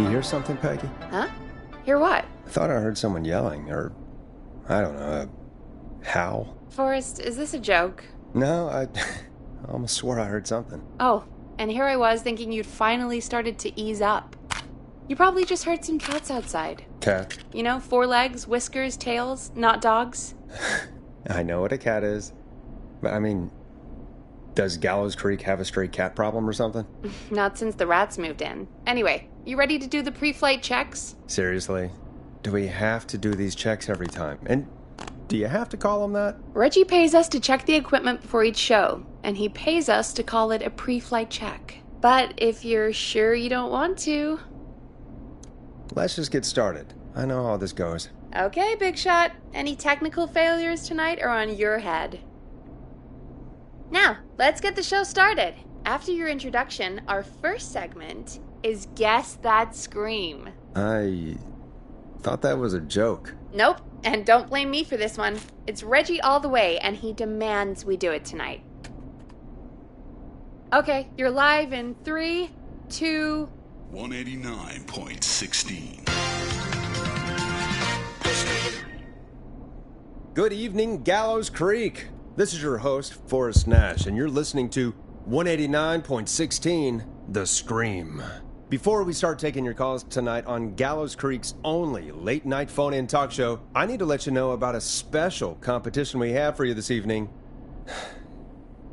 You hear something, Peggy? Huh? Hear what? I thought I heard someone yelling, or, I don't know, a howl. Forrest, is this a joke? No, I almost swore I heard something. Oh, and here I was thinking you'd finally started to ease up. You probably just heard some cats outside. Cat? You know, 4 legs, whiskers, tails, not dogs. I know what a cat is. But, I mean, does Gallows Creek have a stray cat problem or something? Not since the rats moved in. Anyway, you ready to do the pre-flight checks? Seriously? Do we have to do these checks every time? And do you have to call them that? Reggie pays us to check the equipment before each show, and he pays us to call it a pre-flight check. But if you're sure you don't want to... Let's just get started. I know how this goes. Okay, Big Shot. Any technical failures tonight are on your head. Now, let's get the show started. After your introduction, our first segment is Guess That Scream. I thought that was a joke. Nope, and don't blame me for this one. It's Reggie all the way, and he demands we do it tonight. Okay, you're live in 3, 2... 189.16. Good evening, Gallows Creek. This is your host, Forrest Nash, and you're listening to 189.16, The Scream. Before we start taking your calls tonight on Gallows Creek's only late-night phone-in talk show, I need to let you know about a special competition we have for you this evening.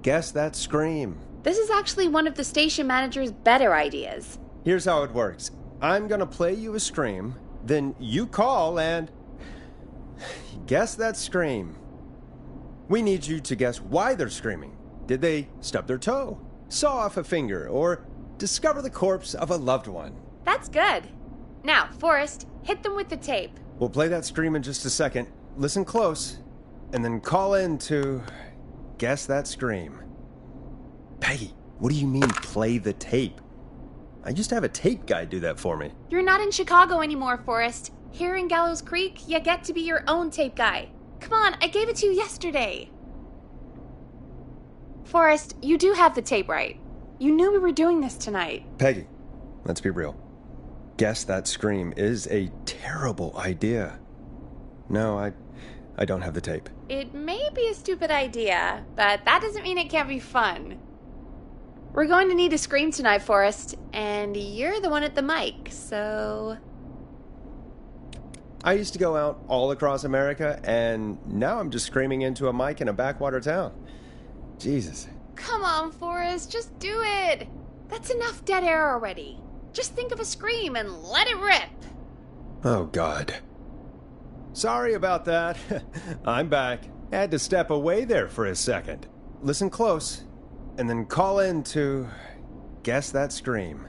Guess That Scream. This is actually one of the station manager's better ideas. Here's how it works. I'm gonna play you a scream, then you call and guess that scream. We need you to guess why they're screaming. Did they stub their toe, saw off a finger, or discover the corpse of a loved one? That's good. Now, Forrest, hit them with the tape. We'll play that scream in just a second. Listen close, and then call in to guess that scream. Peggy, what do you mean play the tape? I used to have a tape guy do that for me. You're not in Chicago anymore, Forrest. Here in Gallows Creek, you get to be your own tape guy. Come on, I gave it to you yesterday. Forrest, you do have the tape right. You knew we were doing this tonight. Peggy, let's be real. Guess That Scream is a terrible idea. No, I don't have the tape. It may be a stupid idea, but that doesn't mean it can't be fun. We're going to need a scream tonight, Forrest, and you're the one at the mic, so... I used to go out all across America, and now I'm just screaming into a mic in a backwater town. Jesus. Come on, Forrest, just do it. That's enough dead air already. Just think of a scream and let it rip. Oh, God. Sorry about that. I'm back. Had to step away there for a second. Listen close, and then call in to guess that scream.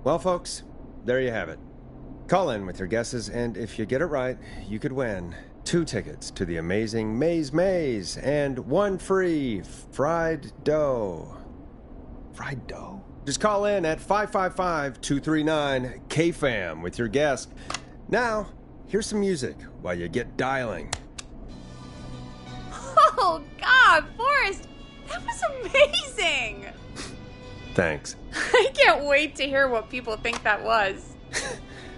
Well, folks, there you have it. Call in with your guesses, and if you get it right, you could win 2 tickets to the amazing Maze and 1 free fried dough. Fried dough? Just call in at 555-239-KFAM with your guess. Now, here's some music while you get dialing. Oh, God, Forrest, that was amazing. Thanks. I can't wait to hear what people think that was.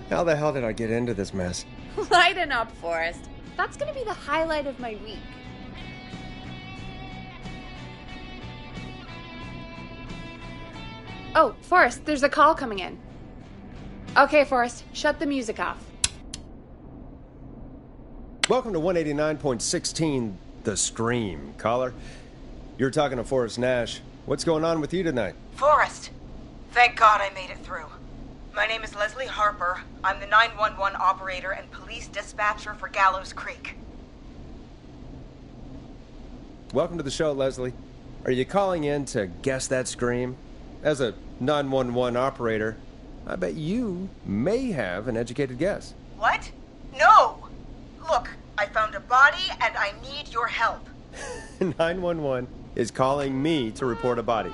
How the hell did I get into this mess? Lighten up, Forrest. That's going to be the highlight of my week. Oh, Forrest, there's a call coming in. Okay, Forrest, shut the music off. Welcome to 189.16, The Scream. Caller, you're talking to Forrest Nash. What's going on with you tonight? Forrest, thank God I made it through. My name is Leslie Harper. I'm the 911 operator and police dispatcher for Gallows Creek. Welcome to the show, Leslie. Are you calling in to guess that scream? As a 911 operator, I bet you may have an educated guess. What? No! Look, I found a body and I need your help. 911 is calling me to report a body.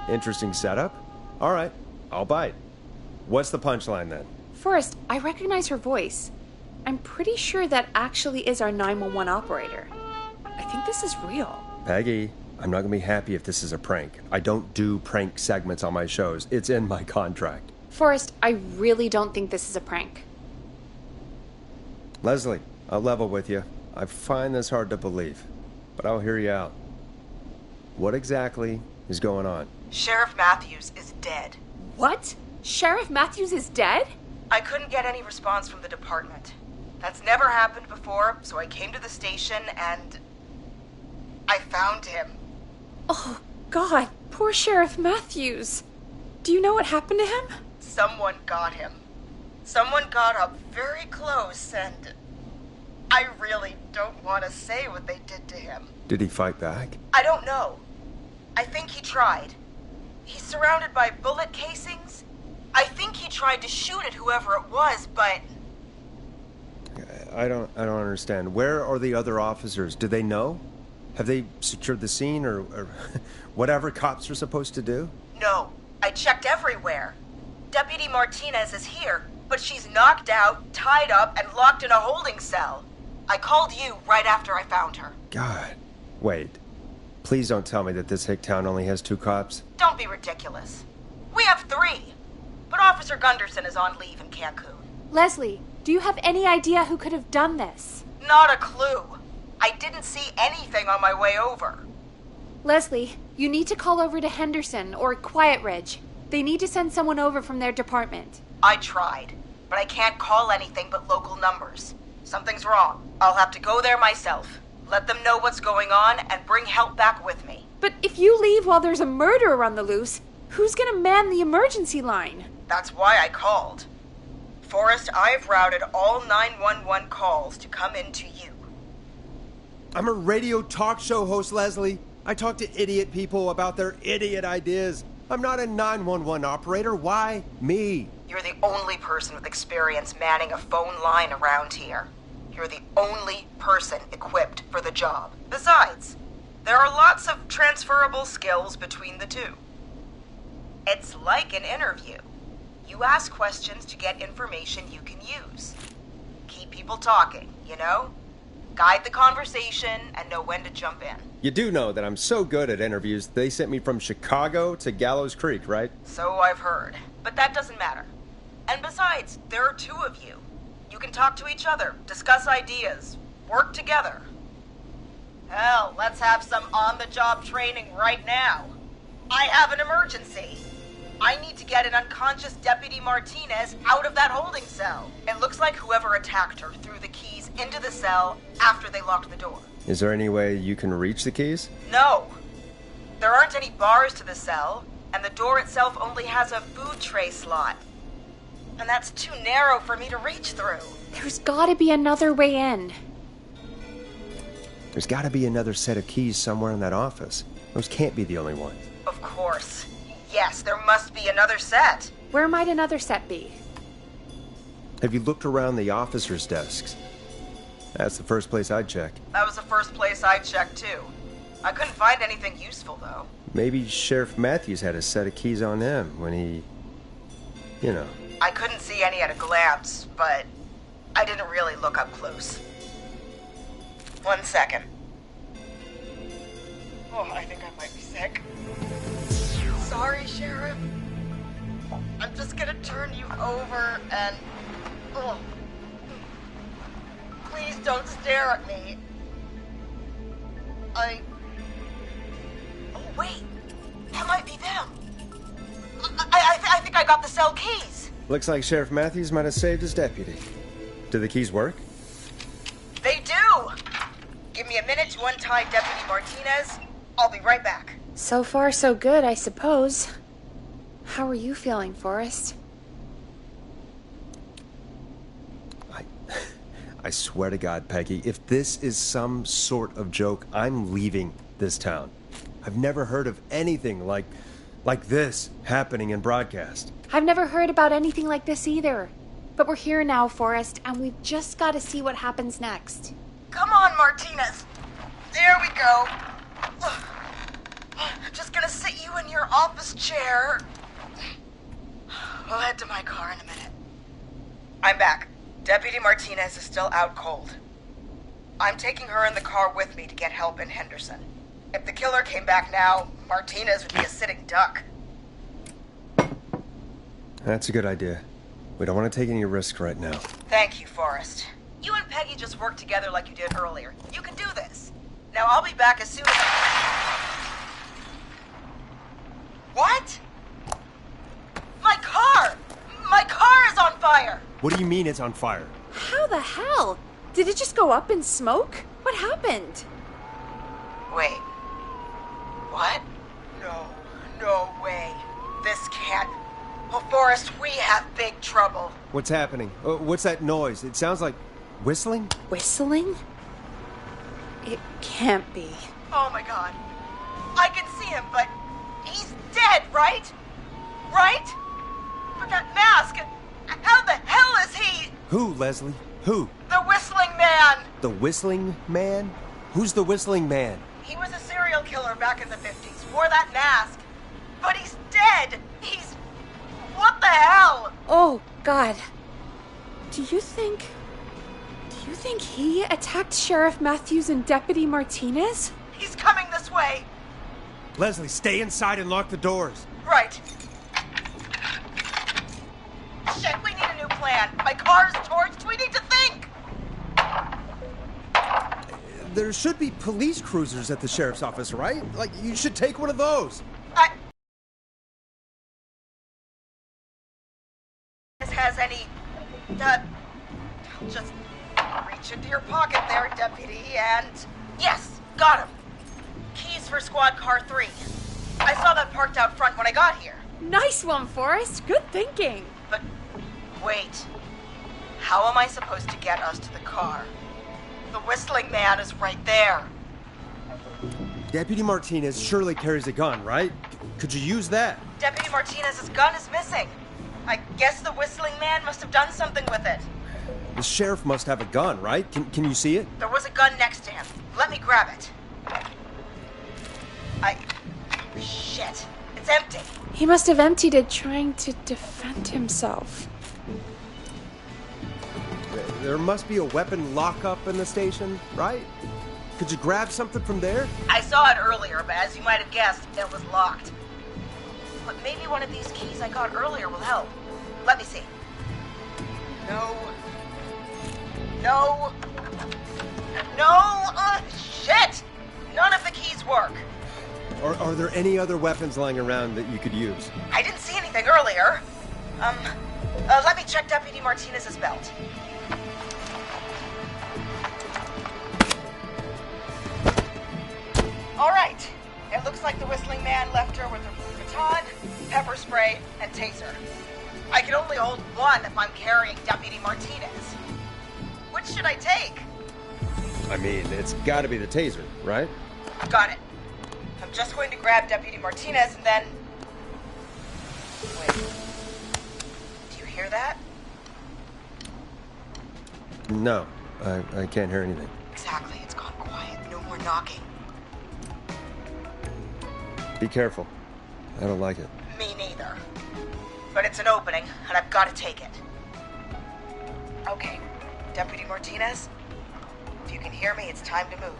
Interesting setup. All right, I'll bite. What's the punchline then? Forrest, I recognize her voice. I'm pretty sure that actually is our 911 operator. I think this is real. Peggy, I'm not gonna be happy if this is a prank. I don't do prank segments on my shows. It's in my contract. Forrest, I really don't think this is a prank. Leslie, I'll level with you. I find this hard to believe, but I'll hear you out. What exactly is going on? Sheriff Matthews is dead. What? Sheriff Matthews is dead? I couldn't get any response from the department. That's never happened before, so I came to the station and I found him. Oh, God, poor Sheriff Matthews. Do you know what happened to him? Someone got him. Someone got up very close and I really don't want to say what they did to him. Did he fight back? I don't know. I think he tried. He's surrounded by bullet casings. I think he tried to shoot at whoever it was, but... I don't understand. Where are the other officers? Do they know? Have they secured the scene or whatever cops are supposed to do? No. I checked everywhere. Deputy Martinez is here, but she's knocked out, tied up, and locked in a holding cell. I called you right after I found her. God. Wait. Please don't tell me that this hick town only has 2 cops. Don't be ridiculous. We have 3. But Officer Gunderson is on leave in Cancun. Leslie, do you have any idea who could have done this? Not a clue. I didn't see anything on my way over. Leslie, you need to call over to Henderson or Quiet Ridge. They need to send someone over from their department. I tried, but I can't call anything but local numbers. Something's wrong. I'll have to go there myself. Let them know what's going on and bring help back with me. But if you leave while there's a murderer on the loose, who's gonna man the emergency line? That's why I called. Forrest, I've routed all 911 calls to come in to you. I'm a radio talk show host, Leslie. I talk to idiot people about their idiot ideas. I'm not a 911 operator. Why me? You're the only person with experience manning a phone line around here. You're the only person equipped for the job. Besides, there are lots of transferable skills between the two. It's like an interview. You ask questions to get information you can use. Keep people talking, you know? Guide the conversation and know when to jump in. You do know that I'm so good at interviews, they sent me from Chicago to Gallows Creek, right? So I've heard. But that doesn't matter. And besides, there are 2 of you. You can talk to each other, discuss ideas, work together. Hell, let's have some on-the-job training right now. I have an emergency. I need to get an unconscious Deputy Martinez out of that holding cell. It looks like whoever attacked her threw the keys into the cell after they locked the door. Is there any way you can reach the keys? No. There aren't any bars to the cell, and the door itself only has a food tray slot. And that's too narrow for me to reach through. There's gotta be another way in. There's gotta be another set of keys somewhere in that office. Those can't be the only ones. Of course. Yes, there must be another set. Where might another set be? Have you looked around the officers' desks? That's the first place I'd check. That was the first place I checked, too. I couldn't find anything useful, though. Maybe Sheriff Matthews had a set of keys on him when he... you know. I couldn't see any at a glance, but I didn't really look up close. 1 second. Oh, I think I might be sick. Sorry, Sheriff. I'm just gonna turn you over and... Oh. Please don't stare at me. Oh, wait. That might be them. I think I got the cell keys. Looks like Sheriff Matthews might have saved his deputy. Do the keys work? They do! Give me a minute to untie Deputy Martinez. I'll be right back. So far, so good, I suppose. How are you feeling, Forrest? I swear to God, Peggy, if this is some sort of joke, I'm leaving this town. I've never heard of anything like this happening in broadcast. I've never heard about anything like this either. But we're here now, Forrest, and we've just got to see what happens next. Come on, Martinez. There we go. Just gonna sit you in your office chair. We'll head to my car in a minute. I'm back. Deputy Martinez is still out cold. I'm taking her in the car with me to get help in Henderson. If the killer came back now, Martinez would be a sitting duck. That's a good idea. We don't want to take any risks right now. Thank you, Forrest. You and Peggy just worked together like you did earlier. You can do this. Now I'll be back as soon as What? My car! My car is on fire! What do you mean it's on fire? How the hell? Did it just go up in smoke? What happened? Wait. What? No way. This can't... Well, Forrest, we have big trouble. What's happening? What's that noise? It sounds like whistling? Whistling? It can't be. Oh my god. I can see him, but he's dead, right? Right? But that mask, how the hell is he? Who, Leslie? Who? The Whistling Man! The Whistling Man? Who's the Whistling Man? He was a serial killer back in the 50s, wore that mask. But he's dead! He's... What the hell? Oh, God. Do you think he attacked Sheriff Matthews and Deputy Martinez? He's coming this way. Leslie, stay inside and lock the doors. Right. Shit, we need a new plan. My car is torched. We need to think. There should be police cruisers at the sheriff's office, right? Like, you should take one of those. Has any... just reach into your pocket there, Deputy, and... Yes, got him. Keys for Squad Car 3. I saw that parked out front when I got here. Nice one, Forrest. Good thinking. But, wait. How am I supposed to get us to the car? The Whistling Man is right there. Deputy Martinez surely carries a gun, right? Could you use that? Deputy Martinez's gun is missing. I guess the Whistling Man must have done something with it. The sheriff must have a gun, right? Can you see it? There was a gun next to him. Let me grab it. Shit. It's empty. He must have emptied it trying to defend himself. There must be a weapon lockup in the station, right? Could you grab something from there? I saw it earlier, but as you might have guessed, it was locked. But maybe one of these keys I got earlier will help. Let me see. No. Shit! None of the keys work. Are there any other weapons lying around that you could use? I didn't see anything earlier. Let me check Deputy Martinez's belt. All right. It looks like the Whistling Man left her with a baton, pepper spray, and taser. I can only hold one if I'm carrying Deputy Martinez. Which should I take? I mean, it's gotta be the taser, right? Got it. I'm just going to grab Deputy Martinez and then... Wait. Do you hear that? No, I can't hear anything. Exactly. It's gone quiet. No more knocking. Be careful. I don't like it. Me neither. But it's an opening, and I've got to take it. Okay. Deputy Martinez, if you can hear me, it's time to move.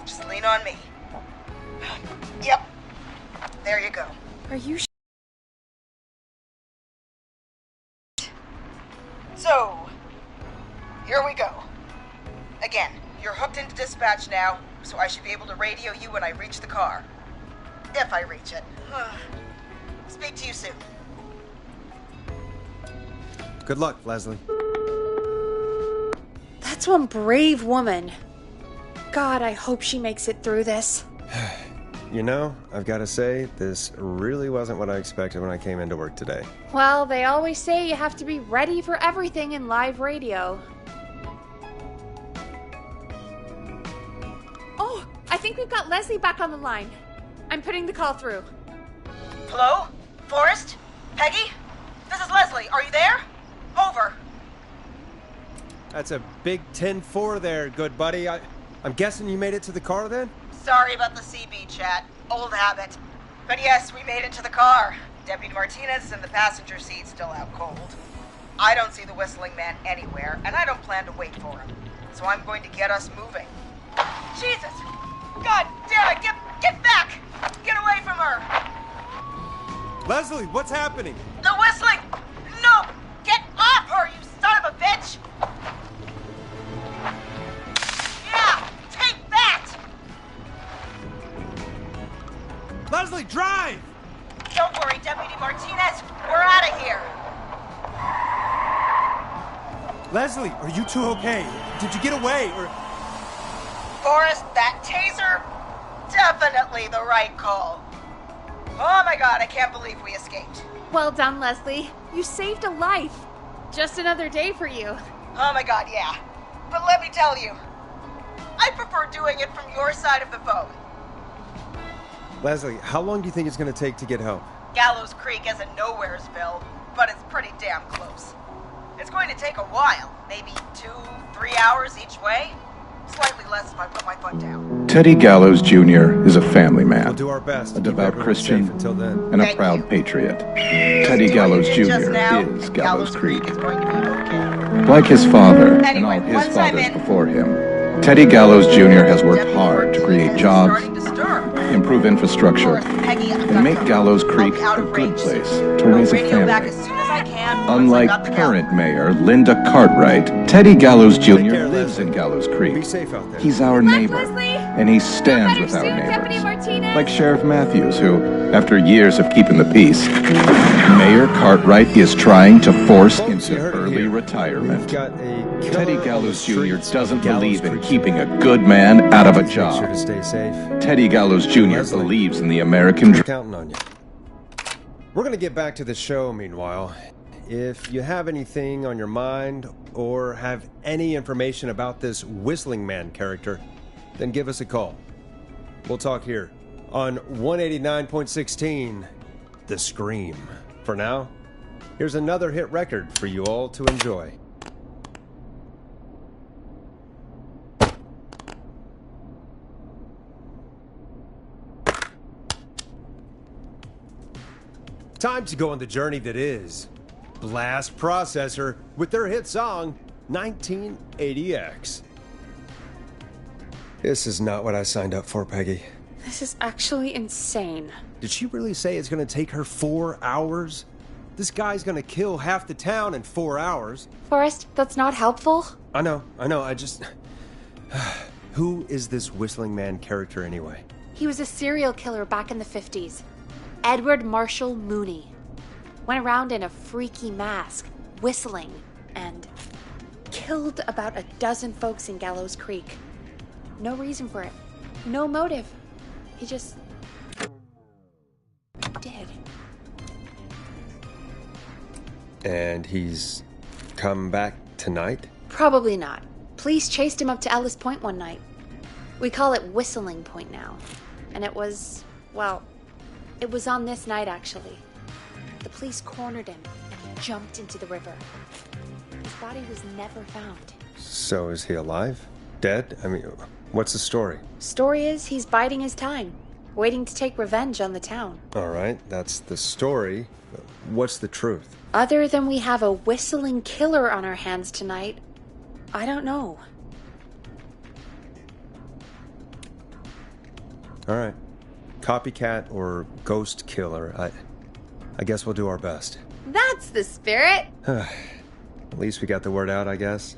Just lean on me. Yep. There you go. Are you So, here we go. Again, you're hooked into dispatch now, so I should be able to radio you when I reach the car. If I reach it. Speak to you soon. Good luck, Leslie. That's one brave woman. God, I hope she makes it through this. You know, I've got to say, this really wasn't what I expected when I came into work today. Well, they always say you have to be ready for everything in live radio. Oh, I think we've got Leslie back on the line. I'm putting the call through. Hello? Forrest? Peggy? This is Leslie. Are you there? Over. That's a big 10-4 there, good buddy. I'm guessing you made it to the car then? Sorry about the CB chat. Old habit. But yes, we made it to the car. Deputy Martinez is in the passenger seat, still out cold. I don't see the Whistling Man anywhere, and I don't plan to wait for him. So I'm going to get us moving. Jesus! God damn it! Get back! Get away from her! Leslie, what's happening? The whistling! No! Get off her, you son of a bitch! Yeah! Take that! Leslie, drive! Don't worry, Deputy Martinez. We're out of here. Leslie, are you two okay? Did you get away, or... Forrest, that taser? Definitely the right call. Oh my god, I can't believe we escaped. Well done, Leslie. You saved a life. Just another day for you. Oh my god, yeah. But let me tell you, I prefer doing it from your side of the phone. Leslie, how long do you think it's going to take to get help? Gallows Creek isn't Nowheresville, but it's pretty damn close. It's going to take a while, maybe 2-3 hours each way. Slightly less if I put my foot down. Teddy Gallows Jr. is a family man, We'll do our best. a devout Christian, Until then. and a Thank proud you. patriot. Just Teddy doing Gallows it just Jr. now, is Gallows Creek. is going to be okay. Like his father Anyway, and all once his I'm fathers in- before him, Teddy Gallows Jr. has worked Deputy hard to create Martinez is jobs, starting to stir. improve infrastructure, Forrest, Peggy, I've got and make her. Gallows I'll Creek be out a of good range place soon. to I'll raise a radio back family. as soon as I can. once I Unlike got the current caliber. mayor Linda Cartwright, Teddy Gallows Jr. care, lives Leslie. in Gallows Be Creek. safe out there. He's our Luck, neighbor, Leslie. and he stands Better with our soon, Deputy neighbors. Martinez. Like Sheriff Matthews, who, after years of keeping the peace, Mayor Cartwright is trying to force Folks, into you heard it early here. We've retirement. got a killer Teddy on the Gallows Jr. streets doesn't of Gallows believe in Creek. keeping a good man out of a Make sure to job. stay safe. Teddy Gallows Jr. Leslie. believes in the American We're dream. counting on you. We're going to get back to the show, meanwhile. If you have anything on your mind or have any information about this Whistling Man character, then give us a call. We'll talk here on 189.16, The Scream. For now, here's another hit record for you all to enjoy. Time to go on the journey that is Blast Processor with their hit song 1980X. This is not what I signed up for, Peggy. This is actually insane. Did she really say it's going to take her 4 hours? This guy's going to kill half the town in 4 hours. Forrest, that's not helpful. I know, I just... Who is this Whistling Man character anyway? He was a serial killer back in the 50s. Edward Marshall Mooney. Went around in a freaky mask, whistling, and killed about a dozen folks in Gallows Creek. No reason for it. No motive. He just did. And he's come back tonight? Probably not. Police chased him up to Ellis Point one night. We call it Whistling Point now. And it was, well, it was on this night actually. The police cornered him and he jumped into the river. His body was never found. So is he alive? Dead? I mean, what's the story? Story is he's biding his time, waiting to take revenge on the town. All right, that's the story. What's the truth? Other than we have a whistling killer on our hands tonight, I don't know. All right. Copycat or ghost killer. I guess we'll do our best. That's the spirit! At least we got the word out, I guess.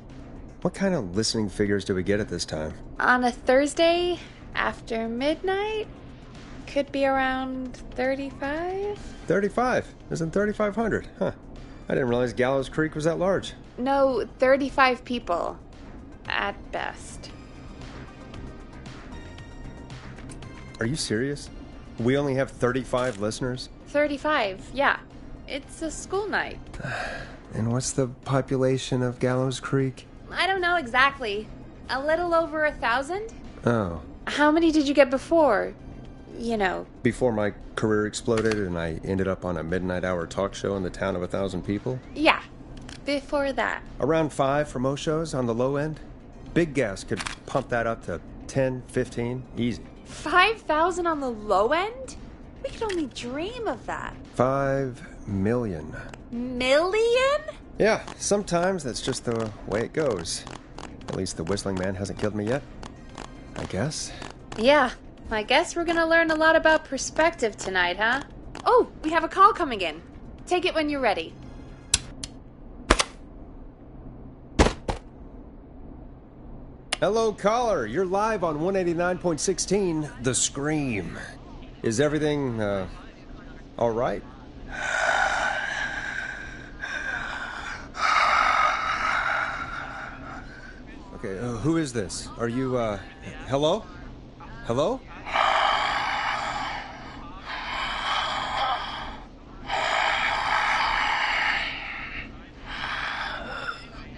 What kind of listening figures do we get at this time? On a Thursday after midnight? Could be around 35? 35. Isn't 3,500? Huh. I didn't realize Gallows Creek was that large. No, 35 people. At best. Are you serious? We only have 35 listeners? 35, yeah. It's a school night. And what's the population of Gallows Creek? I don't know exactly. A little over 1,000? Oh. How many did you get before? You know. Before my career exploded and I ended up on a midnight hour talk show in the town of 1,000 people? Yeah. Before that. Around 5 for most shows on the low end. Big Gas could pump that up to 10, 15, easy. 5,000 on the low end? We could only dream of that. 5 million. Million? Yeah, sometimes that's just the way it goes. At least the Whistling Man hasn't killed me yet. I guess. Yeah, I guess we're gonna learn a lot about perspective tonight, huh? Oh, we have a call coming in. Take it when you're ready. Hello, caller. You're live on 189.16, The Scream. Is everything, all right? Okay, who is this? Are you, hello? Hello?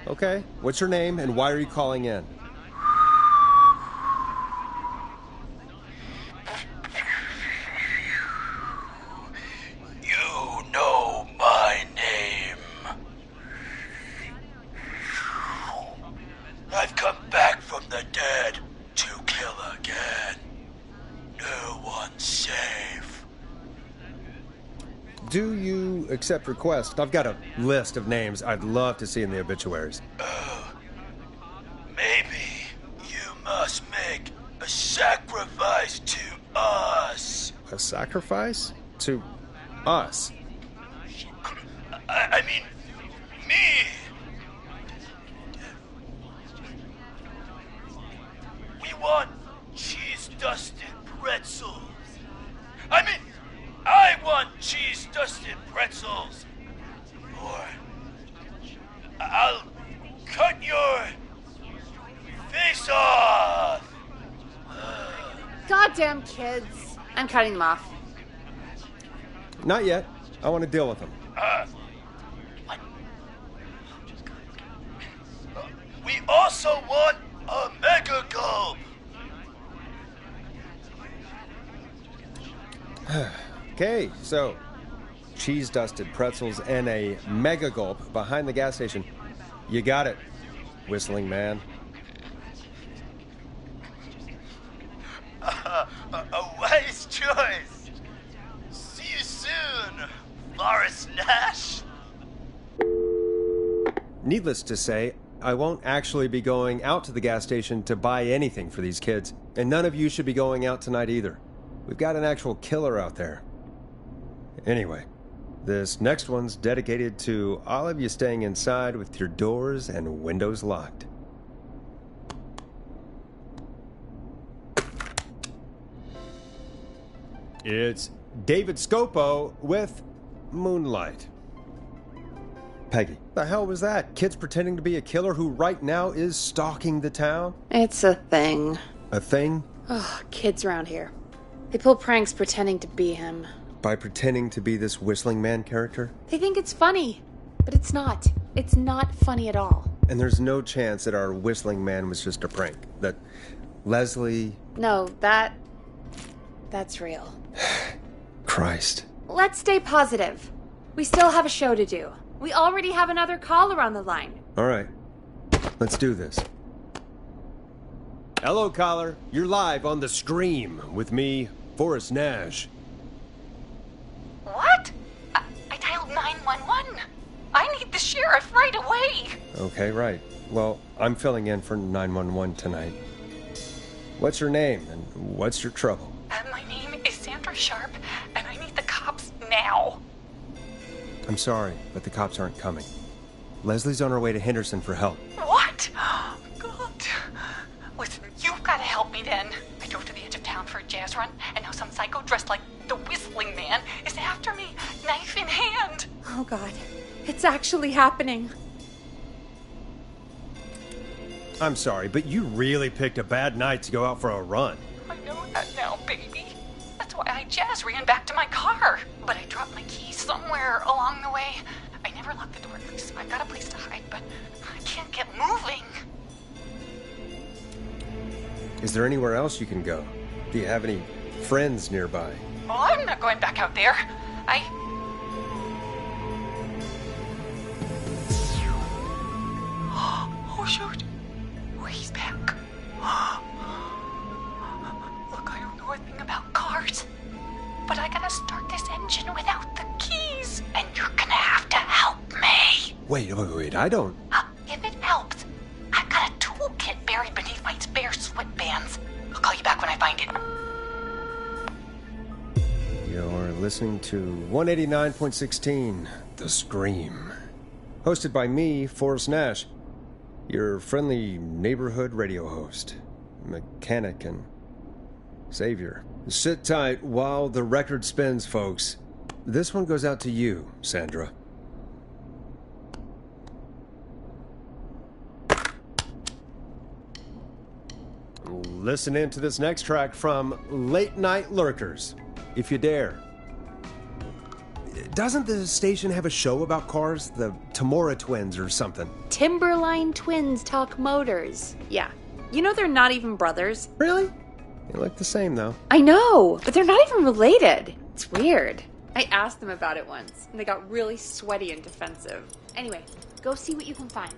Okay, what's your name and why are you calling in? You know my name. I've come back from the dead to kill again. No one's safe. Do you accept requests? I've got a list of names I'd love to see in the obituaries. Maybe you must make a sacrifice to us. A sacrifice? To us? I mean, me. We want cheese-dusted pretzels. I mean, I want cheese-dusted pretzels. Or I'll cut your face off. Goddamn kids. I'm cutting them off. Not yet. I want to deal with them. What? We also want a mega gulp. Okay, so cheese-dusted pretzels and a mega gulp behind the gas station. You got it, Whistling Man. A wise choice. See you soon, Morris Nash. Needless to say, I won't actually be going out to the gas station to buy anything for these kids, and none of you should be going out tonight either. We've got an actual killer out there. Anyway, this next one's dedicated to all of you staying inside with your doors and windows locked. It's David Scopo with Moonlight. Peggy, the hell was that? Kids pretending to be a killer who right now is stalking the town? It's a thing. A thing? Oh, kids around here. They pull pranks pretending to be him. By pretending to be this Whistling Man character? They think it's funny, but it's not. It's not funny at all. And there's no chance that our Whistling Man was just a prank. That Leslie... No, that's real. Christ. Let's stay positive. We still have a show to do. We already have another caller on the line. All right. Let's do this. Hello, caller. You're live on The Scream with me, Forrest Nash. What? I dialed 911. I need the sheriff right away. Okay, right. Well, I'm filling in for 911 tonight. What's your name and what's your trouble? My name is Sandra Sharp, and I need the cops now. I'm sorry, but the cops aren't coming. Leslie's on her way to Henderson for help. What? God. Listen, you've got to help me then. I drove to the edge of town for a jazz run, and now some psycho dressed like the Whistling Man is after me, knife in hand. Oh, God. It's actually happening. I'm sorry, but you really picked a bad night to go out for a run. I know that now, baby. That's why I jazz ran back to my car. But I dropped my keys somewhere along the way. I never locked the door, at least I've got a place to hide, but I can't get moving. Is there anywhere else you can go? Do you have any friends nearby? Well, I'm not going back out there. Oh, shoot. Oh, he's back. Look, I don't know a thing about cars, but I gotta start this engine without the keys, and you're gonna have to help me. Wait, I don't... If it helps, I've got a toolkit buried beneath my spare sweatbands. I'll call you back when I find it. listening to 189.16, The Scream. Hosted by me, Forrest Nash, your friendly neighborhood radio host, mechanic and savior. Sit tight while the record spins, folks. This one goes out to you, Sandra. Listen in to this next track from Late Night Lurkers, if you dare. Doesn't the station have a show about cars? The Tamora twins or something? Timberline Twins Talk Motors. Yeah. You know they're not even brothers. Really? They look the same, though. I know, but they're not even related. It's weird. I asked them about it once, and they got really sweaty and defensive. Anyway, go see what you can find.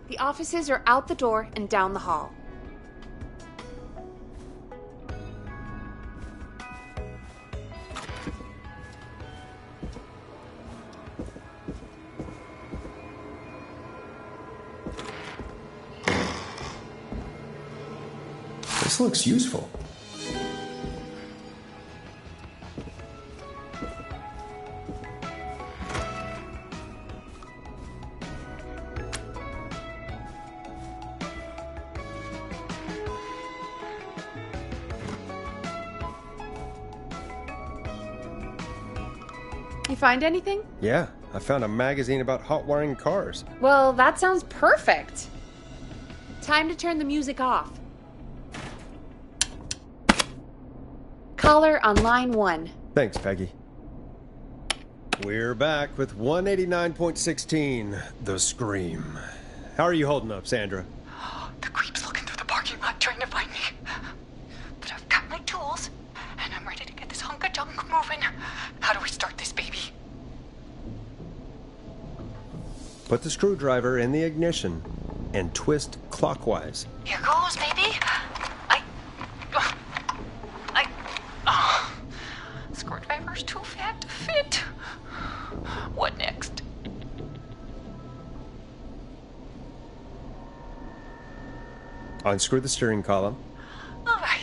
The offices are out the door and down the hall. This looks useful. You find anything? Yeah, I found a magazine about hot wiring cars. Well, that sounds perfect. Time to turn the music off. Caller on line 1. Thanks, Peggy. We're back with 189.16, The Scream. How are you holding up, Sandra? The creep's looking through the parking lot trying to find me. But I've got my tools, and I'm ready to get this hunk of junk moving. How do we start this baby? Put the screwdriver in the ignition and twist clockwise. Here goes, baby. Screwdriver's too fat to fit. What next? Unscrew the steering column. All right.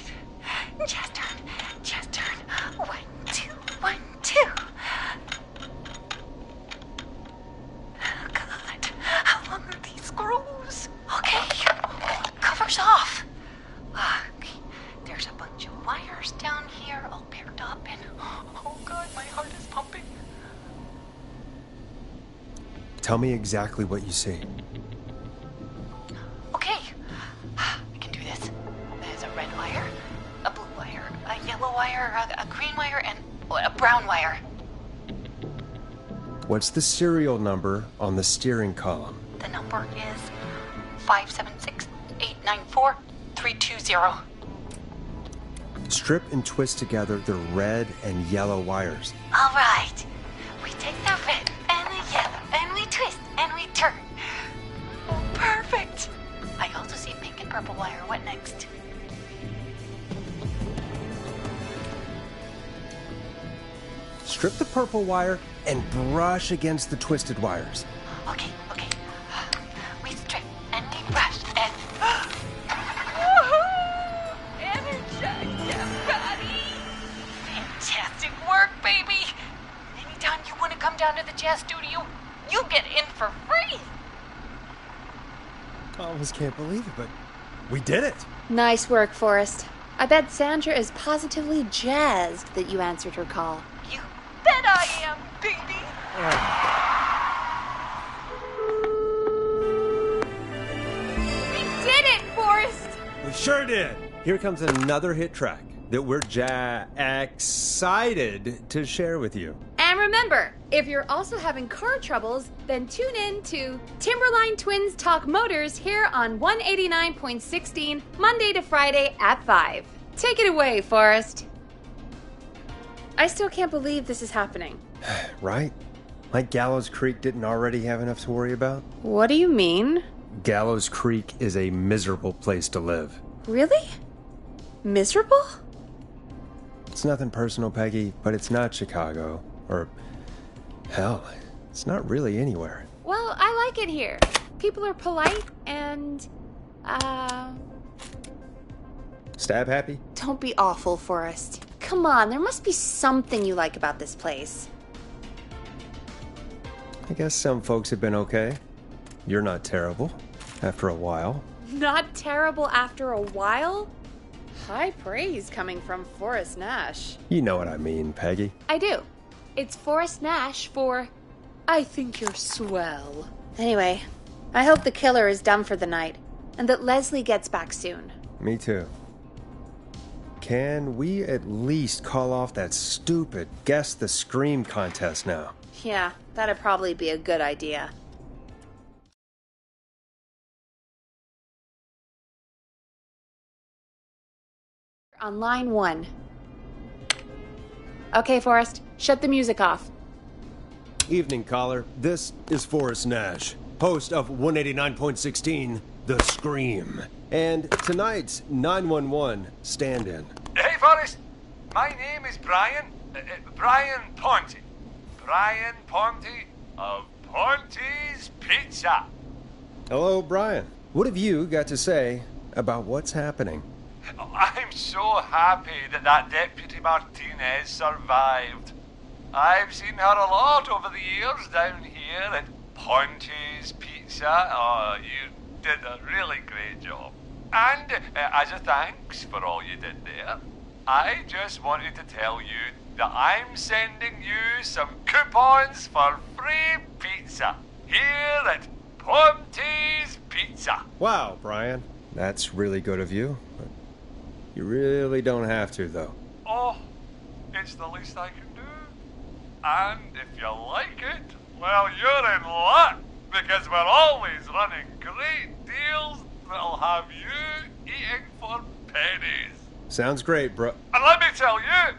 Just turn. Just turn. 1, 2, 1, 2. Oh, God. How long are these screws? Okay. Cover's off. Okay. There's a bunch of wires down here all paired up and... Oh, God, my heart is pumping. Tell me exactly what you see. Okay. I can do this. There's a red wire, a blue wire, a yellow wire, a green wire, and a brown wire. What's the serial number on the steering column? The number is 576-894-320. Strip and twist together the red and yellow wires. All right. We take the red and the yellow, and we twist, and we turn. Oh, perfect. I also see pink and purple wire. What next? Strip the purple wire and brush against the twisted wires. Okay. We strip, and we brush, and... Energize your body. Fantastic work, baby. Anytime you want to come down to the jazz studio, you get in for free. I almost can't believe it, but we did it. Nice work, Forrest. I bet Sandra is positively jazzed that you answered her call. You bet I am, baby. We did it, Forrest! We sure did. Here comes another hit track that we're excited to share with you. And remember, if you're also having car troubles, then tune in to Timberline Twins Talk Motors here on 189.16, Monday to Friday at 5. Take it away, Forrest. I still can't believe this is happening. Right? Like Gallows Creek didn't already have enough to worry about? What do you mean? Gallows Creek is a miserable place to live. Really? Miserable? It's nothing personal, Peggy, but it's not Chicago. Or, hell, it's not really anywhere. Well, I like it here. People are polite and, Stab happy? don't be awful, Forrest. Come on, there must be something you like about this place. I guess some folks have been okay. You're not terrible. After a while. Not terrible after a while? High praise coming from Forrest Nash. You know what I mean, Peggy. I do. It's Forrest Nash for I think you're swell. Anyway, I hope the killer is done for the night, and that Leslie gets back soon. Me too. Can we at least call off that stupid Guess the Scream contest now? Yeah, that'd probably be a good idea. On line 1. Okay, Forrest, shut the music off. Evening, caller. This is Forrest Nash, host of 189.16, The Scream. And tonight's 911 stand-in. Hey, Forrest. My name is Brian. Brian Ponte. Brian Ponte of Ponte's Pizza. Hello, Brian. What have you got to say about what's happening? I'm so happy that Deputy Martinez survived. I've seen her a lot over the years down here at Ponte's Pizza. Oh, you did a really great job. And as a thanks for all you did there, I just wanted to tell you that I'm sending you some coupons for free pizza here at Ponte's Pizza. Wow, Brian. That's really good of you. But you really don't have to, though. Oh, it's the least I can do. And if you like it, well, you're in luck, because we're always running great deals that'll have you eating for pennies. Sounds great, bro. And let me tell you,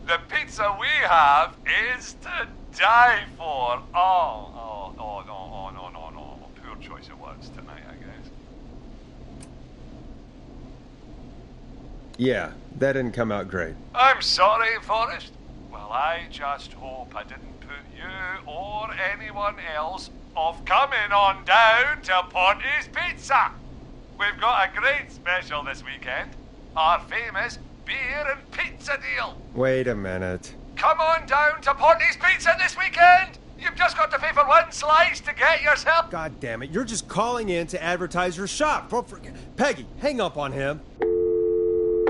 the pizza we have is to die for. No. Poor choice of words tonight, I guess. Yeah, that didn't come out great. I'm sorry, Forrest. Well, I just hope I didn't put you or anyone else off coming on down to Ponte's Pizza. We've got a great special this weekend. Our famous beer and pizza deal. Wait a minute. Come on down to Ponte's Pizza this weekend. You've just got to pay for one slice to get yourself. God damn it, you're just calling in to advertise your shop. Peggy, hang up on him.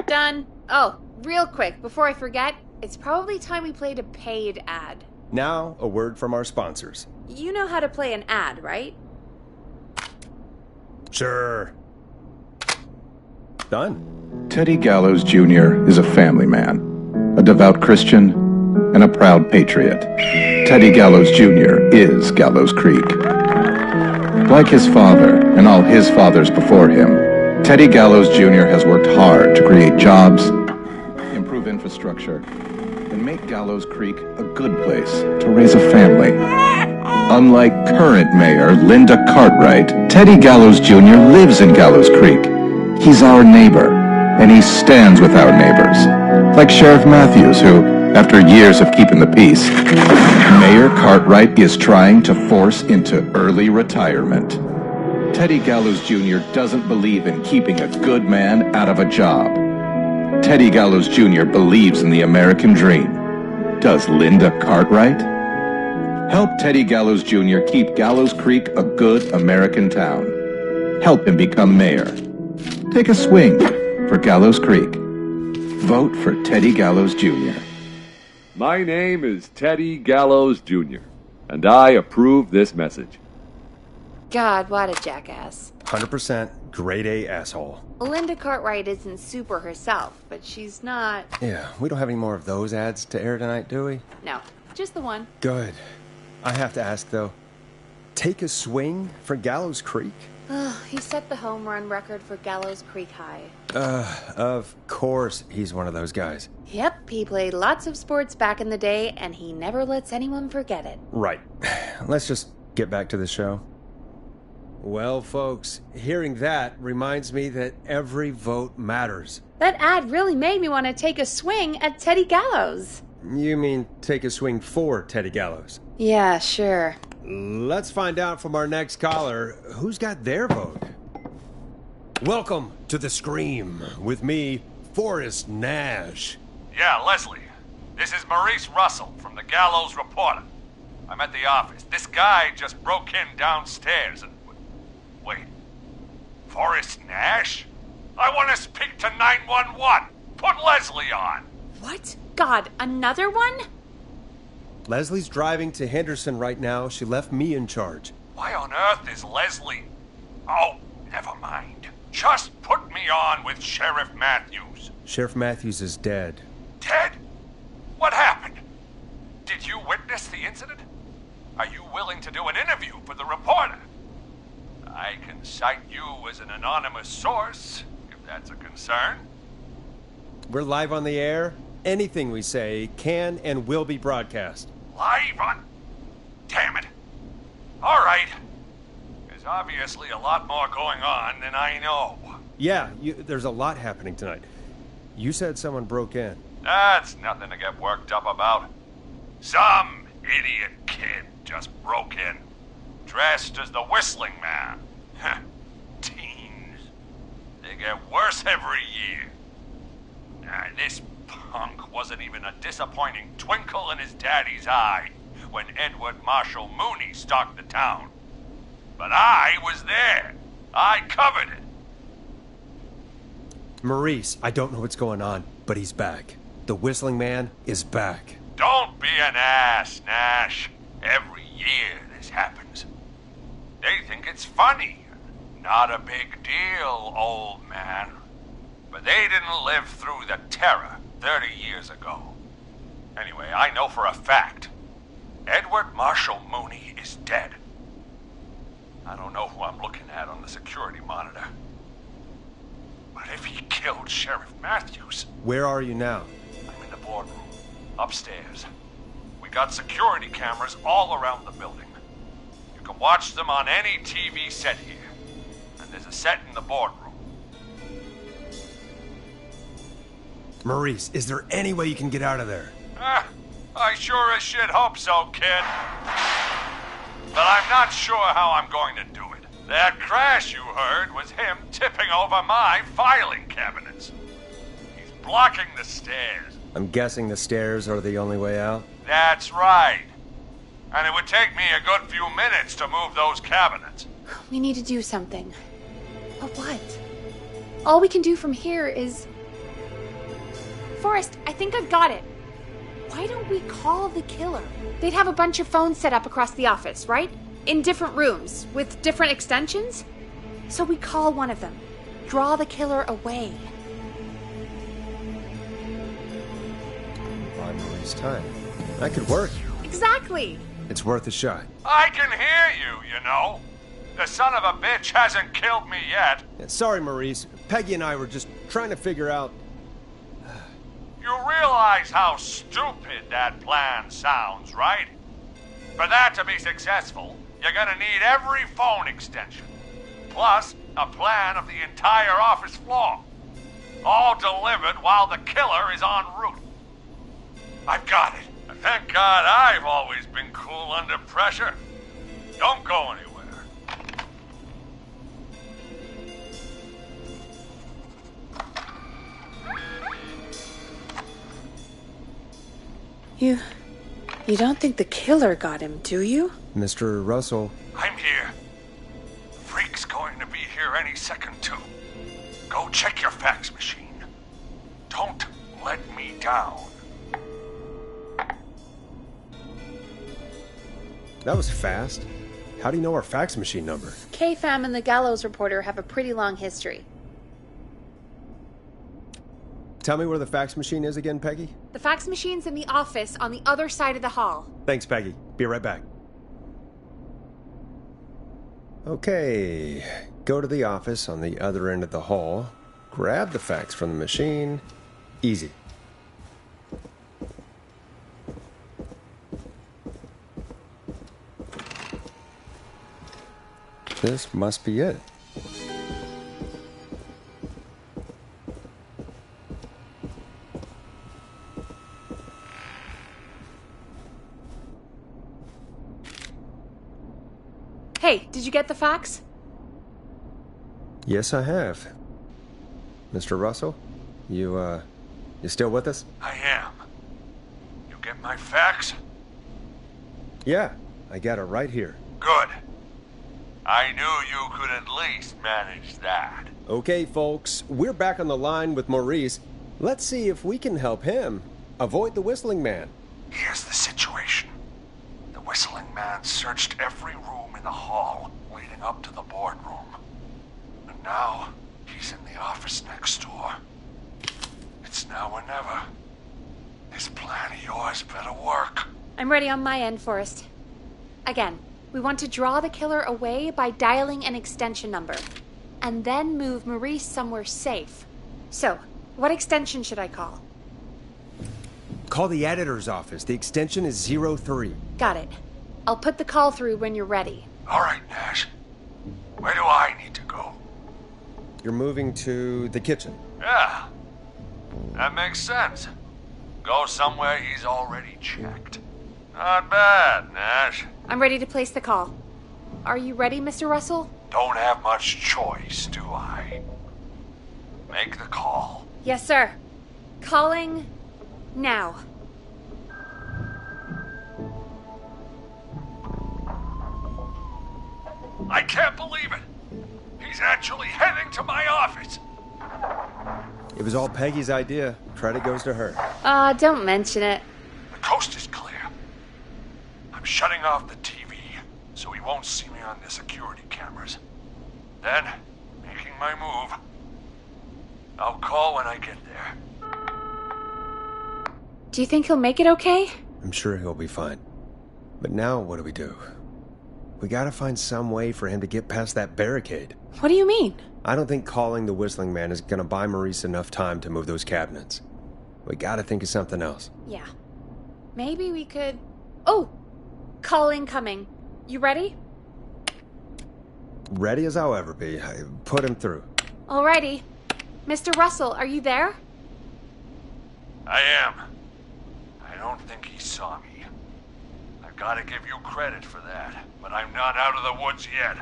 Done. Oh, real quick, before I forget, it's probably time we played a paid ad. Now, a word from our sponsors. You know how to play an ad, right? Sure. Done. Teddy Gallows Jr. is a family man, a devout Christian, and a proud patriot. Teddy Gallows Jr. is Gallows Creek. Like his father and all his fathers before him, Teddy Gallows Jr. has worked hard to create jobs, improve infrastructure, and make Gallows Creek a good place to raise a family. Unlike current mayor Linda Cartwright, Teddy Gallows Jr. lives in Gallows Creek. He's our neighbor, and he stands with our neighbors. Like Sheriff Matthews, who, after years of keeping the peace, Mayor Cartwright is trying to force into early retirement. Teddy Gallows Jr. doesn't believe in keeping a good man out of a job. Teddy Gallows Jr. believes in the American dream. Does Linda Cartwright? Help Teddy Gallows Jr. keep Gallows Creek a good American town. Help him become mayor. Take a swing for Gallows Creek. Vote for Teddy Gallows Jr. My name is Teddy Gallows Jr., and I approve this message. God, what a jackass. 100% grade A asshole. Linda Cartwright isn't super herself, but she's not... Yeah, we don't have any more of those ads to air tonight, do we? No, just the one. Good. I have to ask, though. Take a swing for Gallows Creek? He set the home run record for Gallows Creek High. Of course he's one of those guys. Yep, he played lots of sports back in the day, and he never lets anyone forget it. Right. Let's just get back to the show. Well, folks, hearing that reminds me that every vote matters. That ad really made me want to take a swing at Teddy Gallows. You mean take a swing for Teddy Gallows? Yeah, sure. Let's find out from our next caller who's got their vote. Welcome to The Scream with me, Forrest Nash. Yeah, Leslie. This is Maurice Russell from the Gallows Reporter. I'm at the office. This guy just broke in downstairs and... Wait. Forrest Nash? I want to speak to 911. Put Leslie on. What? God, another one? Leslie's driving to Henderson right now. She left me in charge. Why on earth is Leslie... Oh, never mind. Just put me on with Sheriff Matthews. Sheriff Matthews is dead. Dead? What happened? Did you witness the incident? Are you willing to do an interview for the reporter? I can cite you as an anonymous source, if that's a concern. We're live on the air. Anything we say can and will be broadcast. Live on... Damn it. All right. There's obviously a lot more going on than I know. Yeah, there's a lot happening tonight. You said someone broke in. That's nothing to get worked up about. Some idiot kid just broke in, dressed as the Whistling Man. Teens. They get worse every year. This punk wasn't even a disappointing twinkle in his daddy's eye when Edward Marshall Mooney stalked the town. But I was there. I covered it. Maurice, I don't know what's going on, but he's back. The Whistling Man is back. Don't be an ass, Nash. Every year this happens. They think it's funny. Not a big deal, old man. But they didn't live through the terror 30 years ago. Anyway, I know for a fact. Edward Marshall Mooney is dead. I don't know who I'm looking at on the security monitor. But if he killed Sheriff Matthews... Where are you now? I'm in the boardroom, upstairs. We got security cameras all around the building. You can watch them on any TV set here. And there's a set in the boardroom. Maurice, is there any way you can get out of there? I sure as shit hope so, kid. But I'm not sure how I'm going to do it. That crash you heard was him tipping over my filing cabinets. He's blocking the stairs. I'm guessing the stairs are the only way out? That's right. And it would take me a good few minutes to move those cabinets. We need to do something. But what? All we can do from here is... Forrest, I think I've got it. Why don't we call the killer? They'd have a bunch of phones set up across the office, right? In different rooms, with different extensions? So we call one of them. Draw the killer away. Buy Maurice time. That could work. Exactly! It's worth a shot. I can hear you, you know. The son of a bitch hasn't killed me yet. Yeah, sorry, Maurice. Peggy and I were just trying to figure out... You realize how stupid that plan sounds, right? For that to be successful, you're gonna need every phone extension. Plus, a plan of the entire office floor. All delivered while the killer is en route. I've got it. And thank God I've always been cool under pressure. Don't go anywhere. You don't think the killer got him, do you? Mr. Russell. I'm here. Freak's going to be here any second, too. Go check your fax machine. Don't let me down. That was fast. How do you know our fax machine number? KFAM and the Gallows Reporter have a pretty long history. Tell me where the fax machine is again, Peggy? The fax machine's in the office on the other side of the hall. Thanks, Peggy. Be right back. Okay. Go to the office on the other end of the hall. Grab the fax from the machine. Easy. This must be it. Hey, did you get the fax? Yes, I have. Mr. Russell, you still with us? I am. my fax? Yeah, I got it right here. Good. I knew you could at least manage that. Okay, folks, we're back on the line with Maurice. Let's see if we can help him avoid the Whistling Man. Here's the situation. The Whistling Man searched every room in the hall leading up to the boardroom. And now, he's in the office next door. It's now or never. This plan of yours better work. I'm ready on my end, Forrest. Again, we want to draw the killer away by dialing an extension number, and then move Maurice somewhere safe. So, what extension should I call? Call the editor's office. The extension is 03. Got it. I'll put the call through when you're ready. All right, Nash. Where do I need to go? You're moving to the kitchen. Yeah. That makes sense. Go somewhere he's already checked. Not bad, Nash. I'm ready to place the call. Are you ready, Mr. Russell? Don't have much choice, do I? Make the call. Yes, sir. Calling now. I can't believe it. He's actually heading to my office. It was all Peggy's idea. Credit goes to her. Don't mention it. The coast is clear. I'm shutting off the TV so he won't see me on the security cameras. Then, making my move. I'll call when I get there. Do you think he'll make it okay? I'm sure he'll be fine. But now what do? We gotta find some way for him to get past that barricade. What do you mean? I don't think calling the Whistling Man is gonna buy Maurice enough time to move those cabinets. We gotta think of something else. Yeah. Maybe we could... Oh! Call incoming. You ready? Ready as I'll ever be. I put him through. Alrighty. Mr. Russell, are you there? I am. I don't think he saw me. I've got to give you credit for that, but I'm not out of the woods yet.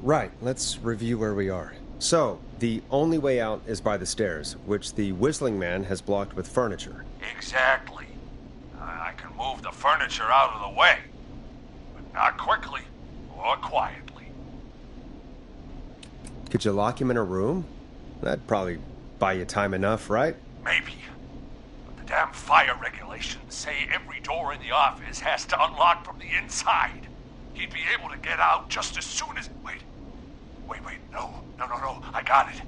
Right, let's review where we are. So, the only way out is by the stairs, which the Whistling Man has blocked with furniture. Exactly. I can move the furniture out of the way, but not quickly or quietly. Could you lock him in a room? That'd probably buy you time enough, right? Maybe. But the damn fire regulations say every door in the office has to unlock from the inside. He'd be able to get out just as soon as... Wait, no. I got it.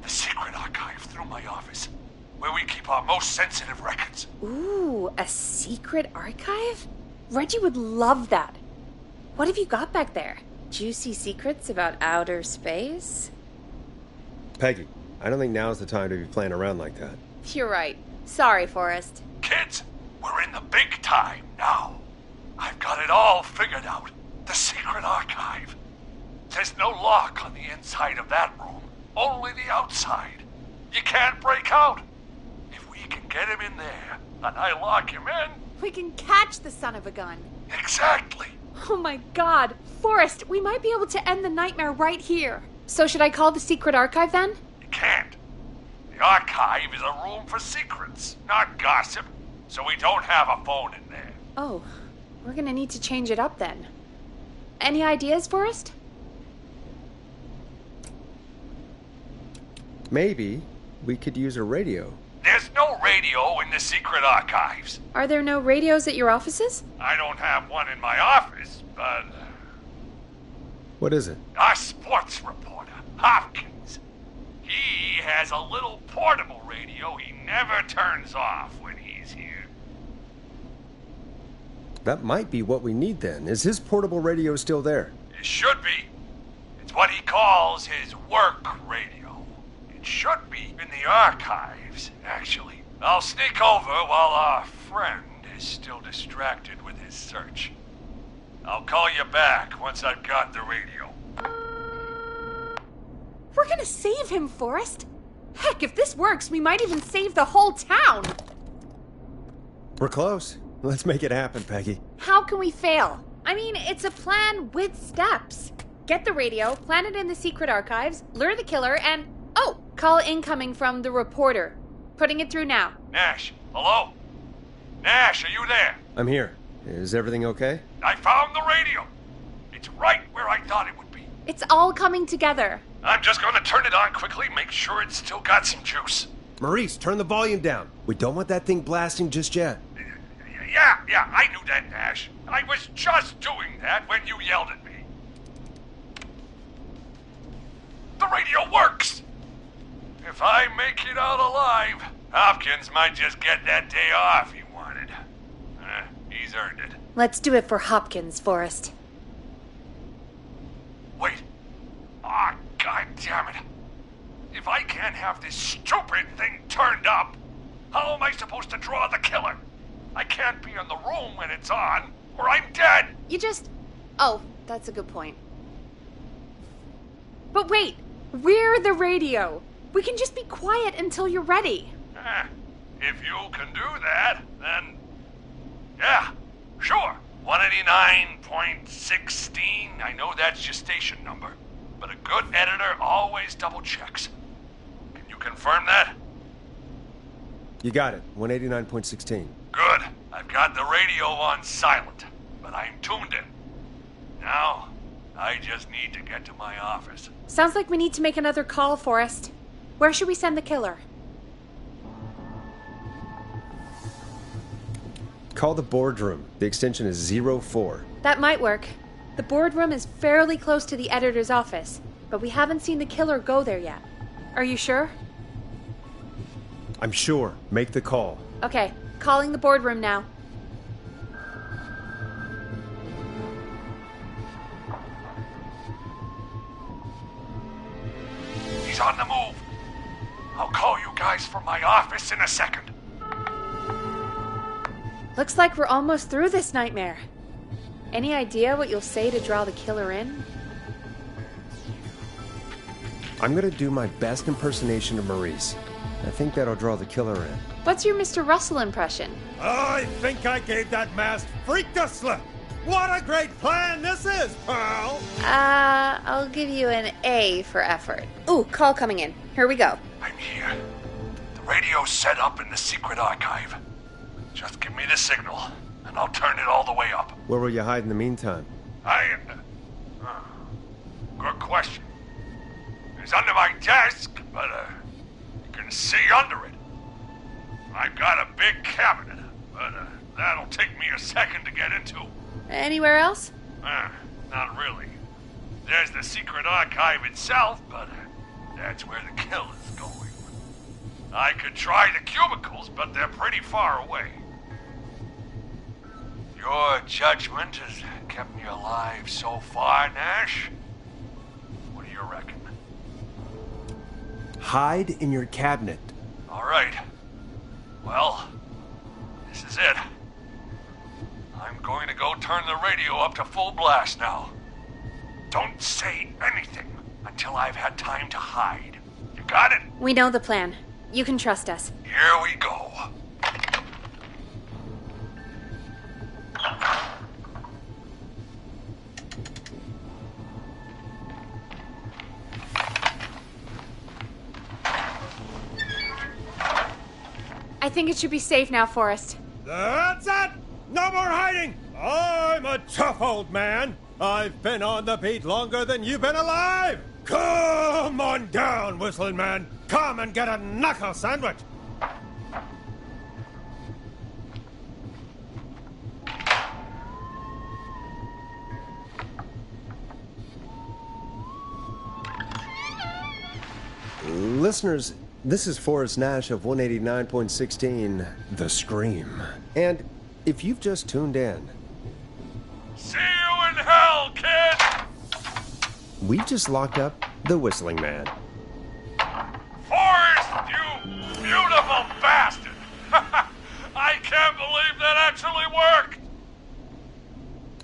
The secret archive through my office, where we keep our most sensitive records. Ooh, a secret archive? Reggie would love that. What have you got back there? Juicy secrets about outer space? Peggy, I don't think now's the time to be playing around like that. You're right. Sorry, Forrest. Kids, we're in the big time now. I've got it all figured out. The secret archive. There's no lock on the inside of that room, only the outside. You can't break out. If we can get him in there, and I lock him in... We can catch the son of a gun. Exactly. Oh my god. Forrest, we might be able to end the nightmare right here. So should I call the secret archive then? You can't. The archive is a room for secrets, not gossip, so we don't have a phone in there. Oh, we're gonna need to change it up then. Any ideas, Forrest? Maybe we could use a radio. There's no radio in the secret archives. Are there no radios at your offices? I don't have one in my office, but... What is it? Our sports reporter, Hopkins. He has a little portable radio he never turns off when he's here. That might be what we need then. Is his portable radio still there? It should be. It's what he calls his work radio. It should be in the archives, actually. I'll sneak over while our friend is still distracted with his search. I'll call you back once I've got the radio. We're gonna save him, Forrest. Heck, if this works, we might even save the whole town. We're close. Let's make it happen, Peggy. How can we fail? I mean, it's a plan with steps. Get the radio, plant it in the secret archives, lure the killer, and... Oh! Call incoming from the reporter. Putting it through now. Nash, hello? Nash, are you there? I'm here. Is everything okay? I found the radio. It's right where I thought it would be. It's all coming together. I'm just gonna turn it on quickly, make sure it's still got some juice. Maurice, turn the volume down. We don't want that thing blasting just yet. Yeah, I knew that, Nash. I was just doing that when you yelled at me. The radio works! If I make it out alive, Hopkins might just get that day off he wanted. He's earned it. Let's do it for Hopkins, Forrest. Wait. God damn it. If I can't have this stupid thing turned up, how am I supposed to draw the killer? I can't be in the room when it's on, or I'm dead. Oh, that's a good point. But wait, we're the radio. We can just be quiet until you're ready. If you can do that, then... yeah, sure. 189.16, I know that's your station number. But a good editor always double checks. Can you confirm that? You got it. 189.16. Good. I've got the radio on silent, but I'm tuned in. Now, I just need to get to my office. Sounds like we need to make another call, Forrest. Where should we send the killer? Call the boardroom. The extension is 04. That might work. The boardroom is fairly close to the editor's office, but we haven't seen the killer go there yet. Are you sure? I'm sure. Make the call. Okay, calling the boardroom now. He's on the move. I'll call you guys from my office in a second. Looks like we're almost through this nightmare. Any idea what you'll say to draw the killer in? I'm gonna do my best impersonation of Maurice. I think that'll draw the killer in. What's your Mr. Russell impression? I think I gave that masked freak the slip. What a great plan this is, pal! I'll give you an A for effort. Ooh, call coming in. Here we go. I'm here. The radio's set up in the secret archive. Just give me the signal, and I'll turn it all the way up. Where will you hide in the meantime? Good question. It's under my desk, but you can see under it. I've got a big cabinet, but that'll take me a second to get into. Anywhere else? Not really. There's the secret archive itself, but that's where the killer's going. I could try the cubicles, but they're pretty far away. Your judgment has kept me alive so far, Nash. What do you reckon? Hide in your cabinet. All right. Well, this is it. I'm going to go turn the radio up to full blast now. Don't say anything until I've had time to hide. You got it? We know the plan. You can trust us. Here we go. I think it should be safe now, Forrest. That's it! No more hiding! I'm a tough old man. I've been on the beat longer than you've been alive! Come on down, Whistling Man. Come and get a knuckle sandwich. Listeners, this is Forrest Nash of 189.16, The Scream. And if you've just tuned in... See you in hell, kid! We just locked up the Whistling Man. Forrest, you beautiful bastard! I can't believe that actually worked!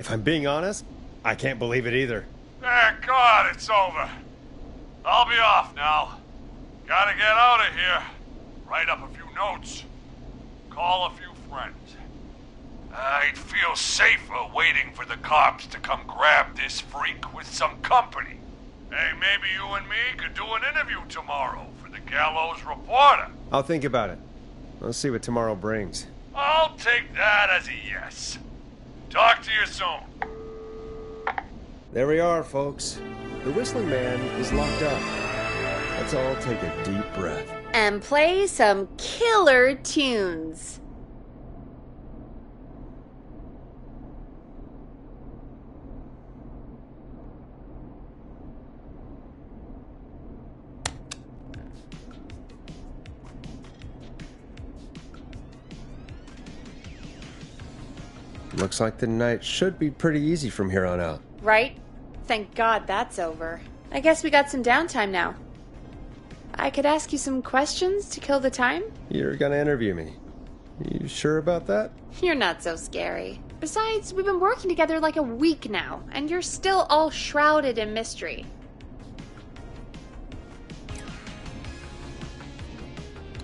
If I'm being honest, I can't believe it either. Thank God it's over. I'll be off now. Gotta get out of here. Write up a few notes. Call a few friends. I'd feel safer waiting for the cops to come grab this freak with some company. Hey, maybe you and me could do an interview tomorrow for the Gallows Reporter. I'll think about it. Let's see what tomorrow brings. I'll take that as a yes. Talk to you soon. There we are, folks. The Whistling Man is locked up. Let's all take a deep breath. And play some killer tunes. Looks like the night should be pretty easy from here on out. Right? Thank God that's over. I guess we got some downtime now. I could ask you some questions to kill the time? You're gonna interview me. You sure about that? You're not so scary. Besides, we've been working together like a week now, and you're still all shrouded in mystery.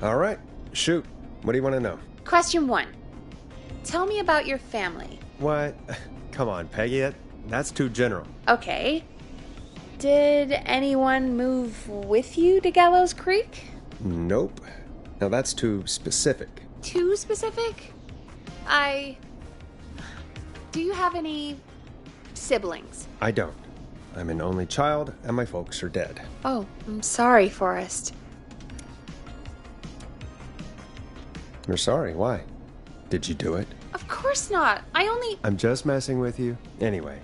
All right, shoot. What do you want to know? Question 1. Tell me about your family. What? Come on, Peggy. That's too general. Okay. Did anyone move with you to Gallows Creek? Nope. Now that's too specific. Too specific? Do you have any siblings? I don't. I'm an only child, and my folks are dead. Oh, I'm sorry, Forrest. You're sorry. Why? Did you do it? Of course not. I'm just messing with you. Anyway,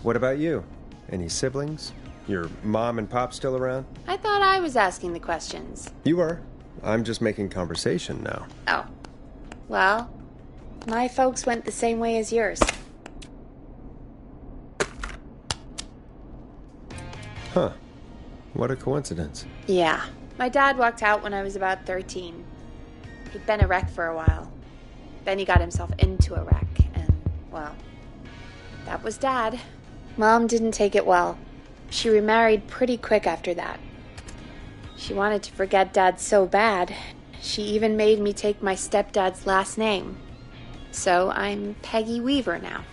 what about you? Any siblings? Your mom and pop still around? I thought I was asking the questions. You are. I'm just making conversation now. Oh. Well, my folks went the same way as yours. Huh. What a coincidence. Yeah. My dad walked out when I was about 13. He'd been a wreck for a while. Then he got himself into a wreck, and, well, that was Dad. Mom didn't take it well. She remarried pretty quick after that. She wanted to forget Dad so bad, she even made me take my stepdad's last name. So I'm Peggy Weaver now.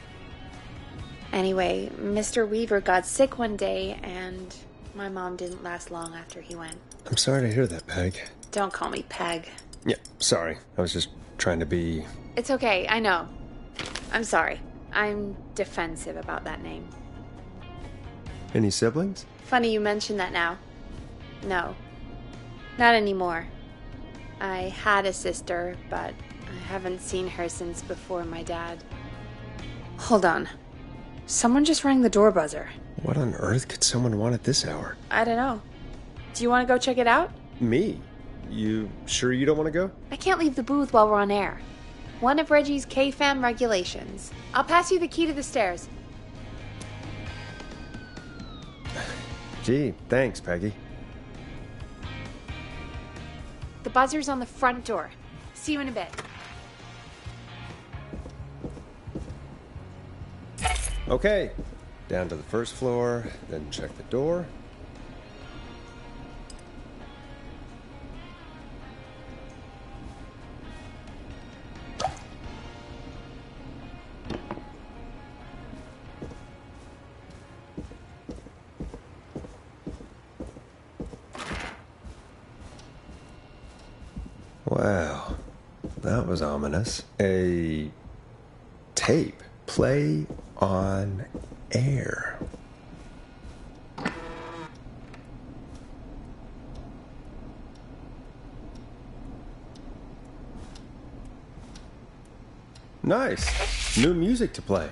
Anyway, Mr. Weaver got sick one day, and my mom didn't last long after he went. I'm sorry to hear that, Peg. Don't call me Peg. Yeah, sorry. I was just trying to be... It's okay, I know. I'm sorry. I'm defensive about that name. Any siblings? Funny you mention that now. No. Not anymore. I had a sister, but I haven't seen her since before my dad. Hold on. Someone just rang the door buzzer. What on earth could someone want at this hour? I don't know. Do you want to go check it out? Me? You sure you don't want to go? I can't leave the booth while we're on air. One of Reggie's KFAM regulations. I'll pass you the key to the stairs. Gee, thanks, Peggy. The buzzer's on the front door. See you in a bit. Okay, down to the first floor, then check the door. Wow, that was ominous. A tape. Play on air. Nice. New music to play.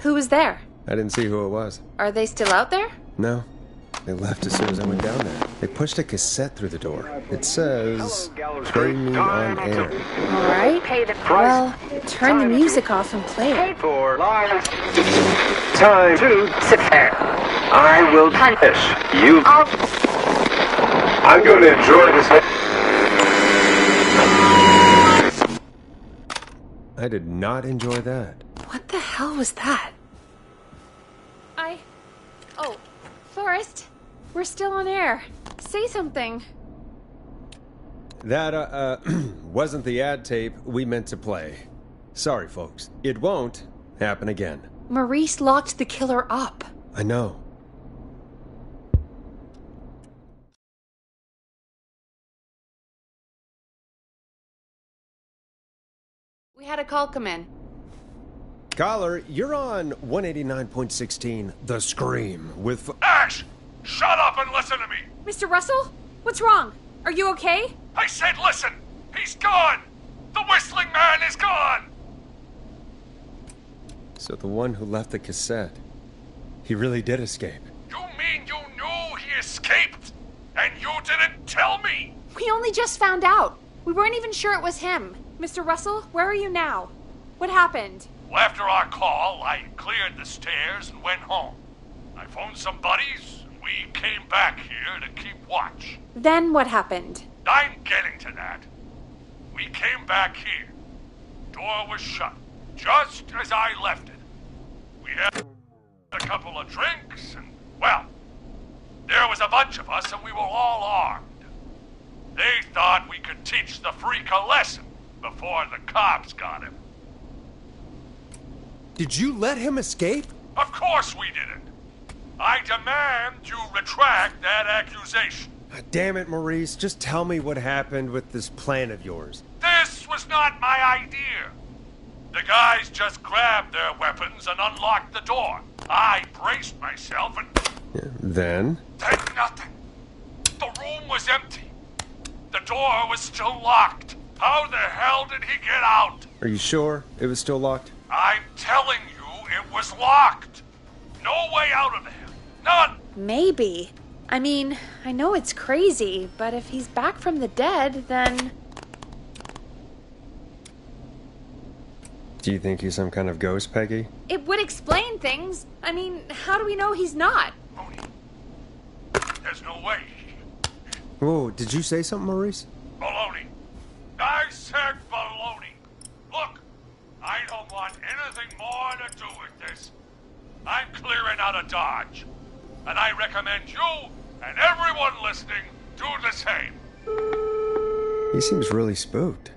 Who was there? I didn't see who it was. Are they still out there? No. They left as soon as I went down there. They pushed a cassette through the door. It says, "Play me on air." All right. Well, turn the music off and play it. Time to sit there. I will punish you. I'm going to enjoy this. I did not enjoy that. What the hell was that? Oh, Forrest, we're still on air. Say something. That, wasn't the ad tape we meant to play. Sorry, folks. It won't happen again. Maurice locked the killer up. I know. We had a call come in. Caller, you're on 189.16, The Scream, with... Ash! Shut up and listen to me! Mr. Russell? What's wrong? Are you okay? I said listen! He's gone! The Whistling Man is gone! So the one who left the cassette, he really did escape. You mean you knew he escaped? And you didn't tell me? We only just found out. We weren't even sure it was him. Mr. Russell, where are you now? What happened? Well, after our call, I cleared the stairs and went home. I phoned some buddies, and we came back here to keep watch. Then what happened? I'm getting to that. We came back here. Door was shut, just as I left it. We had a couple of drinks, and, well, there was a bunch of us, and we were all armed. They thought we could teach the freak a lesson before the cops got him. Did you let him escape? Of course we didn't. I demand you retract that accusation. Damn it, Maurice. Just tell me what happened with this plan of yours. This was not my idea. The guys just grabbed their weapons and unlocked the door. I braced myself and... Then nothing. The room was empty. The door was still locked. How the hell did he get out? Are you sure it was still locked? I'm telling you, it was locked. No way out of there. None. Maybe. I mean, I know it's crazy, but if he's back from the dead, then... Do you think he's some kind of ghost, Peggy? It would explain things. I mean, how do we know he's not? Maloney. There's no way. Whoa, did you say something, Maurice? Baloney. I said baloney. Look, I don't want anything more to do with this. I'm clearing out of Dodge. And I recommend you and everyone listening do the same. He seems really spooked.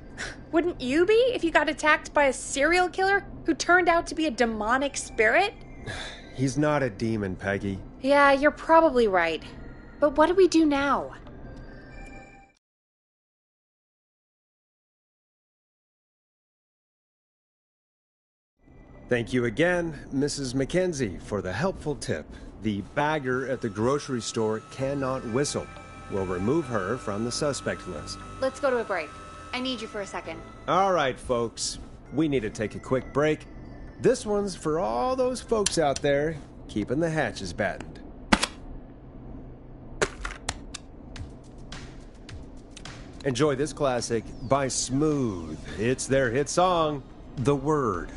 Wouldn't you be if you got attacked by a serial killer who turned out to be a demonic spirit? He's not a demon, Peggy. Yeah, you're probably right. But what do we do now? Thank you again, Mrs. Mackenzie, for the helpful tip. The bagger at the grocery store cannot whistle. We'll remove her from the suspect list. Let's go to a break. I need you for a second. All right, folks. We need to take a quick break. This one's for all those folks out there keeping the hatches battened. Enjoy this classic by Smooth. It's their hit song, The Word.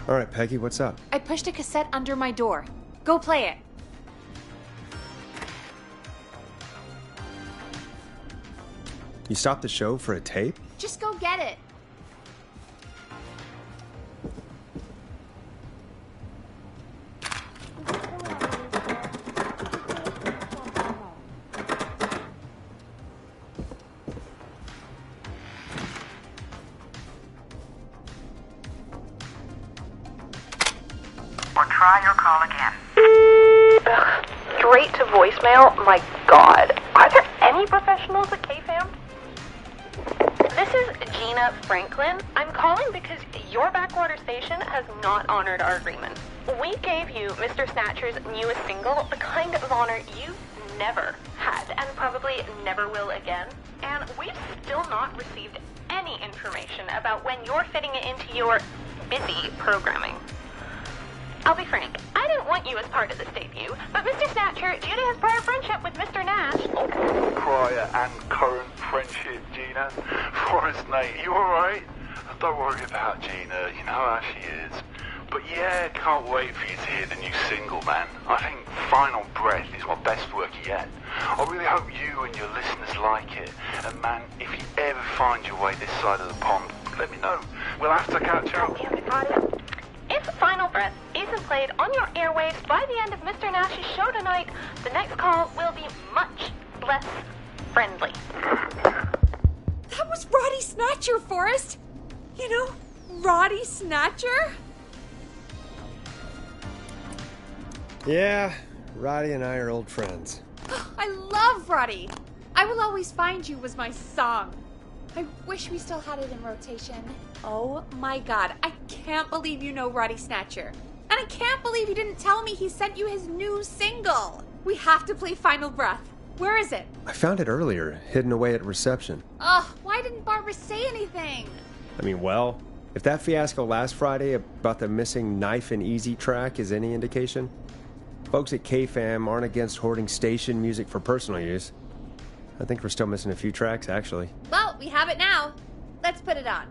All right, Peggy, what's up? I pushed a cassette under my door. Go play it. You stopped the show for a tape? Just go get it. Or try your call again. Ugh, straight to voicemail? My God. Are there any professionals at KFAM? This is Gina Franklin. I'm calling because your backwater station has not honored our agreement. We gave you Mr. Snatcher's newest single, the kind of honor you've never had and probably never will again. And we've still not received any information about when you're fitting it into your busy programming. I'll be frank. I didn't want you as part of this debut, but Mr. Snatcher, due to his prior friendship with Mr. Nash... Prior and current friendship, Gina. Forrest, mate, you alright? Don't worry about Gina, you know how she is. But yeah, can't wait for you to hear the new single, man. I think Final Breath is my best work yet. I really hope you and your listeners like it. And man, if you ever find your way this side of the pond, let me know. We'll have to catch up. If Final Breath isn't played on your airwaves by the end of Mr. Nash's show tonight, the next call will be much less friendly. That was Roddy Snatcher, Forrest. You know, Roddy Snatcher? Yeah, Roddy and I are old friends. I love Roddy. I Will Always Find You was my song. I wish we still had it in rotation. Oh my god, I can't believe you know Roddy Snatcher. And I can't believe you didn't tell me he sent you his new single. We have to play Final Breath. Where is it? I found it earlier, hidden away at reception. Ugh, why didn't Barbara say anything? I mean, well, if that fiasco last Friday about the missing Knife and Easy track is any indication, folks at KFAM aren't against hoarding station music for personal use. I think we're still missing a few tracks, actually. Well, we have it now. Let's put it on.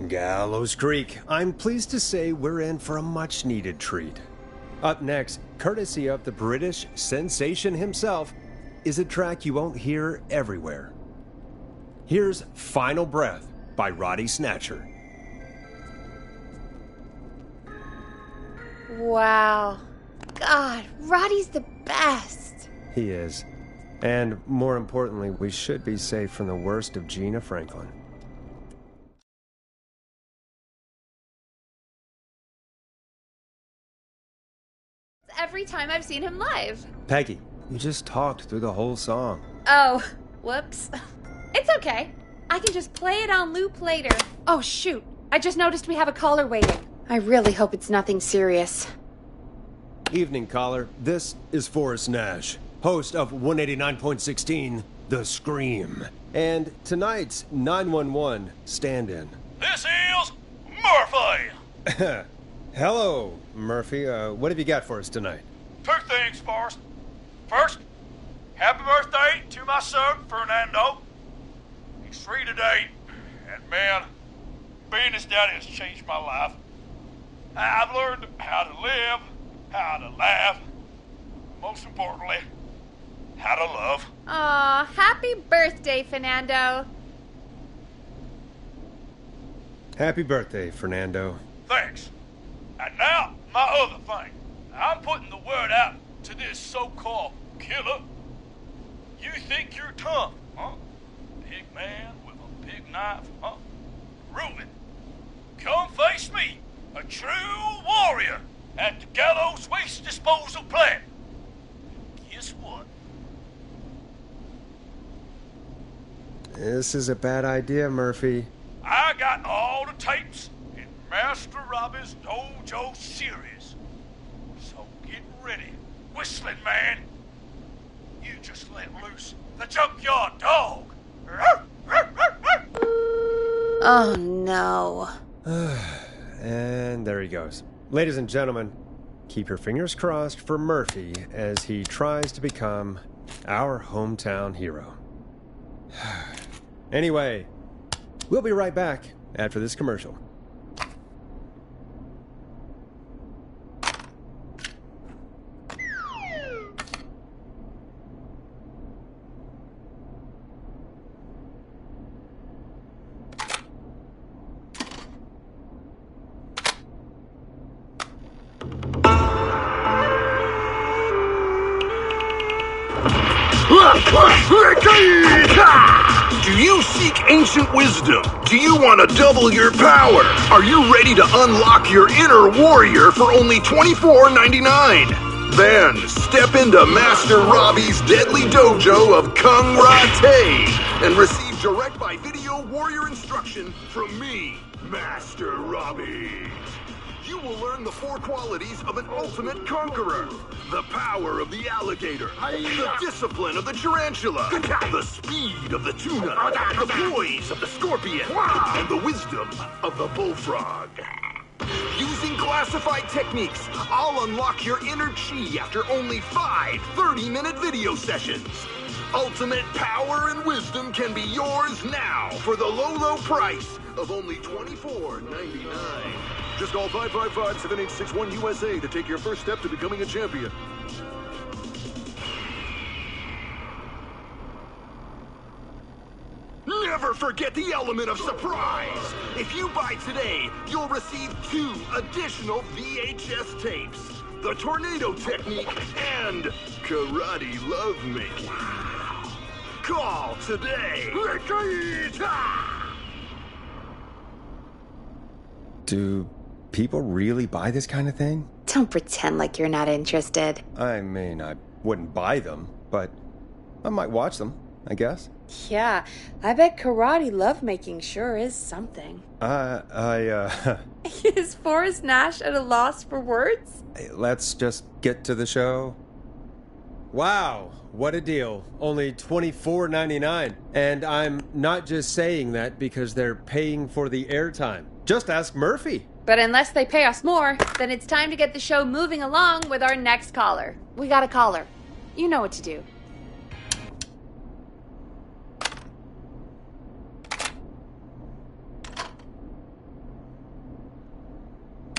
Gallows Creek. I'm pleased to say we're in for a much-needed treat. Up next, courtesy of the British sensation himself, is a track you won't hear everywhere. Here's Final Breath by Roddy Snatcher. Wow. God, Roddy's the best. He is. And more importantly, we should be safe from the worst of Gina Franklin. Every time I've seen him live. Peggy, you just talked through the whole song. Oh, whoops. It's okay. I can just play it on loop later. Oh, shoot. I just noticed we have a caller waiting. I really hope it's nothing serious. Evening, caller. This is Forrest Nash, host of 189.16, The Scream. And tonight's 911 stand-in. This is Murphy! Hello, Murphy. What have you got for us tonight? Two things, Forrest. First, happy birthday to my son, Fernando. He's 3 today, and man, being his daddy has changed my life. I've learned how to live, how to laugh, most importantly, how to love. Aw, happy birthday, Fernando. Happy birthday, Fernando. Thanks. And now, my other thing. I'm putting the word out to this so-called killer. You think you're tough, huh? Big man with a big knife, huh? Prove it. Come face me, a true warrior, at the Gallows Waste Disposal Plant. Guess what? This is a bad idea, Murphy. I got all the tapes in Master Robbie's Dojo series. So get ready, Whistling Man. You just let loose the junkyard dog. Oh, no. And there he goes. Ladies and gentlemen, keep your fingers crossed for Murphy as he tries to become our hometown hero. Anyway, we'll be right back after this commercial. Do you seek ancient wisdom? Do you want to double your power? Are you ready to unlock your inner warrior for only $24.99? Then step into Master Robbie's deadly dojo of Kung Ra-Te and receive direct by video warrior instruction from me, Master Robbie. You you will learn the 4 qualities of an ultimate conqueror. The power of the alligator, the discipline of the tarantula, the speed of the tuna, the poise of the scorpion, and the wisdom of the bullfrog. Using classified techniques, I'll unlock your inner chi after only 5 30-minute video sessions. Ultimate power and wisdom can be yours now for the low price of only $24.99. Just call 555-7861 USA to take your first step to becoming a champion. Never forget the element of surprise! If you buy today, you'll receive 2 additional VHS tapes. The Tornado Technique and Karate Lovemaking. Call today! Do people really buy this kind of thing? Don't pretend like you're not interested. I mean, I wouldn't buy them, but I might watch them, I guess. Yeah, I bet karate lovemaking sure is something. Is Forrest Nash at a loss for words? Let's just get to the show. Wow, what a deal. Only $24.99. And I'm not just saying that because they're paying for the airtime. Just ask Murphy. But unless they pay us more, then it's time to get the show moving along with our next caller. We got a caller. You know what to do.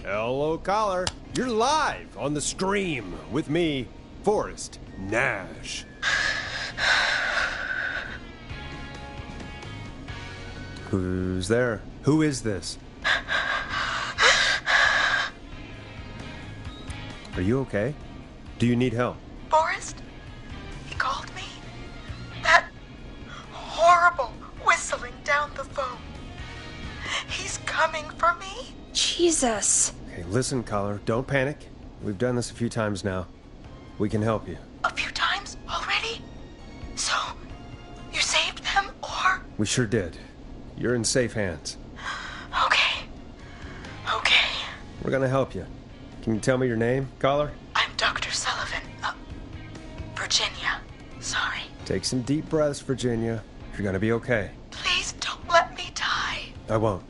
Hello, caller. You're live on the stream with me, Forrest Nash. Who's there? Who is this? Are you okay? Do you need help? Forrest? He called me? That horrible whistling down the phone. He's coming for me? Jesus. Hey, listen, caller. Don't panic. We've done this a few times now. We can help you. A few times already? So, you saved them, or? We sure did. You're in safe hands. Okay. We're gonna help you. Can you tell me your name, caller? I'm Dr. Sullivan. Virginia. Sorry. Take some deep breaths, Virginia. You're gonna be okay. Please don't let me die. I won't.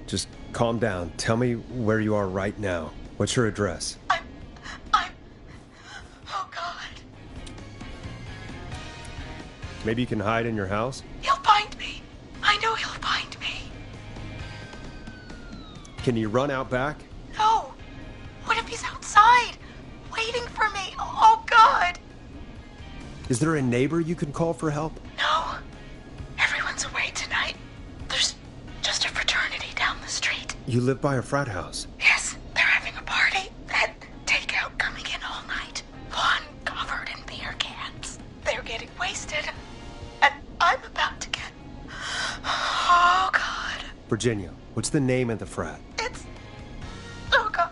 Just calm down. Tell me where you are right now. What's your address? Oh, God. Maybe you can hide in your house? He'll find me. I know he'll find me. Can you run out back? No. What if he's outside, waiting for me? Oh, God. Is there a neighbor you can call for help? No. Everyone's away tonight. There's just a fraternity down the street. You live by a frat house. Yes, they're having a party. That takeout coming in all night. Lawn covered in beer cans. They're getting wasted. And I'm about to get... Oh, God. Virginia, what's the name of the frat? Oh, God.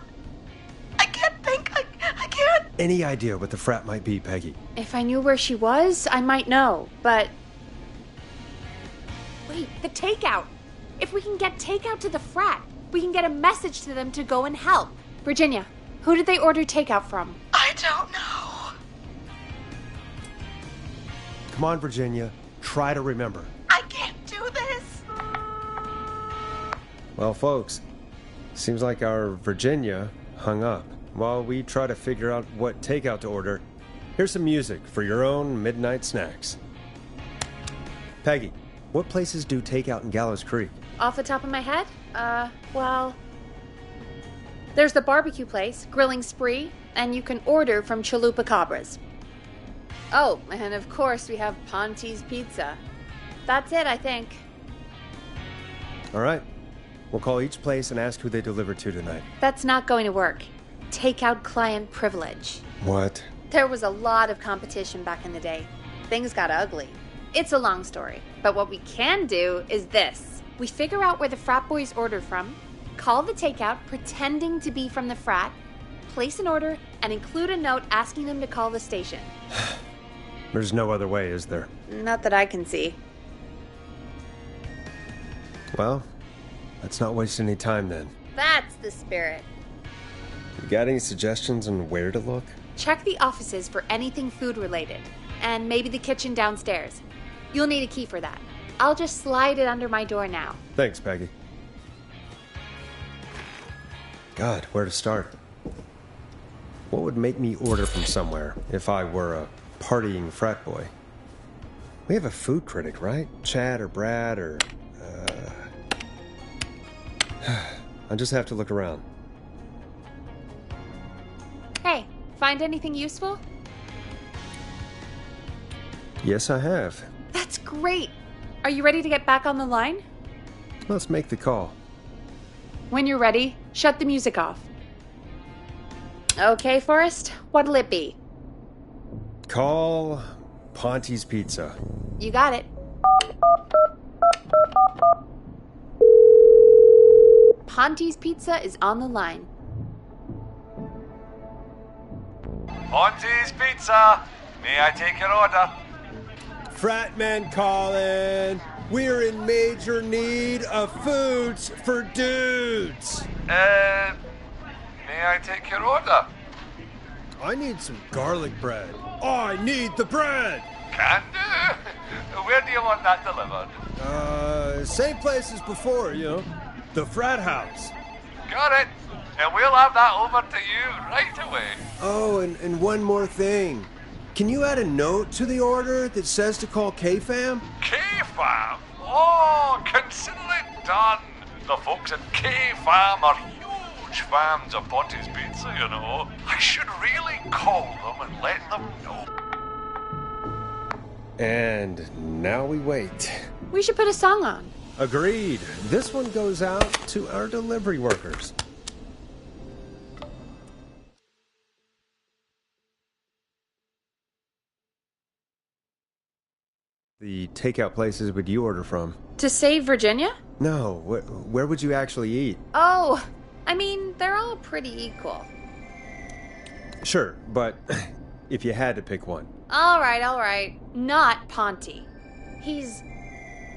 I can't think. I can't. Any idea what the frat might be, Peggy? If I knew where she was, I might know, but... Wait, the takeout! If we can get takeout to the frat, we can get a message to them to go and help. Virginia, who did they order takeout from? I don't know. Come on, Virginia. Try to remember. I can't do this. Well, folks, seems like our Virginia hung up. While we try to figure out what takeout to order, here's some music for your own midnight snacks. Peggy, what places do takeout in Gallows Creek? Off the top of my head? Well... There's the barbecue place, Grilling Spree, and you can order from Chalupa Cabras. Oh, and of course we have Ponte's Pizza. That's it, I think. All right. We'll call each place and ask who they deliver to tonight. That's not going to work. Takeout client privilege. What? There was a lot of competition back in the day. Things got ugly. It's a long story, but what we can do is this. We figure out where the frat boys order from, call the takeout pretending to be from the frat, place an order, and include a note asking them to call the station. There's no other way, is there? Not that I can see. Well, let's not waste any time then. That's the spirit. You got any suggestions on where to look? Check the offices for anything food-related, and maybe the kitchen downstairs. You'll need a key for that. I'll just slide it under my door now. Thanks, Peggy. God, where to start? What would make me order from somewhere if I were a partying frat boy? We have a food critic, right? Chad or Brad or... I'll just have to look around. Hey, find anything useful? Yes, I have. That's great! Are you ready to get back on the line? Let's make the call. When you're ready, shut the music off. Okay, Forrest, what'll it be? Call Ponte's Pizza. You got it. Ponte's Pizza is on the line. Ponte's Pizza. May I take your order? Frat man calling. We're in major need of foods for dudes. May I take your order? I need some garlic bread. I need the bread. Can do. Where do you want that delivered? Same place as before, you know. The frat house. Got it. And we'll have that over to you right away. Oh, and one more thing. Can you add a note to the order that says to call K-Fam? K-Fam? Oh, consider it done. The folks at K-Fam are huge fans of Ponte's Pizza, you know. I should really call them and let them know. And now we wait. We should put a song on. Agreed. This one goes out to our delivery workers. The takeout places would you order from? To save Virginia? No, where would you actually eat? Oh, I mean, they're all pretty equal. Sure, but if you had to pick one. All right. Not Ponte. He's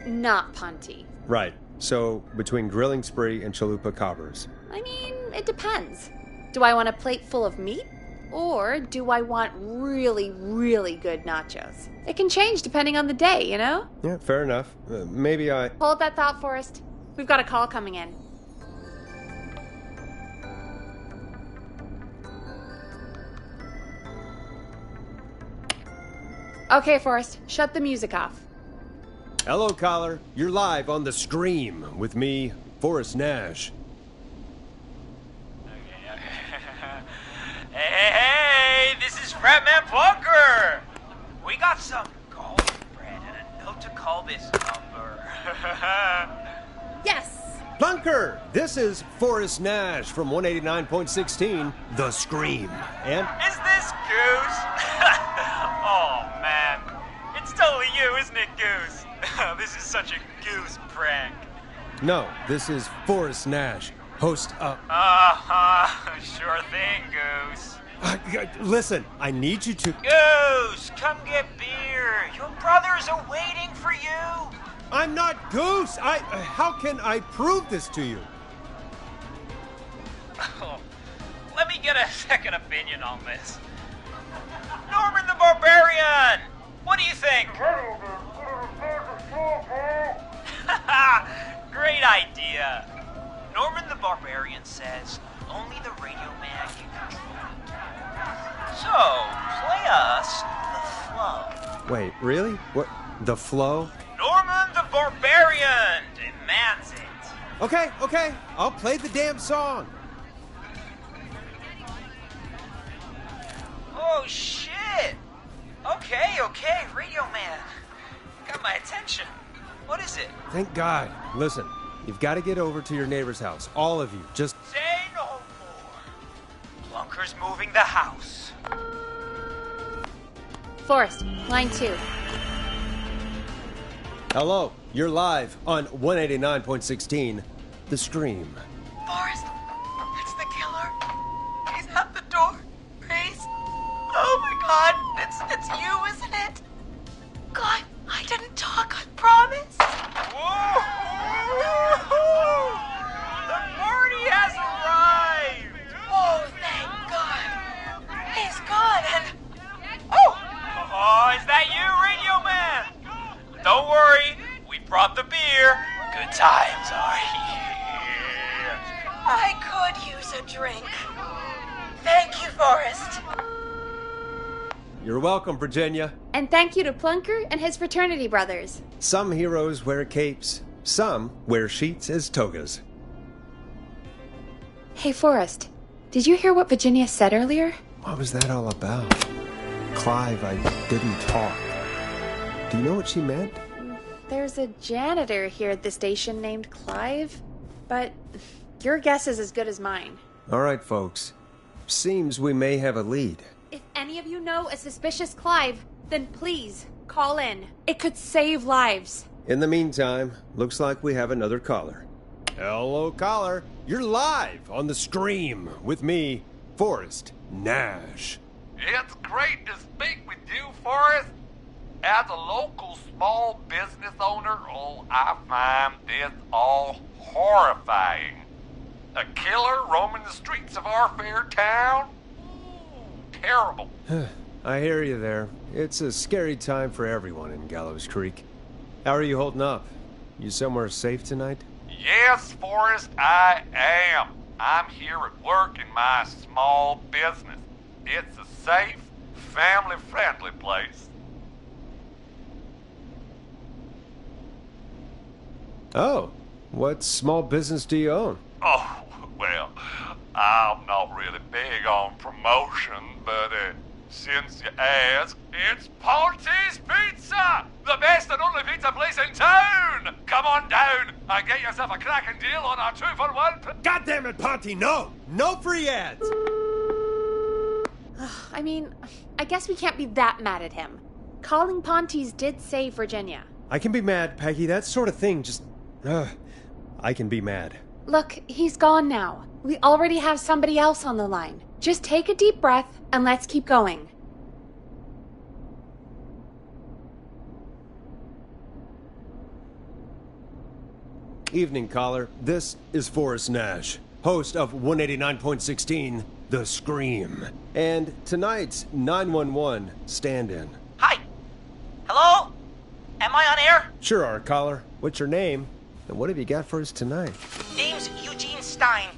not Ponte. Right. So, between Grilling Spree and Chalupa Cobbers. I mean, it depends. Do I want a plate full of meat? Or do I want really, really good nachos? It can change depending on the day, you know? Yeah, fair enough. Maybe I... Hold that thought, Forrest. We've got a call coming in. Okay, Forrest, shut the music off. Hello, caller. You're live on The Scream with me, Forrest Nash. Hey, this is Fratman Plunker! We got some golden bread and a note to call this number. Yes! Plunker! This is Forrest Nash from 189.16, The Scream. And... Is this Goose? Oh, man. It's totally you, isn't it, Goose? This is such a Goose prank. No, this is Forrest Nash, host of... Sure thing, Goose. Listen, I need you to... Goose, come get beer. Your brother's awaiting for you. I'm not Goose. How can I prove this to you? Oh, let me get a second opinion on this. Norman the Barbarian! What do you think? Great idea. Norman the Barbarian says only the Radio Man can control it. So, play us the flow. Wait, really? What? The flow? Norman the Barbarian demands it. Okay. I'll play the damn song. Oh, shit. Okay, Radio Man. Got my attention. What is it? Thank God. Listen, you've got to get over to your neighbor's house. All of you. Just... Say no more. Plunker's moving the house. Forrest, line 2. Hello. You're live on 189.16, The Scream. Forrest, it's the killer. He's at the door. Grace. Oh my God, it's you, isn't it? God, I didn't talk, I promise. Whoa! The party has arrived. Oh, thank You're welcome, Virginia. And thank you to Plunker and his fraternity brothers. Some heroes wear capes. Some wear sheets as togas. Hey, Forrest, did you hear what Virginia said earlier? What was that all about? Clive, I didn't talk. Do you know what she meant? There's a janitor here at the station named Clive, but your guess is as good as mine. All right, folks. Seems we may have a lead. If any of you know a suspicious Clive, then please call in. It could save lives. In the meantime, looks like we have another caller. Hello, caller. You're live on the stream with me, Forrest Nash. It's great to speak with you, Forrest. As a local small business owner, I find this all horrifying. A killer roaming the streets of our fair town? Ooh, terrible. I hear you there. It's a scary time for everyone in Gallows Creek. How are you holding up? You somewhere safe tonight? Yes, Forrest, I am. I'm here at work in my small business. It's a safe, family-friendly place. Oh, what small business do you own? Oh, well, I'm not really big on promotion, but since you ask, it's Ponty's Pizza! The best and only pizza place in town! Come on down and get yourself a cracking deal on our 2-for-1. God damn it, Ponty, no! No free ads! I mean, I guess we can't be that mad at him. Calling Ponty's did save Virginia. I can be mad, Peggy. That sort of thing just... I can be mad. Look, he's gone now. We already have somebody else on the line. Just take a deep breath and let's keep going. Evening, caller. This is Forrest Nash, host of 189.16, The Scream. And tonight's 911 stand-in. Hi. Hello? Am I on air? Sure are, caller. What's your name? And what have you got for us tonight? Name's Eugene Stein,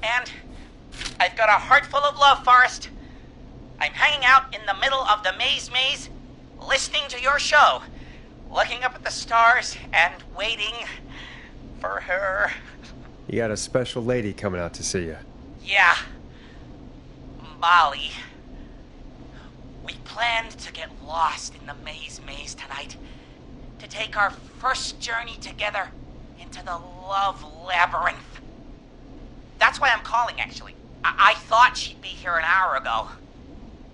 and I've got a heart full of love, Forrest. I'm hanging out in the middle of the maze, listening to your show, looking up at the stars and waiting for her. You got a special lady coming out to see you. Yeah. Molly. We planned to get lost in the maze tonight, to take our first journey together into the love labyrinth. That's why I'm calling, actually. I thought she'd be here an hour ago.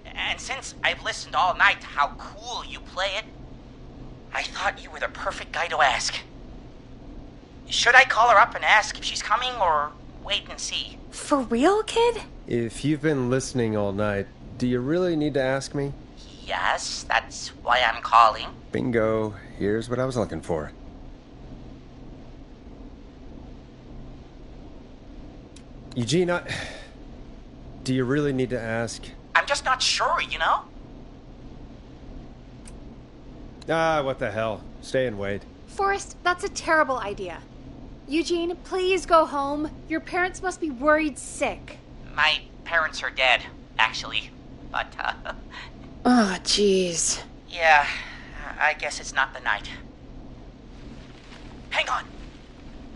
And since I've listened all night to how cool you play it, I thought you were the perfect guy to ask. Should I call her up and ask if she's coming, or wait and see? For real, kid? If you've been listening all night, do you really need to ask me? Yes, that's why I'm calling. Bingo. Here's what I was looking for. Eugene, do you really need to ask? I'm just not sure, you know? What the hell. Stay and wait. Forrest, that's a terrible idea. Eugene, please go home. Your parents must be worried sick. My parents are dead, actually. But, Oh, jeez. yeah, I guess it's not the night. Hang on.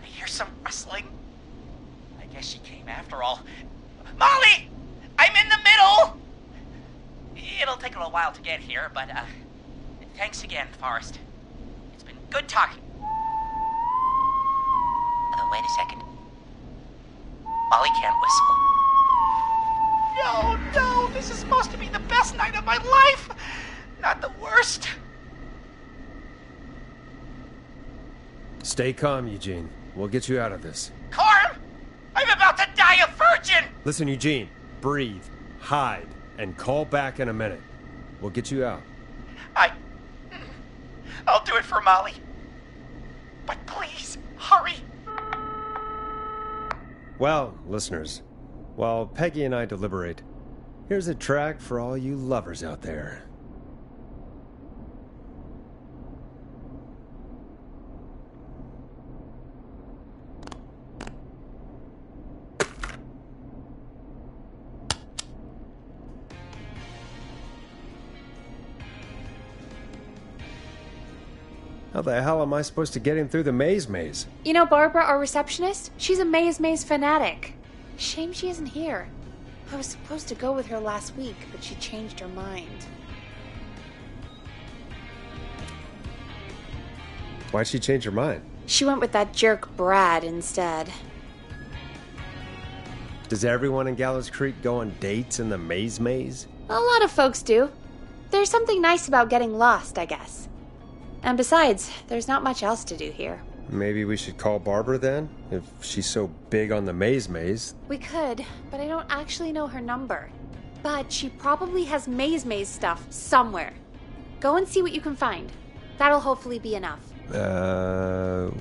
I hear some rustling. I guess she came after all. Molly! I'm in the middle! It'll take a little while to get here, but, thanks again, Forrest. It's been good talking. Wait a second. Molly can't whistle. No, this is supposed to be the best night of my life! Not the worst. Stay calm, Eugene. We'll get you out of this. Carm! I'm about to die a virgin! Listen, Eugene. Breathe. Hide. And call back in a minute. We'll get you out. I'll do it for Molly. But please, hurry. Well, listeners, while Peggy and I deliberate, here's a track for all you lovers out there. How the hell am I supposed to get him through the maze? You know Barbara, our receptionist? She's a maze fanatic. Shame she isn't here. I was supposed to go with her last week, but she changed her mind. Why'd she change her mind? She went with that jerk Brad instead. Does everyone in Gallows Creek go on dates in the maze? A lot of folks do. There's something nice about getting lost, I guess. And besides, there's not much else to do here. Maybe we should call Barbara then, if she's so big on the maze. We could, but I don't actually know her number. But she probably has maze stuff somewhere. Go and see what you can find. That'll hopefully be enough.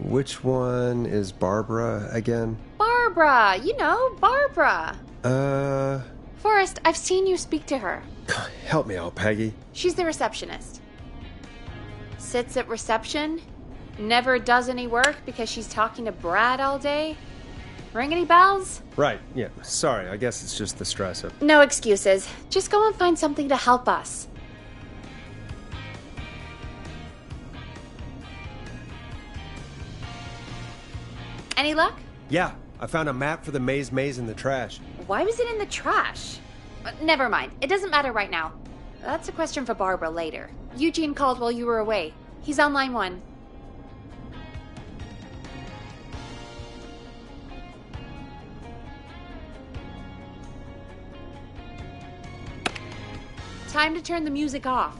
Which one is Barbara again? Barbara! You know, Barbara! Forrest, I've seen you speak to her. Help me out, Peggy. She's the receptionist. Sits at reception, never does any work because she's talking to Brad all day. Ring any bells? Right, yeah. Sorry, I guess it's just the stress of... No excuses. Just go and find something to help us. Any luck? Yeah, I found a map for the maze in the trash. Why was it in the trash? Never mind. It doesn't matter right now. That's a question for Barbara later. Eugene called while you were away. He's on line 1. Time to turn the music off.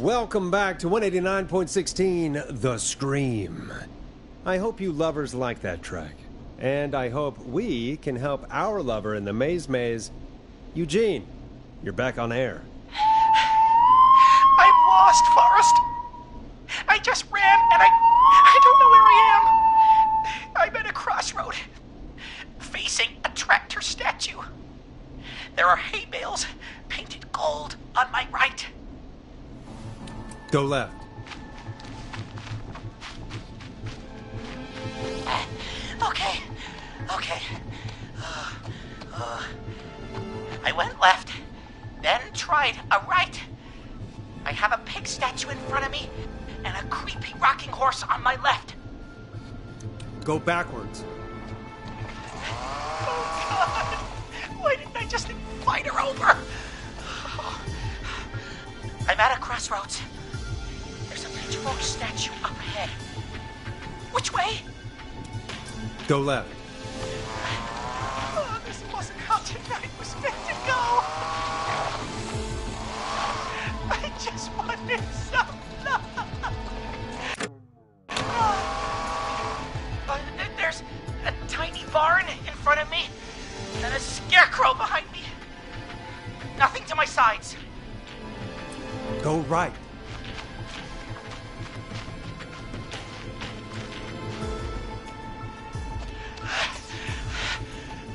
Welcome back to 189.16, The Scream. I hope you lovers like that track. And I hope we can help our lover in the maze. Eugene, you're back on air. I'm lost, Forrest. I just ran and I don't know where I am. I'm at a crossroad, facing a tractor statue. There are hay bales painted gold on my right. Go left. Okay. I went left, then tried a right. I have a pig statue in front of me and a creepy rocking horse on my left. Go backwards. Oh, God! Why didn't I just invite her over? I'm at a crossroads. There's a pitchfork statue up ahead. Which way? Go left. Oh, this wasn't how tonight was meant to go. I just wanted some love. There's a tiny barn in front of me and a scarecrow behind me. Nothing to my sides. Go right.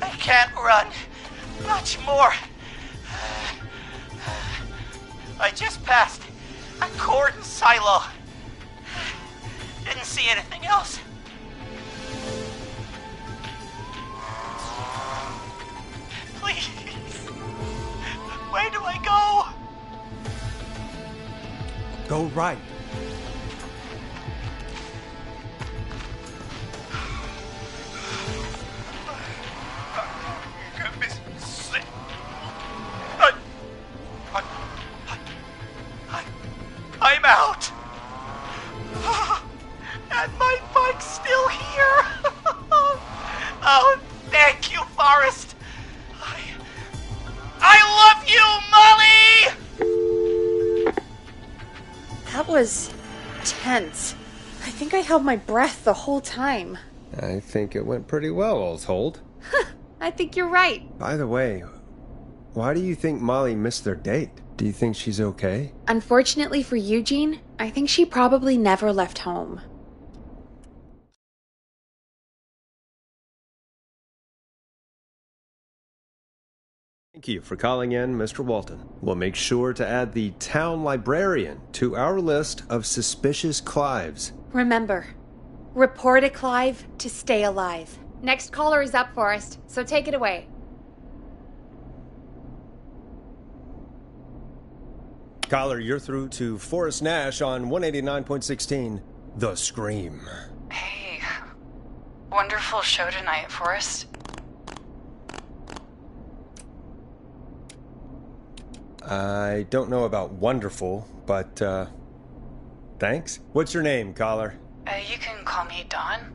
I can't run much more. I just passed a corn silo. Didn't see anything else. Please. Where do I go? Go right. I'm out. And my bike's still here. Oh, thank you, Forrest. I love you, Molly! That was tense. I think I held my breath the whole time. I think it went pretty well, all told. I think you're right. By the way, why do you think Molly missed their date? Do you think she's okay? Unfortunately for Eugene, I think she probably never left home. Thank you for calling in, Mr. Walton. We'll make sure to add the town librarian to our list of suspicious Clives. Remember, report a Clive to stay alive. Next caller is up, Forrest, so take it away. Caller, you're through to Forrest Nash on 189.16, The Scream. Hey, wonderful show tonight, Forrest. I don't know about wonderful, but, thanks. What's your name, caller? You can call me Dawn.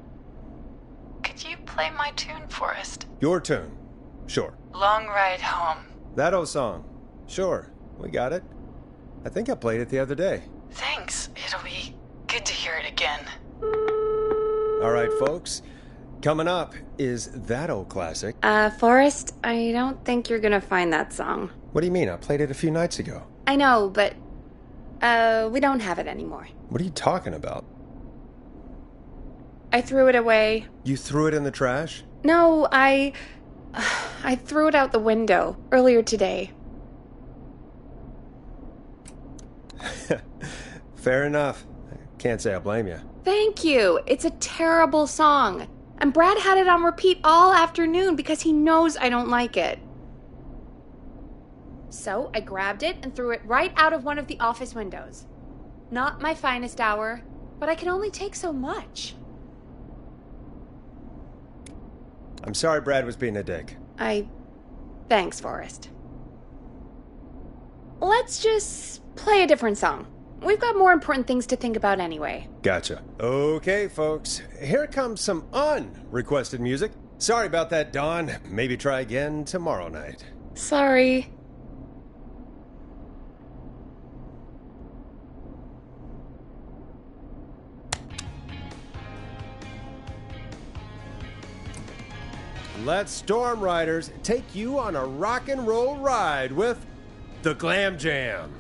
Could you play my tune, Forrest? Your tune. Sure. Long Ride Home. That old song. Sure. We got it. I think I played it the other day. Thanks. It'll be good to hear it again. All right, folks. Coming up is that old classic. Forrest, I don't think you're gonna find that song. What do you mean? I played it a few nights ago. I know, but, we don't have it anymore. What are you talking about? I threw it away. You threw it in the trash? No, I threw it out the window earlier today. Fair enough. Can't say I blame you. Thank you. It's a terrible song. And Brad had it on repeat all afternoon because he knows I don't like it. So I grabbed it and threw it right out of one of the office windows. Not my finest hour, but I can only take so much. I'm sorry Brad was being a dick. Thanks, Forrest. Let's just play a different song. We've got more important things to think about anyway. Gotcha. Okay, folks. Here comes some unrequested music. Sorry about that, Dawn. Maybe try again tomorrow night. Sorry. Let Storm Riders take you on a rock and roll ride with the Glam Jam.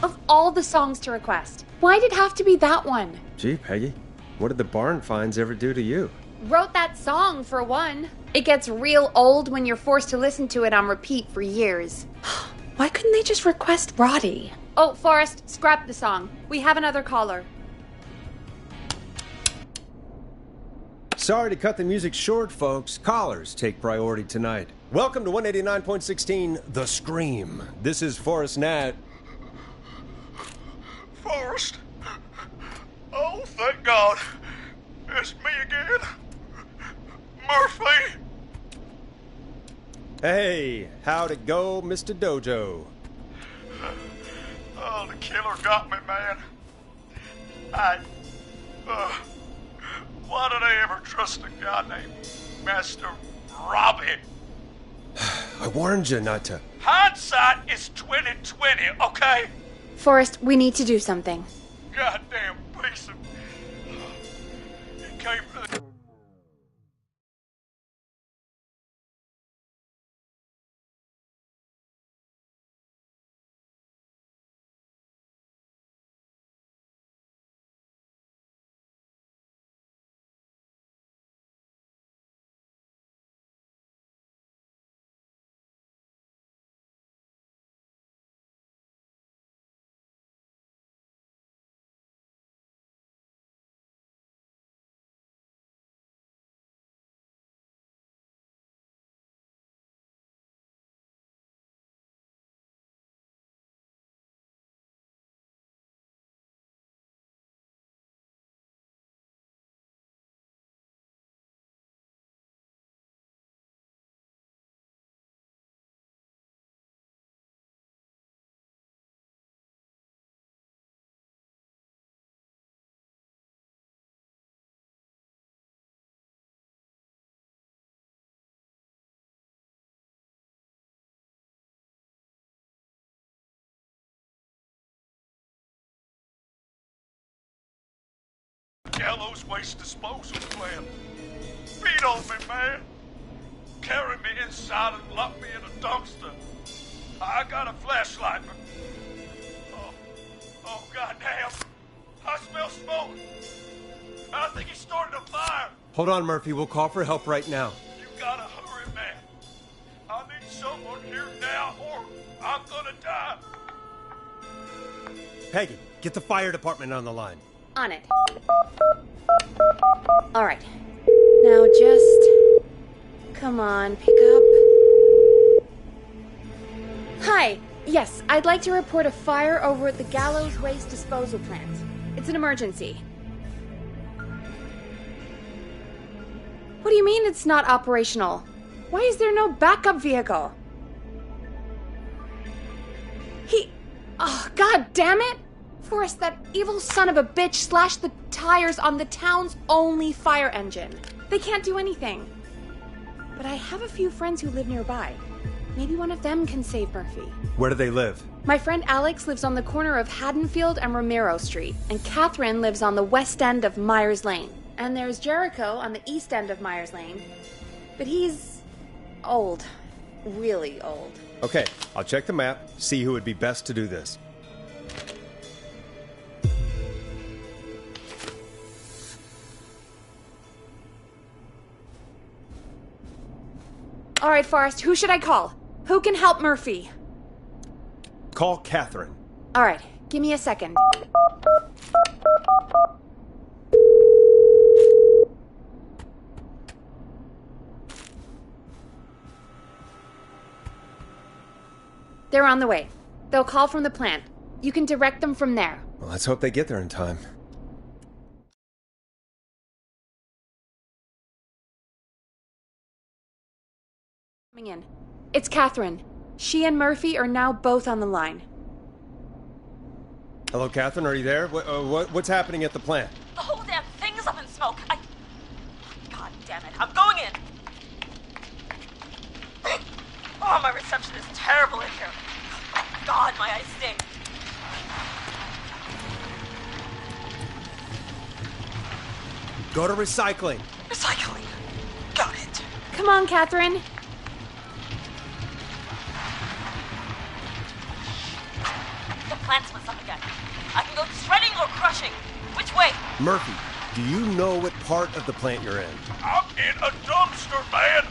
Of all the songs to request, why'd it have to be that one? Gee, Peggy, what did the barn finds ever do to you? Wrote that song, for one. It gets real old when you're forced to listen to it on repeat for years. Why couldn't they just request Roddy? Oh, Forrest, scrap the song. We have another caller. Sorry to cut the music short, folks. Callers take priority tonight. Welcome to 189.16, The Scream. This is Forrest Nat. Forrest? Oh, thank God. It's me again. Murphy! Hey, how'd it go, Mr. Dojo? Oh, the killer got me, man. Why did I ever trust a guy named Master Robbie? I warned you not to. Hindsight is 20/20, okay? Forrest, we need to do something. Goddamn piece of... It came to the... Gallows waste disposal plant. Beat on me, man. Carry me inside and lock me in a dumpster. I got a flashlight, but... Oh, goddamn. I smell smoke. I think he started a fire. Hold on, Murphy. We'll call for help right now. You gotta hurry, man. I need someone here now or I'm gonna die. Peggy, get the fire department on the line. On it. All right. Now just... come on, pick up. Hi. Yes, I'd like to report a fire over at the Gallows Waste Disposal Plant. It's an emergency. What do you mean it's not operational? Why is there no backup vehicle? Oh, god damn it! Forrest, that evil son of a bitch slashed the tires on the town's only fire engine. They can't do anything. But I have a few friends who live nearby. Maybe one of them can save Murphy. Where do they live? My friend Alex lives on the corner of Haddonfield and Romero Street, and Catherine lives on the west end of Myers Lane. And there's Jericho on the east end of Myers Lane. But he's old. Really old. Okay, I'll check the map, see who would be best to do this. All right, Forrest, who should I call? Who can help Murphy? Call Catherine. All right, give me a second. They're on the way. They'll call from the plant. You can direct them from there. Well, let's hope they get there in time. Coming in. It's Catherine. She and Murphy are now both on the line. Hello, Catherine, are you there? What's happening at the plant? The whole damn thing's up in smoke. God damn it. I'm going in. Oh, my reception is terrible in here. God, my eyes sting. Go to recycling. Recycling. Got it. Come on, Catherine. The plant's what's up again. I can go shredding or crushing. Which way? Murphy, do you know what part of the plant you're in? I'm in a dumpster, man.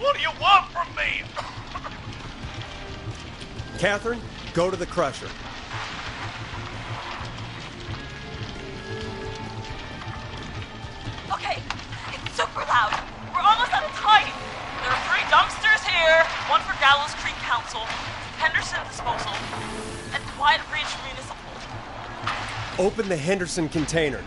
What do you want from me? Catherine, go to the crusher. Okay, it's super loud. We're almost out of time. There are 3 dumpsters here, one for Gallows Creek Council, Henderson Disposal, and Quiet Ridge Municipal. Open the Henderson container.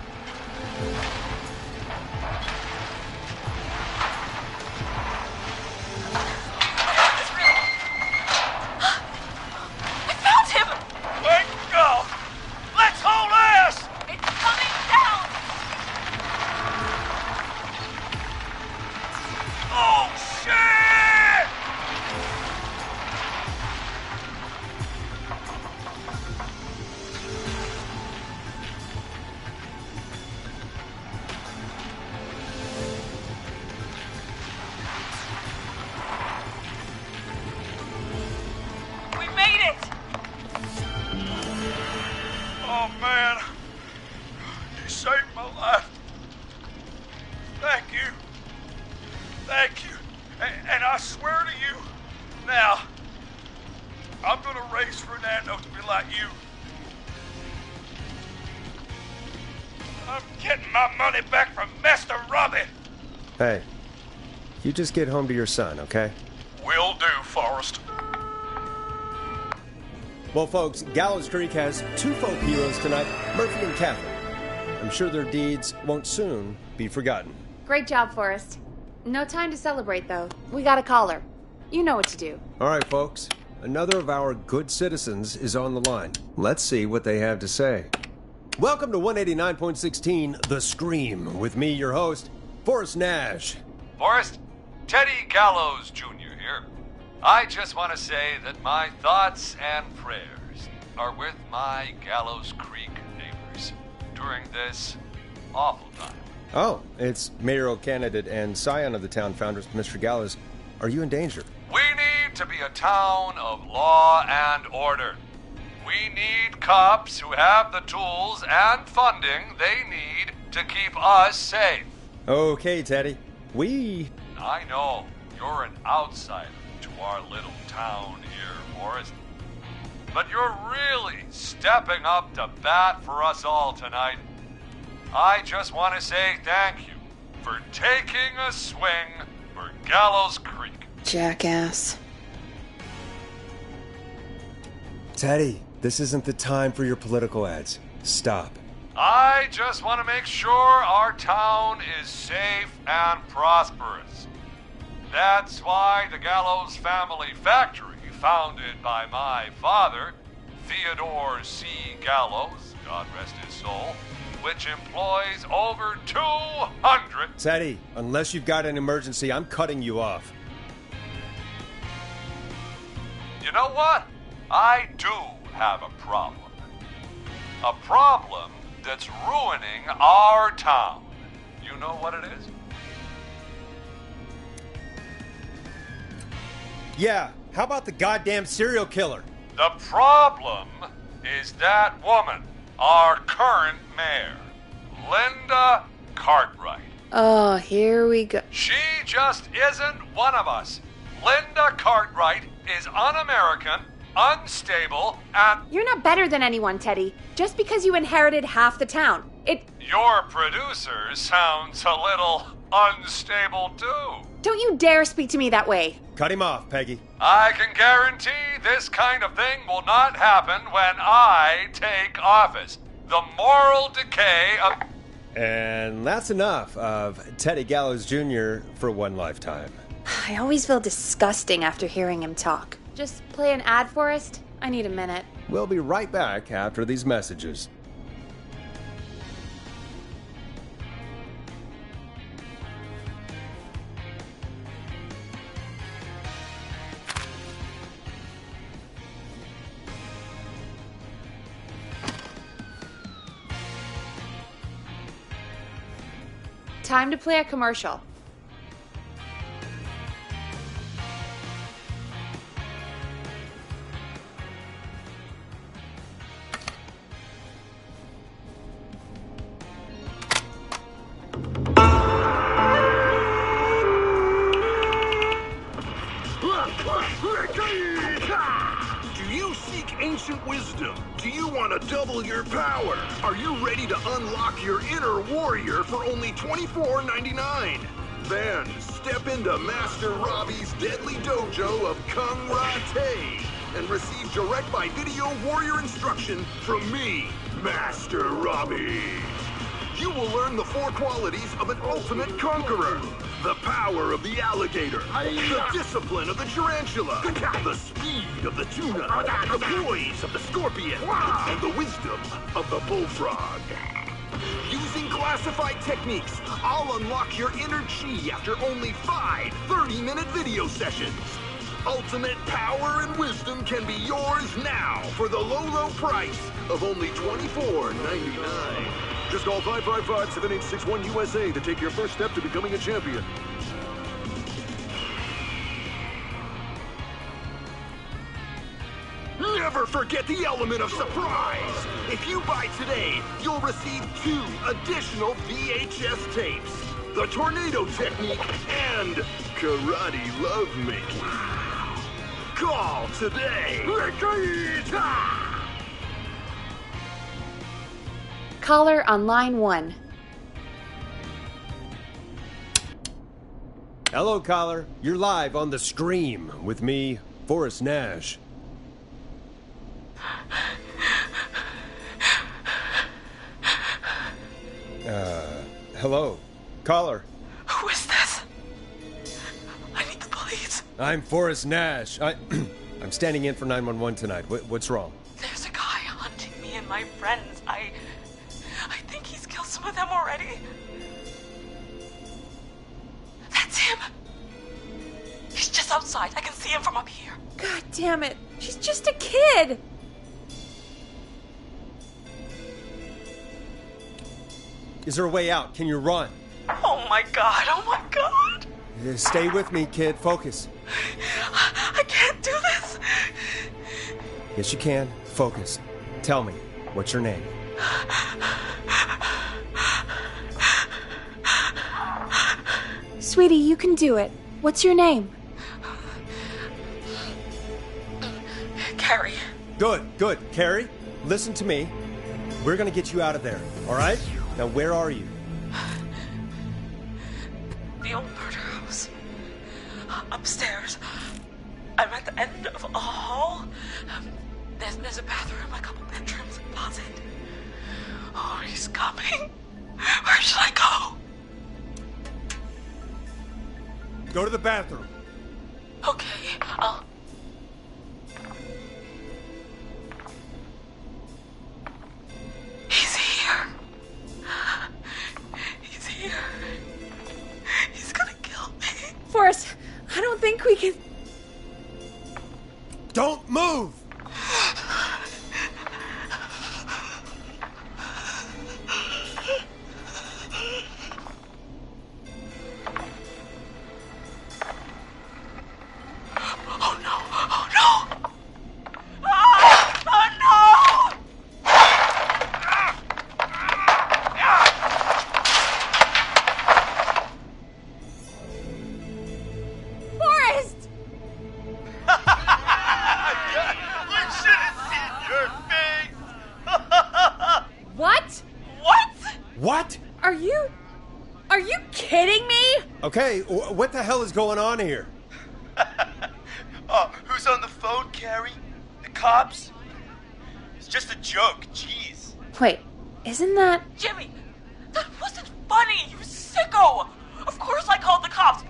Hey, you just get home to your son, okay? Will do, Forrest. Well, folks, Gallows Creek has 2 folk heroes tonight, Murphy and Catherine. I'm sure their deeds won't soon be forgotten. Great job, Forrest. No time to celebrate, though. We got a caller. You know what to do. All right, folks. Another of our good citizens is on the line. Let's see what they have to say. Welcome to 189.16, The Scream, with me, your host, Forrest Nash. Forrest, Teddy Gallows Jr. here. I just want to say that my thoughts and prayers are with my Gallows Creek neighbors during this awful time. Oh, it's mayoral candidate and scion of the town founders, Mr. Gallows. Are you in danger? We need to be a town of law and order. We need cops who have the tools and funding they need to keep us safe. Okay, Teddy. I know you're an outsider to our little town here, Forrest. But you're really stepping up to bat for us all tonight. I just want to say thank you for taking a swing for Gallows Creek. Jackass. Teddy, this isn't the time for your political ads. Stop. I just want to make sure our town is safe and prosperous. That's why the Gallows Family Factory, founded by my father, Theodore C. Gallows, God rest his soul, which employs over 200... Teddy, unless you've got an emergency, I'm cutting you off. You know what? I do have a problem. A problem that's ruining our town. You know what it is? Yeah, how about the goddamn serial killer? The problem is that woman, our current mayor, Linda Cartwright. Oh, here we go. She just isn't one of us. Linda Cartwright is un-American, unstable, and... You're not better than anyone, Teddy. Just because you inherited half the town. Your producer sounds a little unstable, too. Don't you dare speak to me that way. Cut him off, Peggy. I can guarantee this kind of thing will not happen when I take office. The moral decay of... And that's enough of Teddy Gallows Jr. for one lifetime. I always feel disgusting after hearing him talk. Just play an ad for us? I need a minute. We'll be right back after these messages. Time to play a commercial. Do you seek ancient wisdom? Do you want to double your power? Are you ready to unlock your inner warrior for only $24.99? Then step into Master Robbie's deadly dojo of Kung Ra-Te and receive direct by video warrior instruction from me, Master Robbie. You will learn the 4 qualities of an ultimate conqueror. The power of the alligator, the discipline of the tarantula, the speed of the tuna, the poise of the scorpion, and the wisdom of the bullfrog. Using classified techniques, I'll unlock your inner chi after only 5 30-minute video sessions. Ultimate power and wisdom can be yours now for the low price of only $24.99. Just call 555-7861 USA to take your first step to becoming a champion. Never forget the element of surprise! If you buy today, you'll receive 2 additional VHS tapes. The Tornado Technique and Karate Lovemaking. Call today! Caller on line 1. Hello, caller. You're live on the Scream with me, Forrest Nash. Hello, caller. Who is this? I need the police. I'm Forrest Nash. I'm standing in for 911 tonight. What's wrong? There's a guy hunting me and my friends. I think he's killed some of them already. That's him. He's just outside. I can see him from up here. God damn it. She's just a kid. Is there a way out? Can you run? Oh my god. Oh my god. Stay with me, kid. Focus. I can't do this. Yes, you can. Focus. Tell me, what's your name? Sweetie, you can do it. What's your name? Carrie. Good. Carrie, listen to me. We're gonna get you out of there, all right? Now, where are you? the old murder house. Upstairs. I'm at the end of a hall. There's a bathroom, a couple bedrooms, a closet. Oh, he's coming. Where should I go? Go to the bathroom. Okay, I'll... He's here. He's here. He's gonna kill me. Forrest, I don't think we can... Don't move! Oh no! Oh no! Ah! Oh no! Forrest! You should have seen your face! What? What? What? Are you kidding me? Okay, what the hell is going on here? Oh, who's on the phone, Carrie? The cops? It's just a joke, jeez. Wait, isn't that... Jimmy, that wasn't funny, you sicko! Of course I called the cops,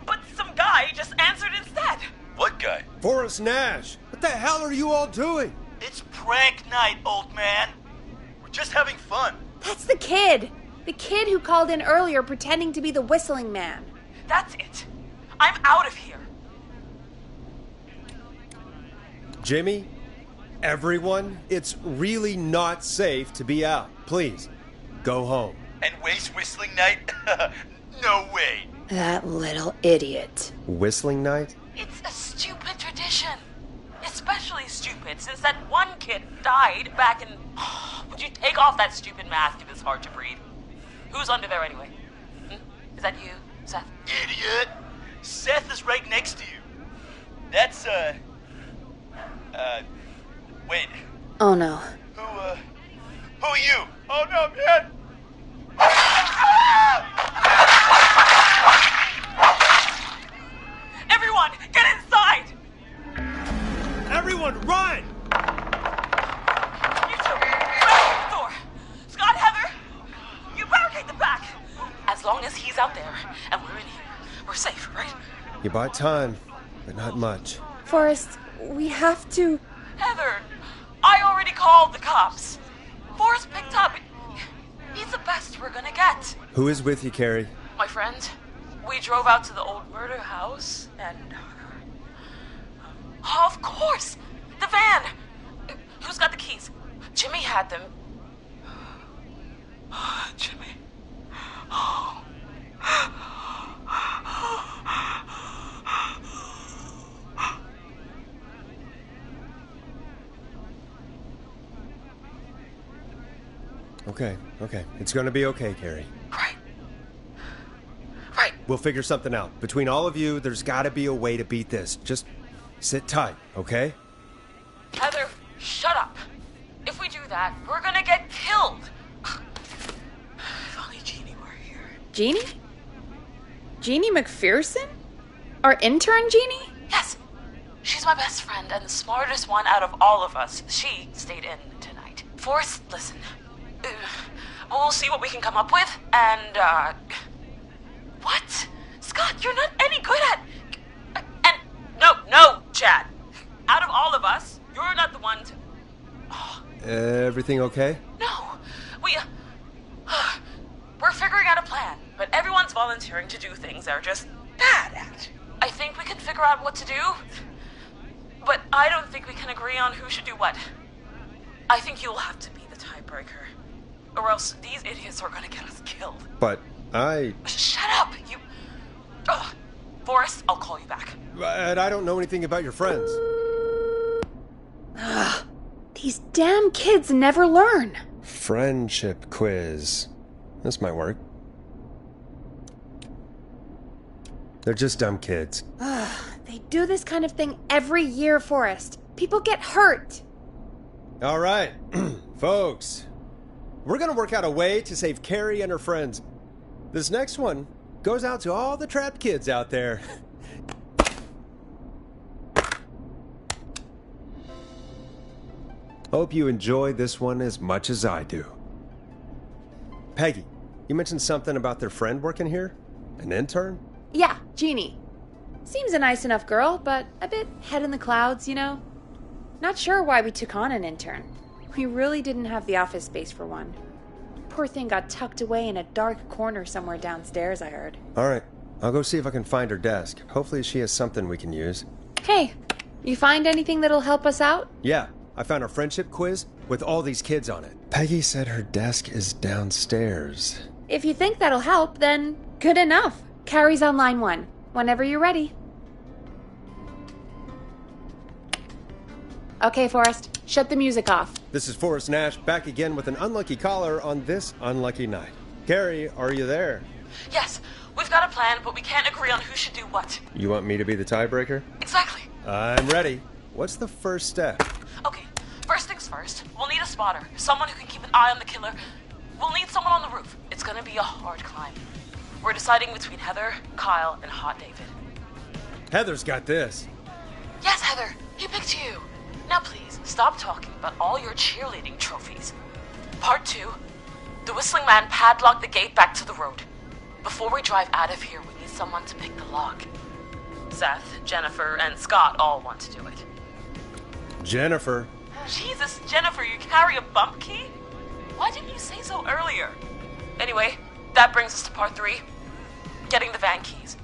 but some guy just answered instead. What guy? Forrest Nash. What the hell are you all doing? It's prank night, old man. We're just having fun. That's the kid! The kid who called in earlier pretending to be the whistling man. That's it. I'm out of here. Jimmy, everyone, it's really not safe to be out. Please, go home. And waste whistling night? No way. That little idiot. Whistling night? It's a stupid tradition. Especially stupid since that one kid died back in... Would you take off that stupid mask if it's hard to breathe? Who's under there anyway? Is that you, Seth? Idiot. Seth is right next to you. That's, wait. Oh no. Who are you? Oh no, man. Everyone, get inside! Everyone, run! You two, barricade the door. Scott, Heather, you barricade the back. As long as he's out there and we're in here, we're safe, right? You bought time, but not much. Forrest, we have to... Heather, I already called the cops. Forrest picked up. He's the best we're gonna get. Who is with you, Carrie? My friend, we drove out to the old murder house and... Of course! The van! Who's got the keys? Jimmy had them. Jimmy. Oh. Okay. It's gonna be okay, Carrie. Right. We'll figure something out. Between all of you, there's gotta be a way to beat this. Just sit tight, okay? Heather, shut up. If we do that, we're gonna get killed. If only Jeannie were here. Jeannie? Jeannie McPherson? Our intern Jeannie? Yes. She's my best friend and the smartest one out of all of us. She stayed in tonight. Forrest, listen. We'll see what we can come up with, and, What? Scott, you're not any good at... And... No, Chad. Out of all of us, you're not the one to... Everything okay? No. We're figuring out a plan, but everyone's volunteering to do things they're just bad at. I think we can figure out what to do, but I don't think we can agree on who should do what. I think you'll have to be the tiebreaker, or else these idiots are gonna get us killed. But Shut up, you... Forrest, I'll call you back. But I don't know anything about your friends. These damn kids never learn. Friendship quiz. This might work. They're just dumb kids. They do this kind of thing every year, Forrest. People get hurt. All right, folks. We're gonna work out a way to save Carrie and her friends. This next one Goes out to all the trapped kids out there. Hope you enjoy this one as much as I do. Peggy, you mentioned something about their friend working here? An intern? Yeah, Jeannie. Seems a nice enough girl, but a bit head in the clouds, you know? Not sure why we took on an intern. We really didn't have the office space for one. Poor thing got tucked away in a dark corner somewhere downstairs, I heard. All right, I'll go see if I can find her desk. Hopefully she has something we can use. Hey, you find anything that'll help us out? Yeah, I found a friendship quiz with all these kids on it. Peggy said her desk is downstairs. If you think that'll help, then good enough. Carrie's on line 1. Whenever you're ready. Okay, Forrest, shut the music off. This is Forrest Nash, back again with an unlucky caller on this unlucky night. Carrie, are you there? Yes, we've got a plan, but we can't agree on who should do what. You want me to be the tiebreaker? Exactly. I'm ready. What's the first step? Okay, first things first. We'll need a spotter. Someone who can keep an eye on the killer. We'll need someone on the roof. It's gonna be a hard climb. We're deciding between Heather, Kyle, and Hot David. Heather's got this. Yes, Heather, he picked you. Now please, stop talking about all your cheerleading trophies. Part 2. The Whistling Man padlocked the gate back to the road. Before we drive out of here, we need someone to pick the lock. Seth, Jennifer, and Scott all want to do it. Jennifer. Jesus, Jennifer, you carry a bump key? Why didn't you say so earlier? Anyway, that brings us to part 3. Getting the van keys.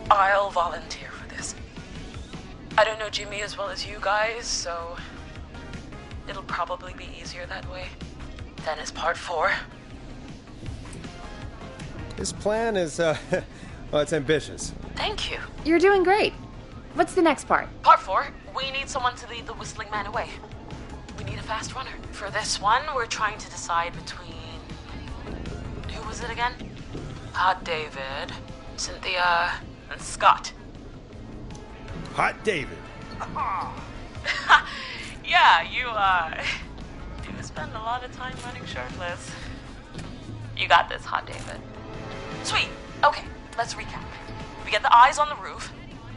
I'll volunteer for this. I don't know Jimmy as well as you guys, so it'll probably be easier that way. Then is part 4. This plan is, well, it's ambitious. Thank you. You're doing great. What's the next part? Part 4, we need someone to lead the Whistling Man away. We need a fast runner. For this one, we're trying to decide between... Who was it again? Hot David, Cynthia, and Scott. Hot David. Yeah, you spend a lot of time running shirtless. You got this, Hot David. Sweet. Okay, let's recap. We get the eyes on the roof.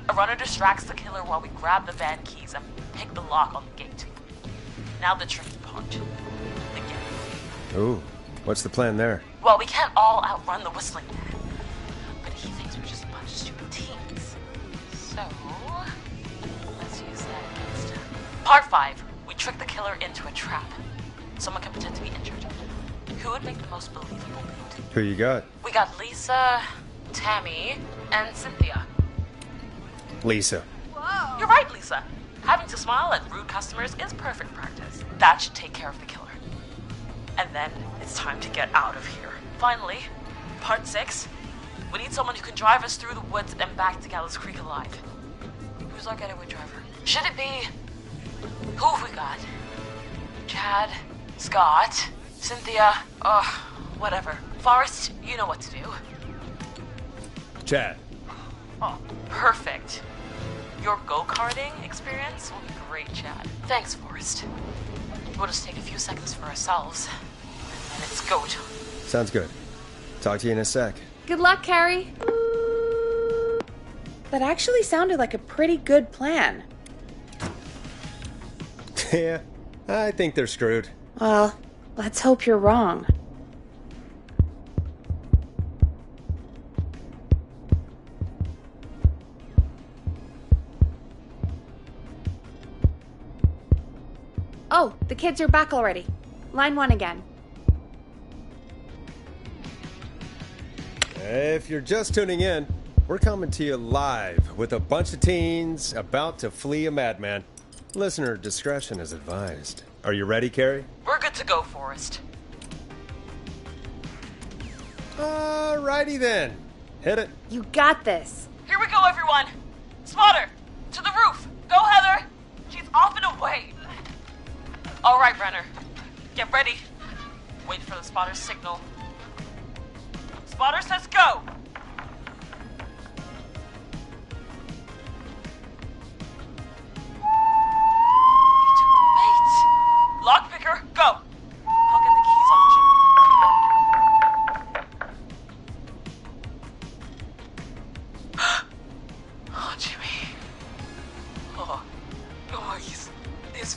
A runner distracts the killer while we grab the van keys and pick the lock on the gate. Now the tricky part. The gate. Ooh, what's the plan there? Well, we can't all outrun the Whistling Man. But he thinks we're just a bunch of stupid teens. So, let's use that against him. Part 5. We trick the killer into a trap. Someone can pretend to be injured. Who would make the most believable lead? Who you got? We got Lisa, Tammy, and Cynthia. Lisa. Whoa. You're right, Lisa. Having to smile at rude customers is perfect practice. That should take care of the killer. And then it's time to get out of here. Finally, part 6. We need someone who can drive us through the woods and back to Gallows Creek alive. Who's our getaway driver? Should it be... Who have we got? Chad, Scott, Cynthia, whatever. Forrest, you know what to do. Chad. Oh, perfect. Your go-karting experience will be great, Chad. Thanks, Forrest. We'll just take a few seconds for ourselves, and it's go time. Sounds good. Talk to you in a sec. Good luck, Carrie. That actually sounded like a pretty good plan. Yeah, I think they're screwed. Well, let's hope you're wrong. Oh, the kids are back already. Line 1 again. If you're just tuning in, we're coming to you live with a bunch of teens about to flee a madman. Listener discretion is advised. Are you ready, Carrie? We're good to go, Forrest. Alrighty then. Hit it. You got this. Here we go, everyone. Spotter, to the roof. Go, Heather. She's off and away. All right, Renner. Get ready. Wait for the spotter's signal. Spotter says go. Lockpicker, go! I'll get the keys off Jimmy.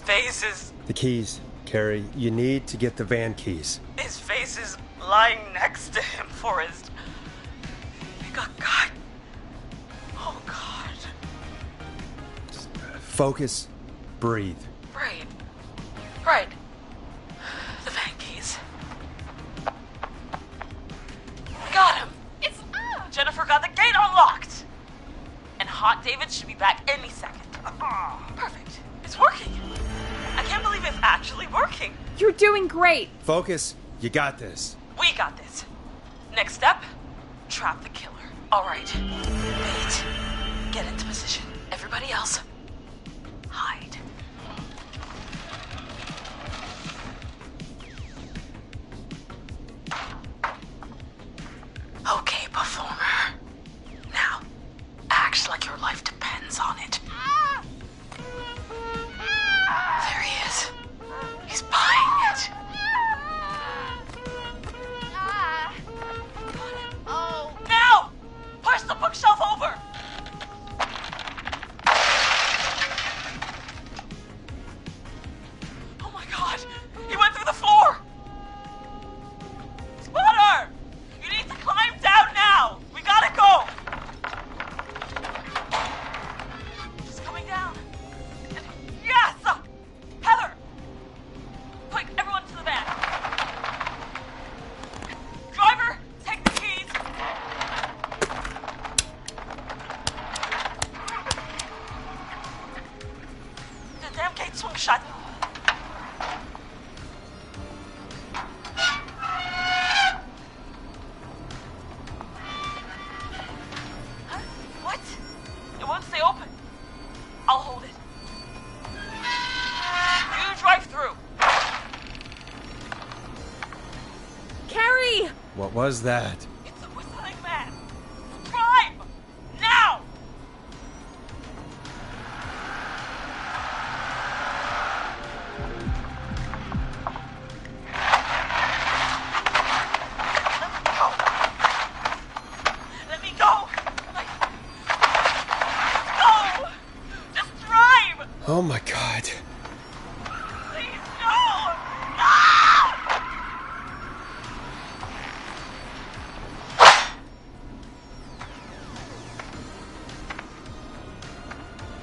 face is... The keys, Carrie. You need to get the van keys. His face is lying next to him, Forrest. God. Oh, God. Just focus. Breathe. Right. The van keys. Got him. It's... Jennifer got the gate unlocked. And Hot David should be back any second. Perfect. It's working. I can't believe it's actually working. You're doing great. Focus. You got this. We got this. Next step, trap the killer. All right. Wait. Get into position. Everybody else, hide. Okay, performer. Now, act like your life depends on it. There he is. He's buying it. Oh. Now! Push the bookshelf over! Oh my God! He went through the floor! Spotter! You need to climb down now! We gotta go! She's coming down. Yes! Heather! Quick, everyone to the van. Driver, take the keys. The damn gate swung shut. Huh? What? It won't stay open. I'll hold it. You drive through. Carrie! What was that? It's a whistling man. Drive! Now! Let me go! Go! Just drive! Oh my God. Please, no! No!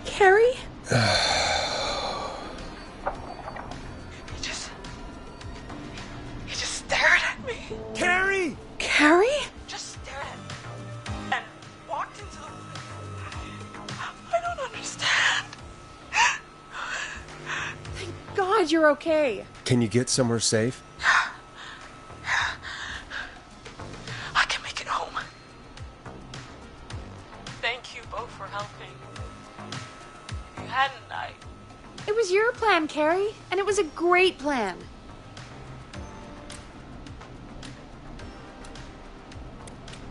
Carrie? He just stared at me. Carrie! Carrie? Just stared at me. And walked into the room. I don't understand. Thank God you're okay. Can you get somewhere safe? I can make it home. Thank you both for helping. If you hadn't, It was your plan, Carrie, and it was a great plan.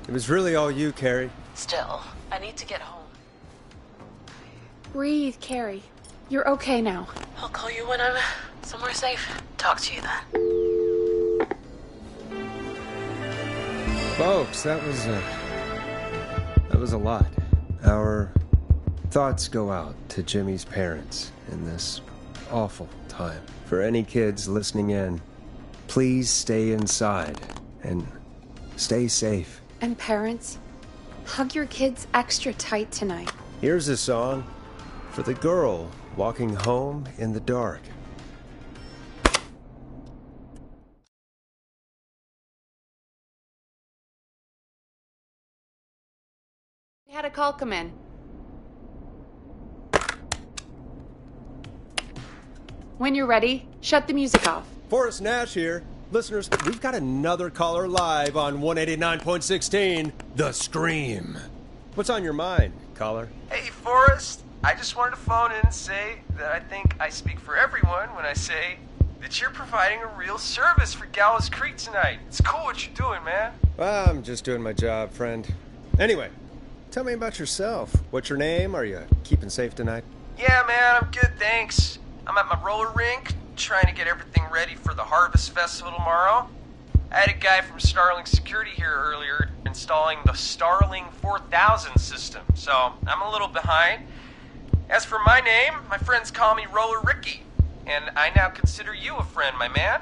It was really all you, Carrie. Still, I need to get home. Breathe, Carrie. You're okay now. I'll call you when I'm somewhere safe. Talk to you then. Folks, that was a lot. Our thoughts go out to Jimmy's parents in this awful time. For any kids listening in, please stay inside and stay safe. And parents, hug your kids extra tight tonight. Here's a song for the girl walking home in the dark. We had a call come in. When you're ready, shut the music off. Forrest Nash here. Listeners, we've got another caller live on 189.16, The Scream. What's on your mind, caller? Hey, Forrest. I just wanted to phone in and say that I think I speak for everyone when I say that you're providing a real service for Gallows Creek tonight. It's cool what you're doing, man. Well, I'm just doing my job, friend. Anyway, tell me about yourself. What's your name? Are you keeping safe tonight? Yeah, man, I'm good, thanks. I'm at my roller rink, trying to get everything ready for the Harvest Festival tomorrow. I had a guy from Starling Security here earlier installing the Starling 4000 system, so I'm a little behind. As for my name, my friends call me Roller Ricky, and I now consider you a friend, my man.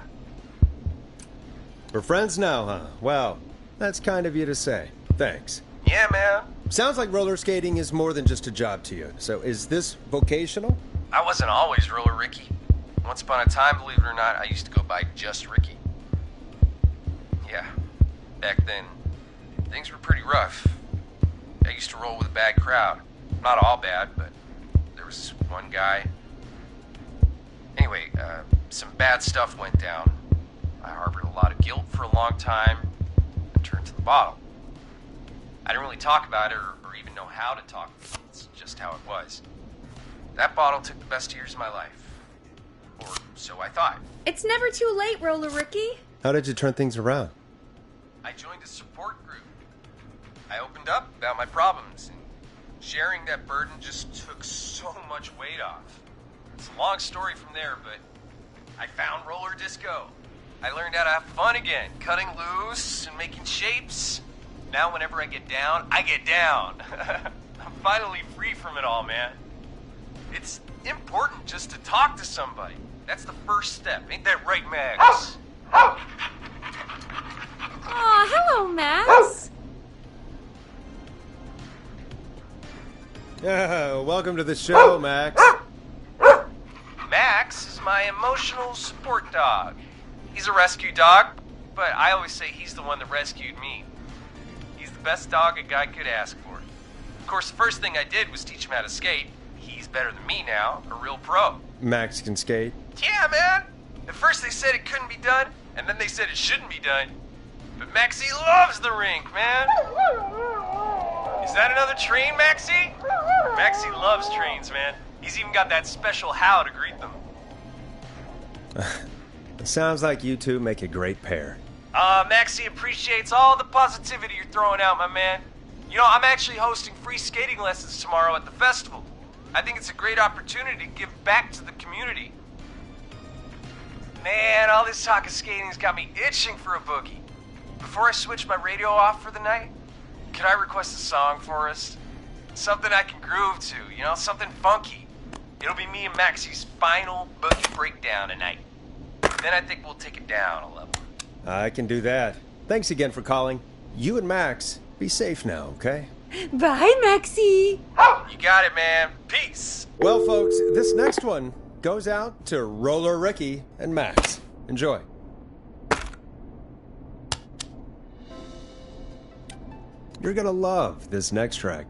We're friends now, huh? Well, that's kind of you to say. Thanks. Yeah, man. Sounds like roller skating is more than just a job to you. So is this vocational? I wasn't always Roller Ricky. Once upon a time, believe it or not, I used to go by just Ricky. Yeah, back then, things were pretty rough. I used to roll with a bad crowd. Not all bad, but there was this one guy. Anyway, some bad stuff went down. I harbored a lot of guilt for a long time and turned to the bottle. I didn't really talk about it or even know how to talk about it. It's just how it was. That bottle took the best years of my life. Or so I thought. It's never too late, Roller Ricky. How did you turn things around? I joined a support group. I opened up about my problems, and sharing that burden just took so much weight off. It's a long story from there, but I found roller disco. I learned how to have fun again, cutting loose and making shapes. Now whenever I get down, I get down. I'm finally free from it all, man. It's important just to talk to somebody. That's the first step. Ain't that right, Max? Aw, hello, Max. Welcome to the show, Max. Max is my emotional support dog. He's a rescue dog, but I always say he's the one that rescued me. He's the best dog a guy could ask for. Of course, the first thing I did was teach him how to skate. He's better than me now, a real pro. Max can skate? Yeah, man! At first they said it couldn't be done, and then they said it shouldn't be done. But Maxie loves the rink, man! Is that another train, Maxie? Maxie loves trains, man. He's even got that special how to greet them. It sounds like you two make a great pair. Maxie appreciates all the positivity you're throwing out, my man. You know, I'm actually hosting free skating lessons tomorrow at the festival. I think it's a great opportunity to give back to the community. Man, all this talk of skating's got me itching for a boogie. Before I switch my radio off for the night, could I request a song for us? Something I can groove to, you know, something funky. It'll be me and Maxie's final boogie breakdown tonight. Then I think we'll take it down a level. I can do that. Thanks again for calling. You and Max, be safe now, okay? Bye, Maxie. You got it, man. Peace. Well, folks, this next one goes out to Roller Ricky and Max. Enjoy. You're gonna love this next track.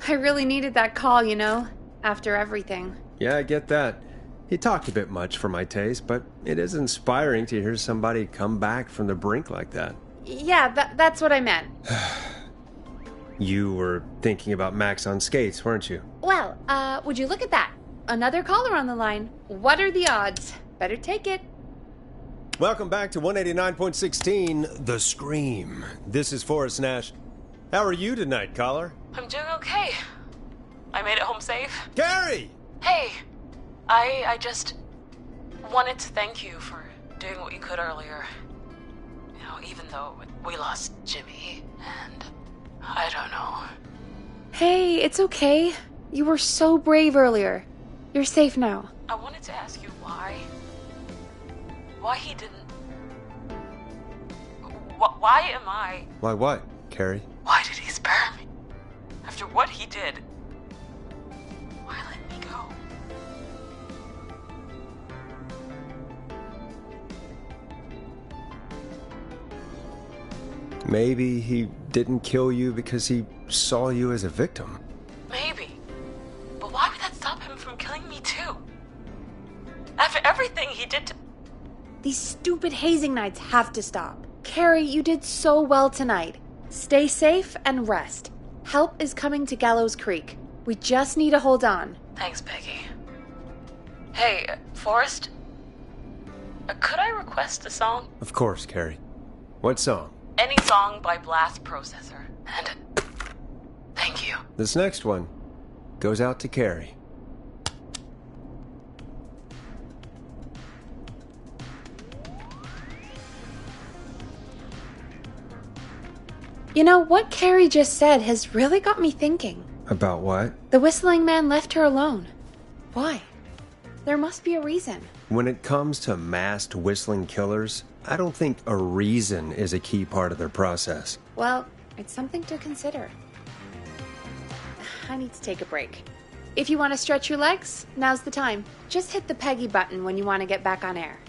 I really needed that call, you know, after everything. Yeah, I get that. He talked a bit much for my taste, but it is inspiring to hear somebody come back from the brink like that. Yeah, that's what I meant. You were thinking about Max on skates, weren't you? Well, would you look at that? Another caller on the line. What are the odds? Better take it. Welcome back to 189.16, The Scream. This is Forrest Nash. How are you tonight, caller? I'm doing okay. I made it home safe. Gary! Hey, I just wanted to thank you for doing what you could earlier. You know, even though we lost Jimmy, and I don't know. Hey, it's okay. You were so brave earlier. You're safe now. I wanted to ask you why he didn't... Why am I... Why what, Carrie? Why did he spare me? After what he did, why let me go? Maybe he didn't kill you because he saw you as a victim. Maybe. But why would that stop him from killing me too? After everything he did to... These stupid hazing nights have to stop. Carrie, you did so well tonight. Stay safe and rest. Help is coming to Gallows Creek. We just need to hold on. Thanks, Peggy. Hey, Forrest? Could I request a song? Of course, Carrie. What song? Any song by Blast Processor. And thank you. This next one goes out to Carrie. You know, what Carrie just said has really got me thinking. About what? The Whistling Man left her alone. Why? There must be a reason. When it comes to masked whistling killers, I don't think a reason is a key part of their process. Well, it's something to consider. I need to take a break. If you want to stretch your legs, now's the time. Just hit the Peggy button when you want to get back on air.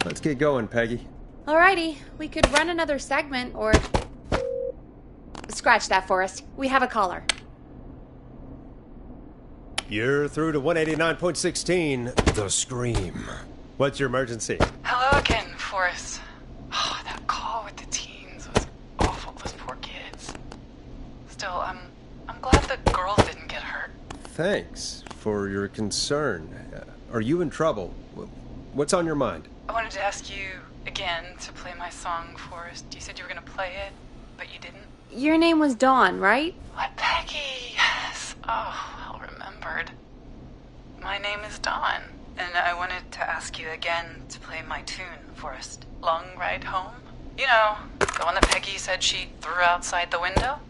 Let's get going, Peggy. Alrighty, we could run another segment or... Scratch that, Forrest. We have a caller. You're through to 189.16, The Scream. What's your emergency? Hello again, Forrest. Oh, that call with the teens was awful, those poor kids. Still, I'm glad the girls didn't get hurt. Thanks for your concern. Are you in trouble? What's on your mind? I wanted to ask you again to play my song, Forrest. You said you were going to play it, but you didn't. Your name was Dawn, right? What, Peggy? Yes. Oh, well remembered. My name is Dawn, and I wanted to ask you again to play my tune, Forrest. Long Ride Home? You know, the one that Peggy said she threw outside the window?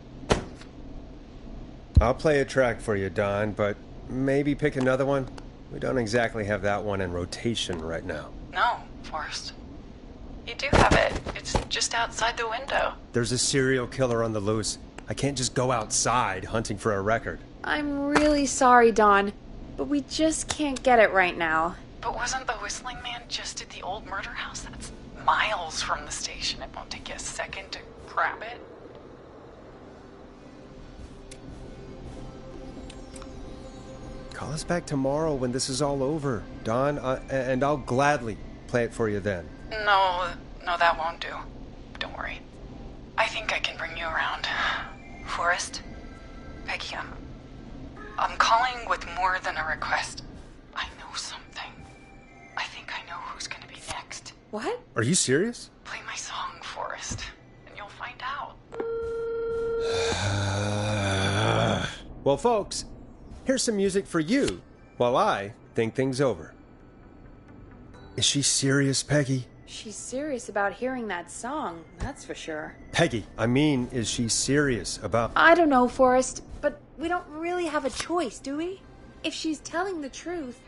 I'll play a track for you, Don, but maybe pick another one. We don't exactly have that one in rotation right now. No, Forrest. You do have it. It's just outside the window. There's a serial killer on the loose. I can't just go outside hunting for a record. I'm really sorry, Dawn, but we just can't get it right now. But wasn't the Whistling Man just at the old murder house? That's miles from the station. It won't take you a second to grab it. Call us back tomorrow when this is all over, Don, and I'll gladly play it for you then. No, that won't do. Don't worry. I think I can bring you around. Forrest? Peggy, I'm calling with more than a request. I know something. I think I know who's gonna be next. What? Are you serious? Play my song, Forrest, and you'll find out. Well, folks, here's some music for you while I think things over. Is she serious, Peggy? She's serious about hearing that song, that's for sure. Peggy, I mean, is she serious about... I don't know, Forrest, but we don't really have a choice, do we? If she's telling the truth...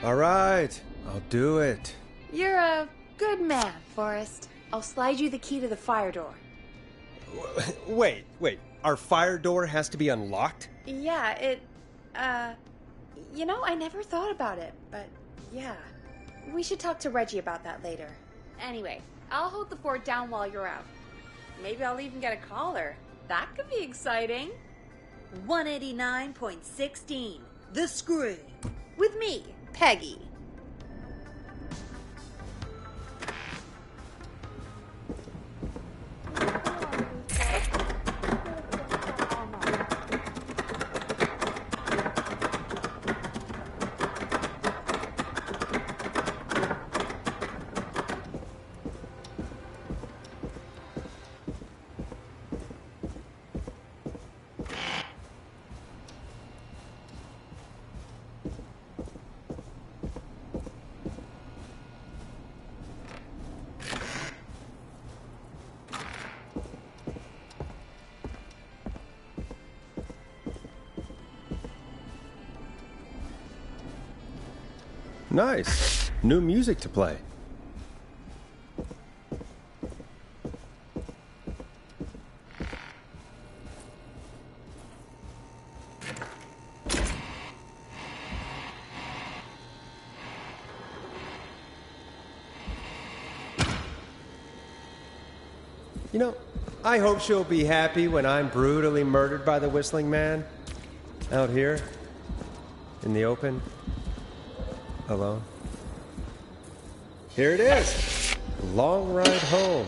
All right, I'll do it. You're a good man, Forrest. I'll slide you the key to the fire door. Wait. Our fire door has to be unlocked? Yeah, you know, I never thought about it, but yeah. We should talk to Reggie about that later. Anyway, I'll hold the fort down while you're out. Maybe I'll even get a caller. That could be exciting. 189.16, The Scream. With me, Peggy. Nice. New music to play. You know, I hope she'll be happy when I'm brutally murdered by the Whistling Man. Out here, in the open, alone. Here it is. Long Ride Home.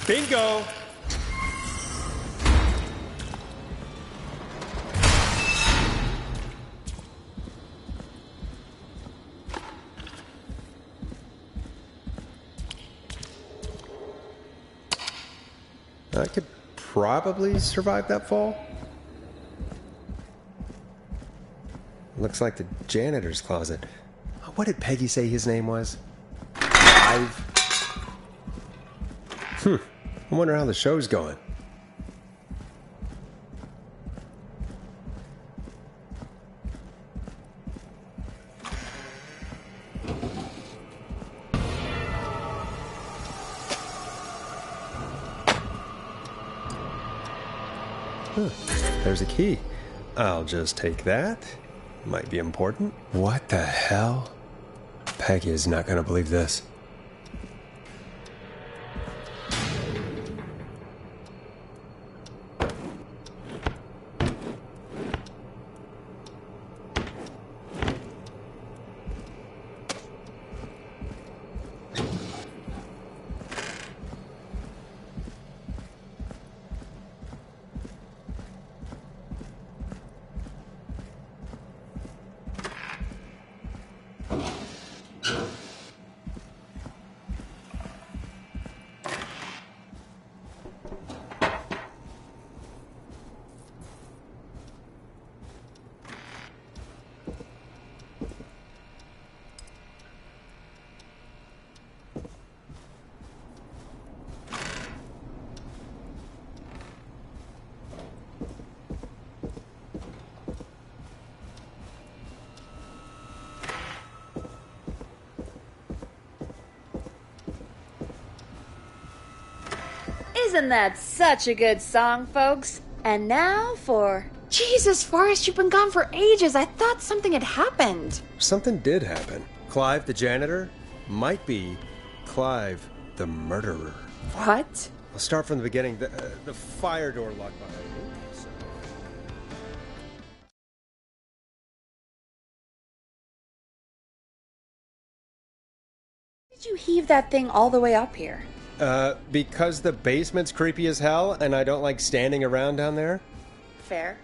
Bingo! I could probably survive that fall. Looks like the janitor's closet. What did Peggy say his name was? Clive? I wonder how the show's going. There's a key. I'll just take that. Might be important. What the hell? Peggy is not going to believe this. Isn't that such a good song, folks? And now for... Jesus, Forrest, you've been gone for ages. I thought something had happened. Something did happen. Clive the janitor might be Clive the murderer. What? I'll start from the beginning. The fire door locked behind me. Did you heave that thing all the way up here? Because the basement's creepy as hell and I don't like standing around down there. Fair.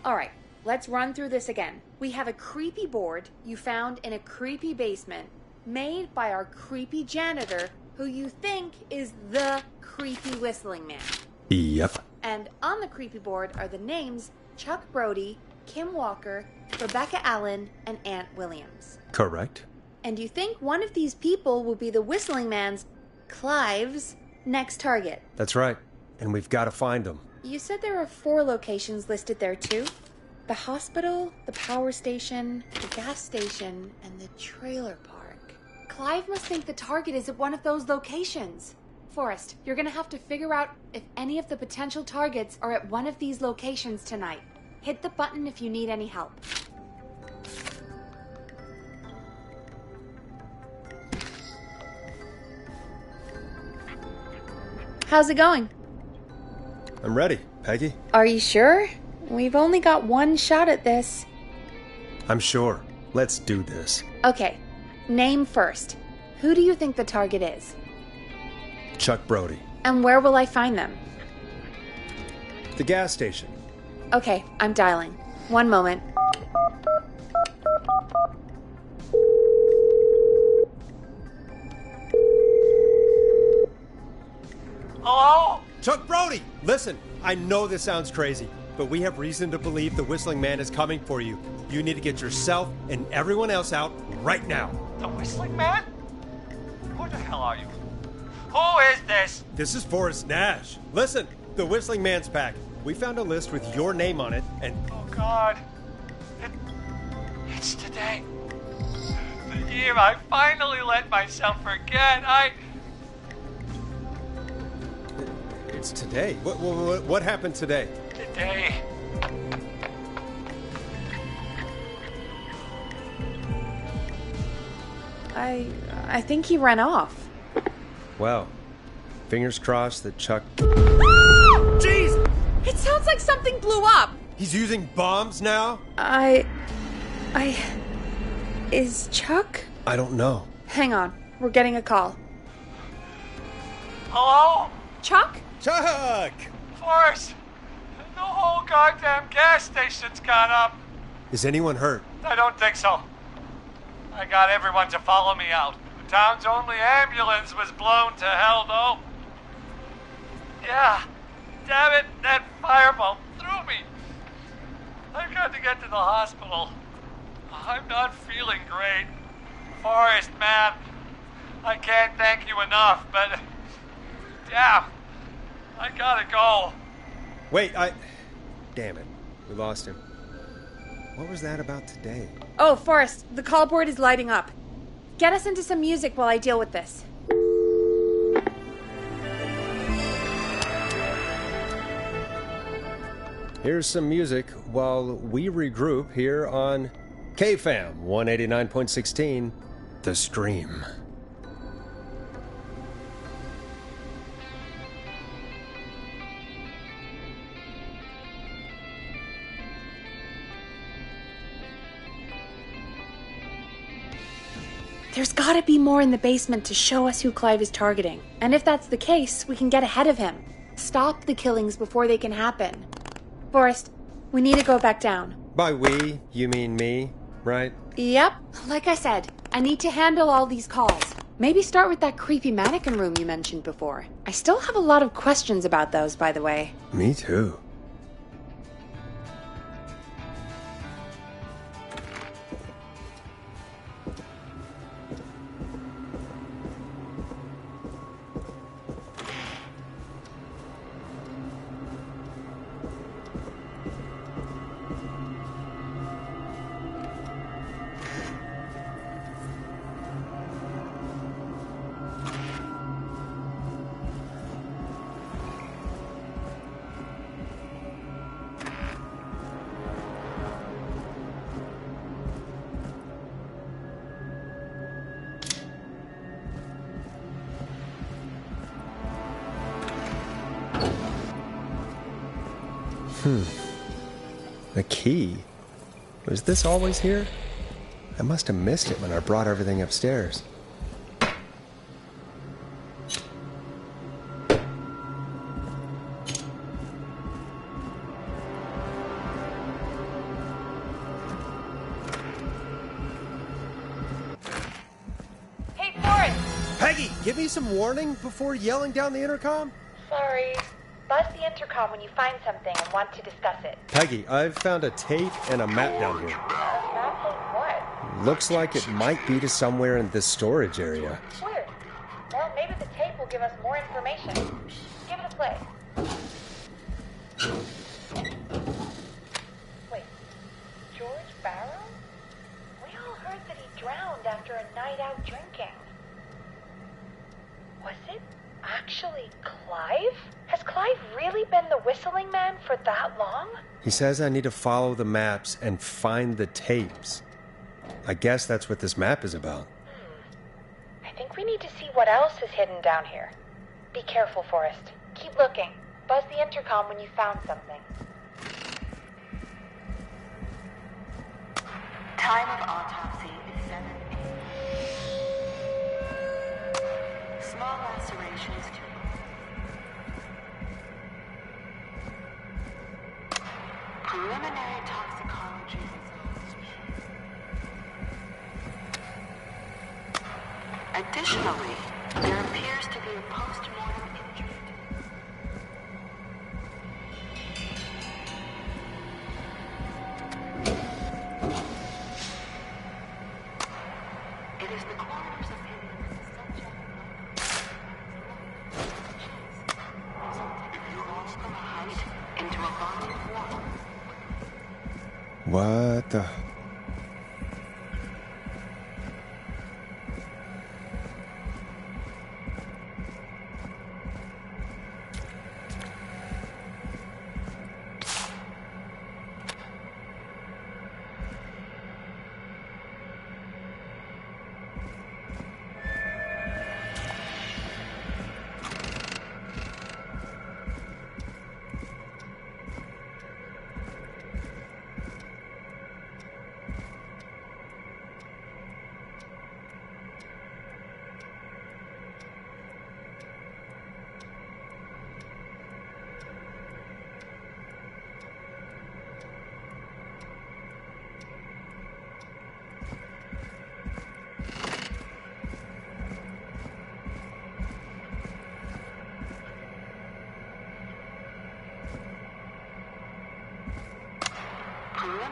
Alright, let's run through this again. We have a creepy board you found in a creepy basement made by our creepy janitor who you think is the creepy whistling man. Yep. And on the creepy board are the names Chuck Brody, Kim Walker, Rebecca Allen, and Aunt Williams. Correct. And you think one of these people will be the whistling man's, Clive's, next target. That's right. And we've got to find them. You said there are 4 locations listed there too? The hospital, the power station, the gas station, and the trailer park. Clive must think the target is at one of those locations. Forrest, you're gonna have to figure out if any of the potential targets are at one of these locations tonight. Hit the button if you need any help. How's it going? I'm ready, Peggy. Are you sure? We've only got one shot at this. I'm sure. Let's do this. Okay, name first. Who do you think the target is? Chuck Brody. And where will I find them? The gas station. Okay, I'm dialing. One moment. Hello? Chuck Brody! Listen, I know this sounds crazy, but we have reason to believe the Whistling Man is coming for you. You need to get yourself and everyone else out right now. The Whistling Man? Who the hell are you? Who is this? This is Forrest Nash. Listen, the Whistling Man's pack. We found a list with your name on it, and... Oh, God. It's today. The year I finally let myself forget. It's today. What happened today? Today. I think he ran off. Well, fingers crossed that Chuck... Jeez! It sounds like something blew up! He's using bombs now? Is Chuck? I don't know. Hang on, we're getting a call. Hello? Chuck? Chuck! Forrest! The whole goddamn gas station's gone up. Is anyone hurt? I don't think so. I got everyone to follow me out. The town's only ambulance was blown to hell, though. Yeah, damn it, that fireball threw me. I've got to get to the hospital. I'm not feeling great. Forrest, man, I can't thank you enough, but... damn, I gotta go. Wait, Damn it. We lost him. What was that about today? Oh, Forrest, the call board is lighting up. Get us into some music while I deal with this. Here's some music while we regroup here on KFAM 189.16, The Scream. There's gotta be more in the basement to show us who Clive is targeting. And if that's the case, we can get ahead of him. Stop the killings before they can happen. Forrest, we need to go back down. By we, you mean me, right? Yep. Like I said, I need to handle all these calls. Maybe start with that creepy mannequin room you mentioned before. I still have a lot of questions about those, by the way. Me too. The key? Was this always here? I must have missed it when I brought everything upstairs. Hey, Forrest! Peggy, give me some warning before yelling down the intercom? Sorry. Buzz the intercom when you find something and want to discuss it. Peggy, I've found a tape and a map down here. Map of what? Looks like it might be to somewhere in this storage area. Weird. Well, maybe the tape will give us more information. Give it a play. Wait, George Barrow? We all heard that he drowned after a night out drinking. Was it actually Clive? Has Clive really been the whistling man for that long? He says I need to follow the maps and find the tapes. I guess that's what this map is about. I think we need to see what else is hidden down here. Be careful, Forrest. Keep looking. Buzz the intercom when you found something. Time of autopsy is 7 a.m. Small lacerations to preliminary toxicology results. Additionally, there appears to be a post-mortem injury. It is the coroner's opinion that the subject resulting in falling from a height into a body of water. What the...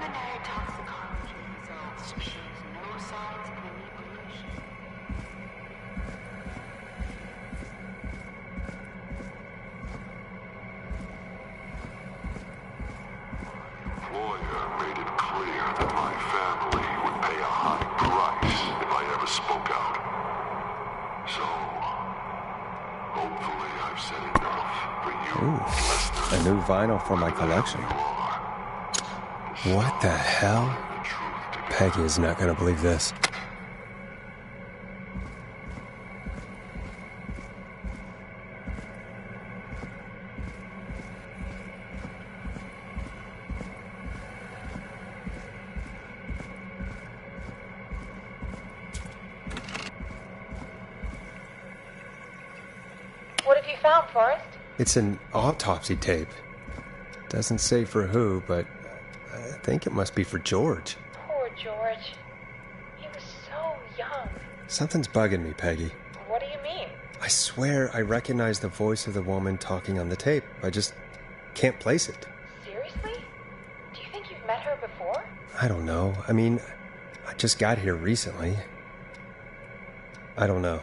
Preliminary toxicology results shows no signs of inebriation. Employer made it clear that my family would pay a high price if I ever spoke out. So, hopefully I've said enough for you. Ooh, a new vinyl for my collection. What the hell? Peggy is not going to believe this. What have you found, Forrest? It's an autopsy tape. Doesn't say for who, but I think it must be for George. Poor George. He was so young. Something's bugging me, Peggy. What do you mean? I swear I recognize the voice of the woman talking on the tape. I just can't place it. Seriously? Do you think you've met her before? I don't know. I mean, I just got here recently. I don't know.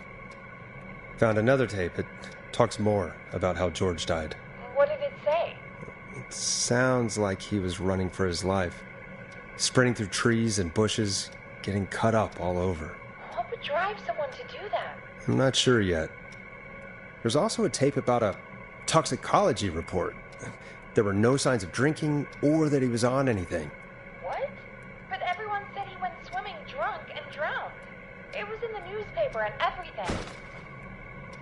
Found another tape. It talks more about how George died. What did it say? It sounds like he was running for his life. Sprinting through trees and bushes, getting cut up all over. What would drive someone to do that? I'm not sure yet. There's also a tape about a toxicology report. There were no signs of drinking or that he was on anything. What? But everyone said he went swimming drunk and drowned. It was in the newspaper and everything.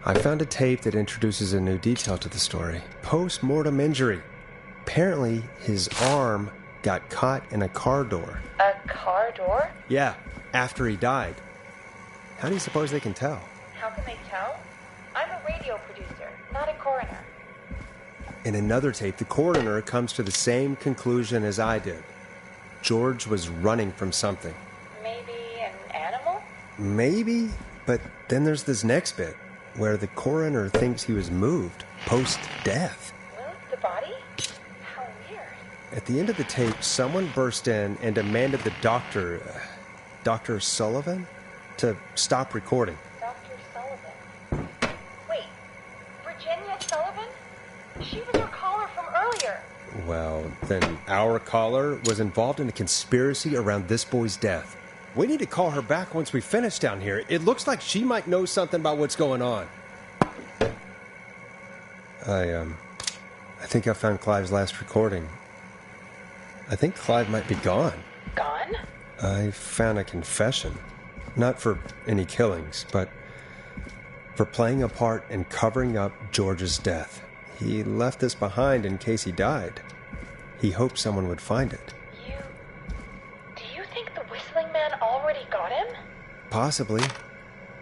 I found a tape that introduces a new detail to the story. Post-mortem injury. Apparently, his arm got caught in a car door. A car door? Yeah, after he died. How do you suppose they can tell? How can they tell? I'm a radio producer, not a coroner. In another tape, the coroner comes to the same conclusion as I did. George was running from something. Maybe an animal? Maybe, but then there's this next bit, where the coroner thinks he was moved post-death. Moved the body? How weird. At the end of the tape, someone burst in and demanded the doctor, Dr. Sullivan, to stop recording. Dr. Sullivan? Wait, Virginia Sullivan? She was your caller from earlier. Well, then our caller was involved in a conspiracy around this boy's death. We need to call her back once we finish down here. It looks like she might know something about what's going on. I think I found Clive's last recording. I think Clive might be gone. Gone? I found a confession. Not for any killings, but for playing a part in covering up George's death. He left this behind in case he died. He hoped someone would find it. Do you think the Whistling Man already got him? Possibly.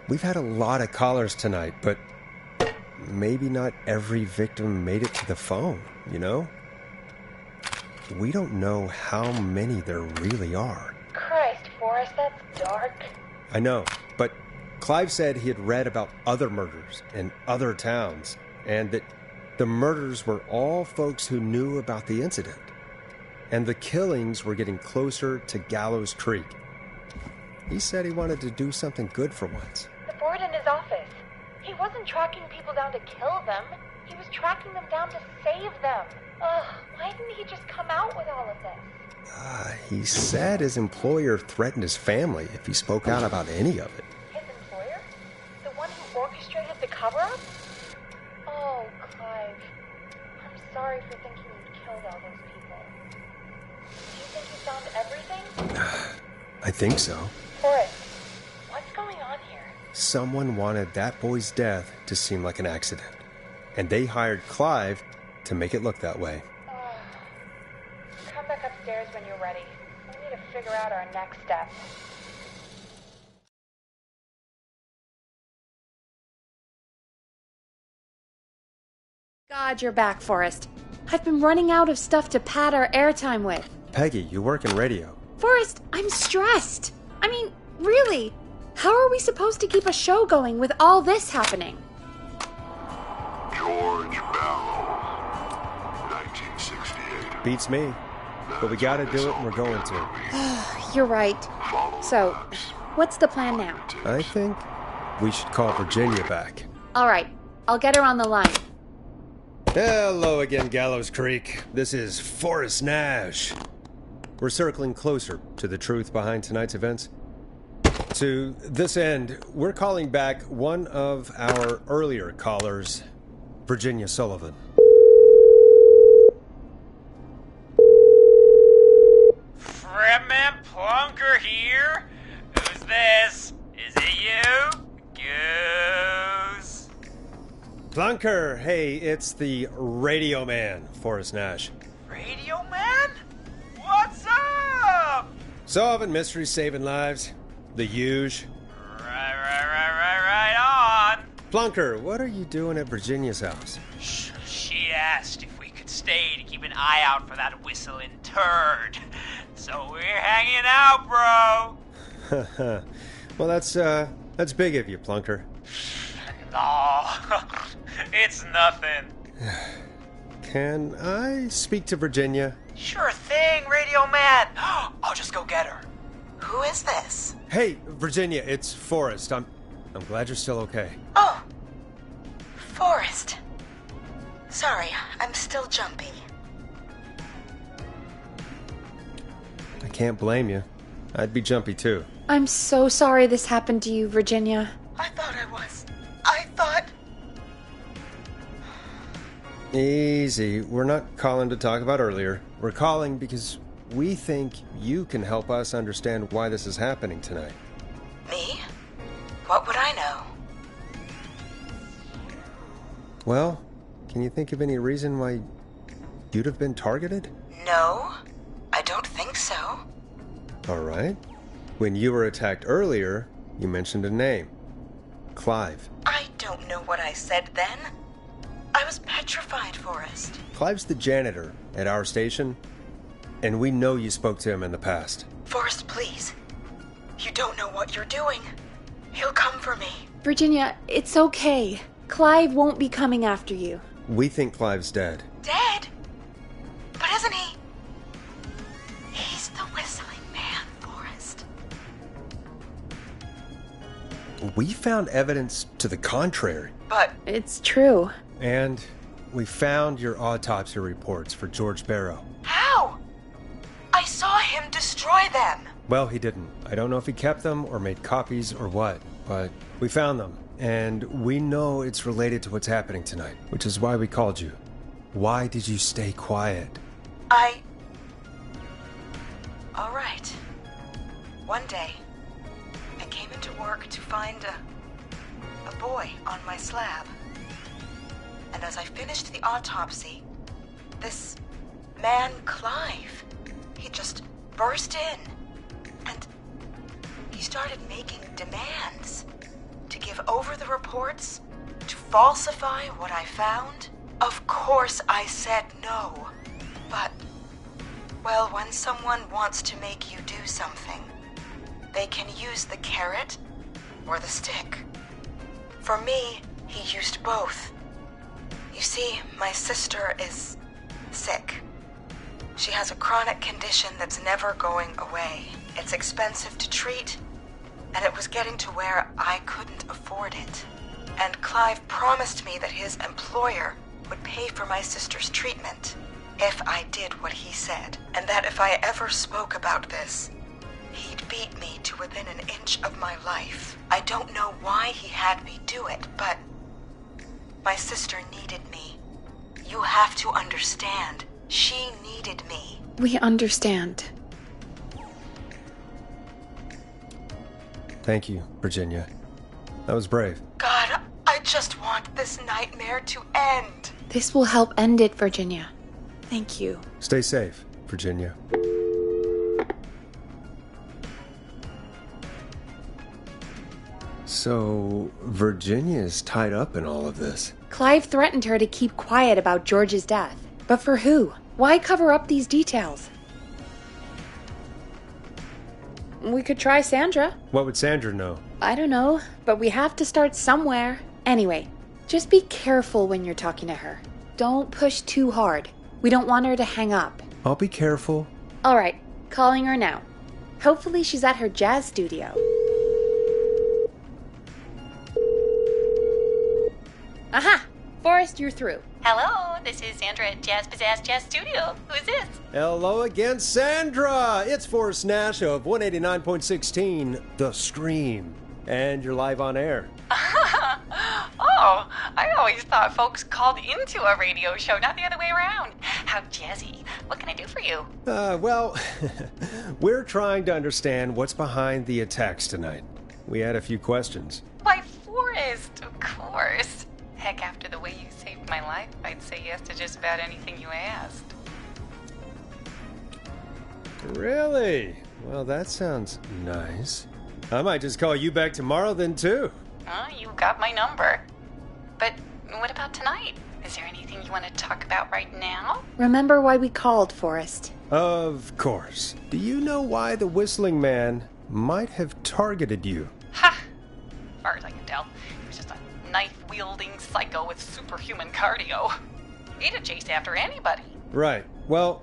We've had a lot of callers tonight, but maybe not every victim made it to the phone, you know? We don't know how many there really are. Christ, Forrest, that's dark. I know, but Clive said he had read about other murders in other towns, and that the murders were all folks who knew about the incident. And the killings were getting closer to Gallows Creek. He said he wanted to do something good for once. The board in his office. He wasn't tracking people down to kill them. He was tracking them down to save them. Ugh, why didn't he just come out with all of this? He said his employer threatened his family if he spoke out about any of it. His employer? The one who orchestrated the cover-up? Oh, Clive. I'm sorry for thinking you'd killed all those people. Do you think you found everything? I think so. Forrest, what's going on here? Someone wanted that boy's death to seem like an accident. And they hired Clive to make it look that way. Come back upstairs when you're ready. We need to figure out our next step. God, you're back, Forrest. I've been running out of stuff to pad our airtime with. Peggy, you work in radio. Forrest, I'm stressed. I mean, really, how are we supposed to keep a show going with all this happening? George Barrow, 1968. Beats me. That but we gotta do it and we're going to. You're right. So, what's the plan now? I think we should call Virginia back. All right, I'll get her on the line. Hello again, Gallows Creek. This is Forrest Nash. We're circling closer to the truth behind tonight's events. To this end, we're calling back one of our earlier callers, Virginia Sullivan. Fredman Plunker here? Who's this? Is it you? Goose? Plunker, hey, it's the Radio Man, Forrest Nash. Radio Man? What's up? Solving mysteries, saving lives. The huge. Right on. Plunker, what are you doing at Virginia's house? She asked if we could stay to keep an eye out for that whistling turd. So we're hanging out, bro. Well, that's big of you, Plunker. No, it's nothing. Can I speak to Virginia? Sure thing, Radio Man. I'll just go get her. Who is this? Hey, Virginia, it's Forrest. I'm glad you're still okay. Oh, Forrest. Sorry, I'm still jumpy. I can't blame you. I'd be jumpy too. I'm so sorry this happened to you, Virginia. I thought I was. I thought... Easy. We're not calling to talk about earlier. We're calling because we think you can help us understand why this is happening tonight. Me? What would I know? Well, can you think of any reason why you'd have been targeted? No, I don't think so. All right. When you were attacked earlier, you mentioned a name. Clive. I don't know what I said then. I was petrified, Forrest. Clive's the janitor at our station, and we know you spoke to him in the past. Forrest, please. You don't know what you're doing. He'll come for me. Virginia, it's okay. Clive won't be coming after you. We think Clive's dead. Dead? But isn't he? He's the whistling man, Forrest. We found evidence to the contrary. But... It's true. And we found your autopsy reports for George Barrow. How? I saw him destroy them. Well, he didn't. I don't know if he kept them or made copies or what, but we found them. And we know it's related to what's happening tonight, which is why we called you. Why did you stay quiet? All right. One day, I came into work to find a boy on my slab. And as I finished the autopsy, this man, Clive, he just burst in. And he started making demands to give over the reports, to falsify what I found. Of course I said no. But, well, when someone wants to make you do something, they can use the carrot or the stick. For me, he used both. You see, my sister is sick. She has a chronic condition that's never going away. It's expensive to treat, and it was getting to where I couldn't afford it. And Clive promised me that his employer would pay for my sister's treatment if I did what he said, and that if I ever spoke about this, he'd beat me to within an inch of my life. I don't know why he had me do it, but my sister needed me. You have to understand. She needed me. We understand. Thank you, Virginia. That was brave. God, I just want this nightmare to end. This will help end it, Virginia. Thank you. Stay safe, Virginia. So, Virginia is tied up in all of this. Clive threatened her to keep quiet about George's death. But for who? Why cover up these details? We could try Sandra. What would Sandra know? I don't know, but we have to start somewhere. Anyway, just be careful when you're talking to her. Don't push too hard. We don't want her to hang up. I'll be careful, All right, calling her now. Hopefully she's at her jazz studio. Aha! Forrest, you're through. Hello, this is Sandra at Jazz Pizzazz Jazz Studio. Who is this? Hello again, Sandra! It's Forrest Nash of 189.16, The Scream. And you're live on air. Oh, I always thought folks called into a radio show, not the other way around. How jazzy. What can I do for you? Well, we're trying to understand what's behind the attacks tonight. We had a few questions. Why, Forrest, of course. Heck, after the way you saved my life, I'd say yes to just about anything you asked. Really? Well, that sounds nice. I might just call you back tomorrow then, too. You got my number. But what about tonight? Is there anything you want to talk about right now? Remember why we called, Forrest? Of course. Do you know why the Whistling Man might have targeted you? Ha! As far as I can tell, he was just a knife-wielding psycho with superhuman cardio. He'd have chased after anybody. Right. Well,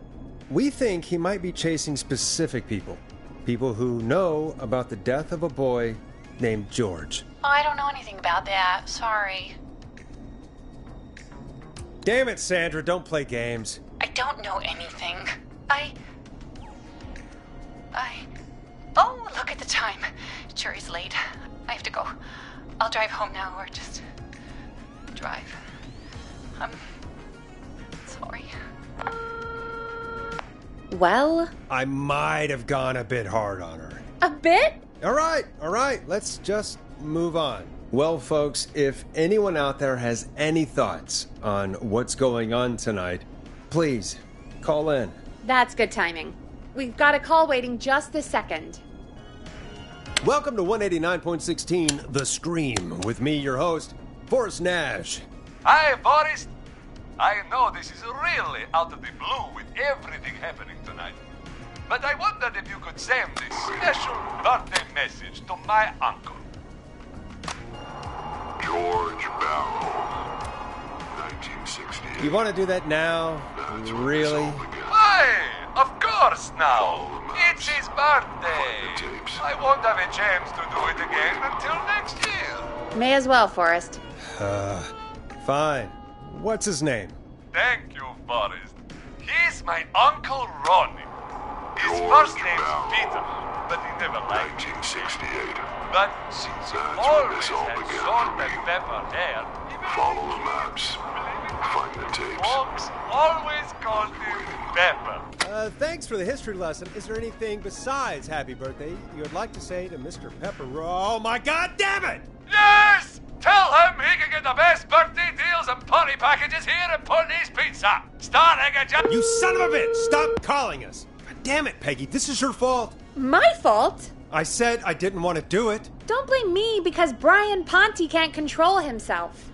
we think he might be chasing specific people. People who know about the death of a boy named George. Oh, I don't know anything about that. Sorry. Damn it, Sandra, don't play games. I don't know anything. Oh, look at the time. It sure is late. I have to go. I'll drive home now, or just drive. Sorry. Well? I might have gone a bit hard on her. A bit? All right. Let's just move on. Well, folks, if anyone out there has any thoughts on what's going on tonight, please call in. That's good timing. We've got a call waiting just this second. Welcome to 189.16, The Scream, with me, your host, Forrest Nash. Hi, Forrest. I know this is really out of the blue with everything happening tonight. But I wondered if you could send this special birthday message to my uncle. George Barrow, 1968. You want to do that now? Really? Why? Of course now. It's his birthday. I won't have a chance to do it again until next year. May as well, Forrest. Fine. What's his name? Thank you, Forrest. He's my Uncle Ronnie. His first name's Peter, but he never liked 1968. But since he always had salt and pepper hair, Follow the maps. Find the tapes. folks always called him Pepper. Thanks for the history lesson. Is there anything besides happy birthday you would like to say to Mr. Pepper? Oh, my God damn it! Yes! Tell him he can get the best birthday deals and party packages here at Putney's Pizza. Starting at just... You son of a bitch! Stop calling us! God damn it, Peggy. This is your fault. My fault? I said I didn't want to do it. Don't blame me because Brian Ponte can't control himself.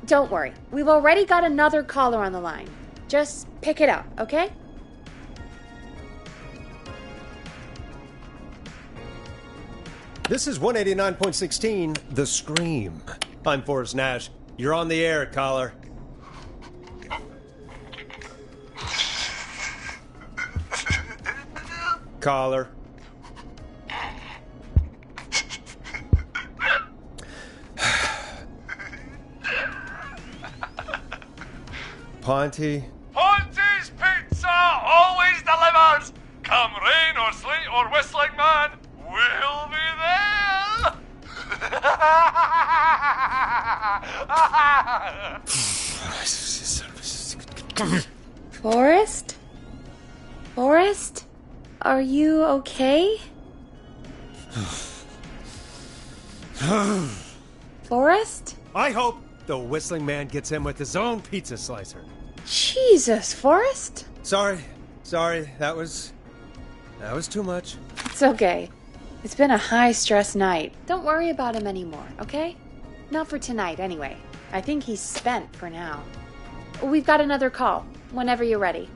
Don't worry. We've already got another caller on the line. Just pick it up, okay? This is 189.16, The Scream. I'm Forrest Nash. You're on the air, caller. Caller. Ponte. Ponte's Pizza always delivers. Come rain or sleet or whistling man, we'll be there. Forrest? Forrest? Are you okay? Forrest? I hope the Whistling Man gets in with his own pizza slicer. Jesus, Forrest? Sorry. That was too much. It's okay. It's been a high-stress night. Don't worry about him anymore, okay? Not for tonight, anyway. I think he's spent for now. We've got another call, whenever you're ready.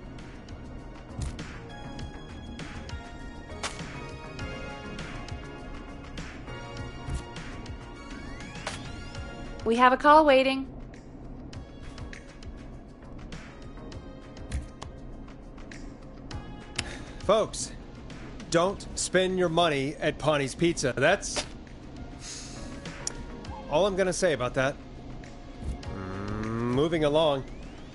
We have a call waiting. Folks, don't spend your money at Pawnee Pizza. That's all I'm gonna say about that. Moving along,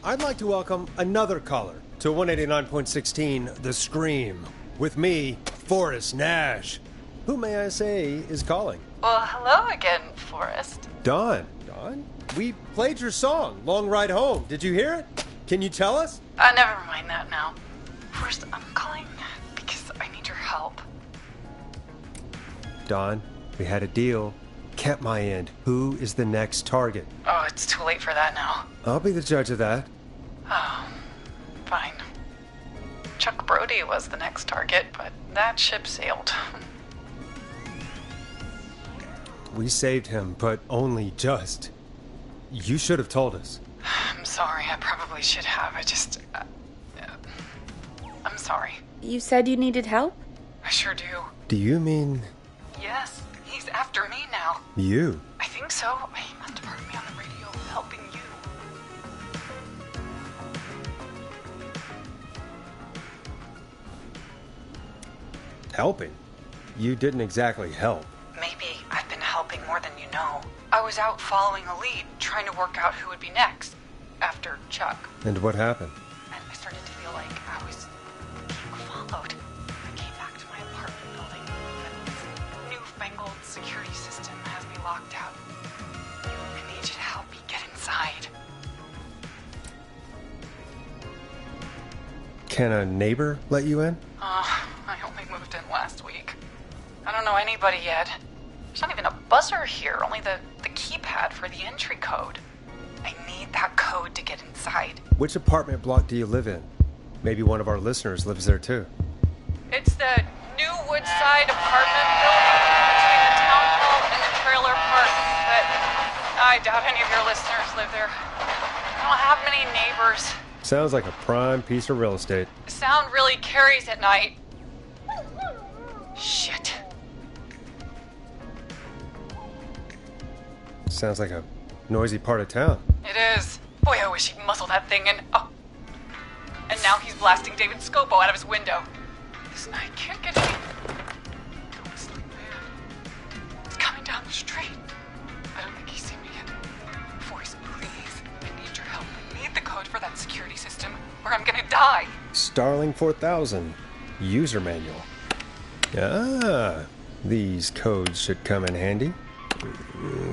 I'd like to welcome another caller to 189.16 The Scream. With me, Forrest Nash. Who may I say is calling? Well, hello again, Forrest. Dawn. Dawn? We played your song, Long Ride Home. Did you hear it? Can you tell us? Never mind that now. First, I'm calling because I need your help. Dawn, we had a deal. Kept my end. Who is the next target? Oh, it's too late for that now. I'll be the judge of that. Oh, fine. Chuck Brody was the next target, but that ship sailed. We saved him, but only just. You should have told us. I'm sorry, I probably should have. I'm sorry. You said you needed help? I sure do. Do you mean Yes, he's after me now. you? I think so. He must have heard me on the radio helping you. Helping? You didn't exactly help. Maybe I've been helping more than you know. I was out following a lead, trying to work out who would be next, after Chuck. And what happened? And I started to feel like I was being followed. I came back to my apartment building, but this newfangled security system has me locked out. I need you to help me get inside. Can a neighbor let you in? I only moved in last week. I don't know anybody yet. There's not even a buzzer here, only the keypad for the entry code. I need that code to get inside. Which apartment block do you live in? Maybe one of our listeners lives there too. It's the new Woodside apartment building between the town hall and the trailer park, but I doubt any of your listeners live there. I don't have many neighbors. Sounds like a prime piece of real estate. Sound really carries at night. Shit. Sounds like a noisy part of town. It is. Boy, I wish he'd muzzle that thing and... Oh. And now he's blasting David Scopo out of his window. This night can't get any... The whistling man. He's coming down the street. I don't think he's seen me yet. Forrest, please. I need your help. I need the code for that security system, or I'm gonna die. Starling 4000. User manual. Ah, these codes should come in handy.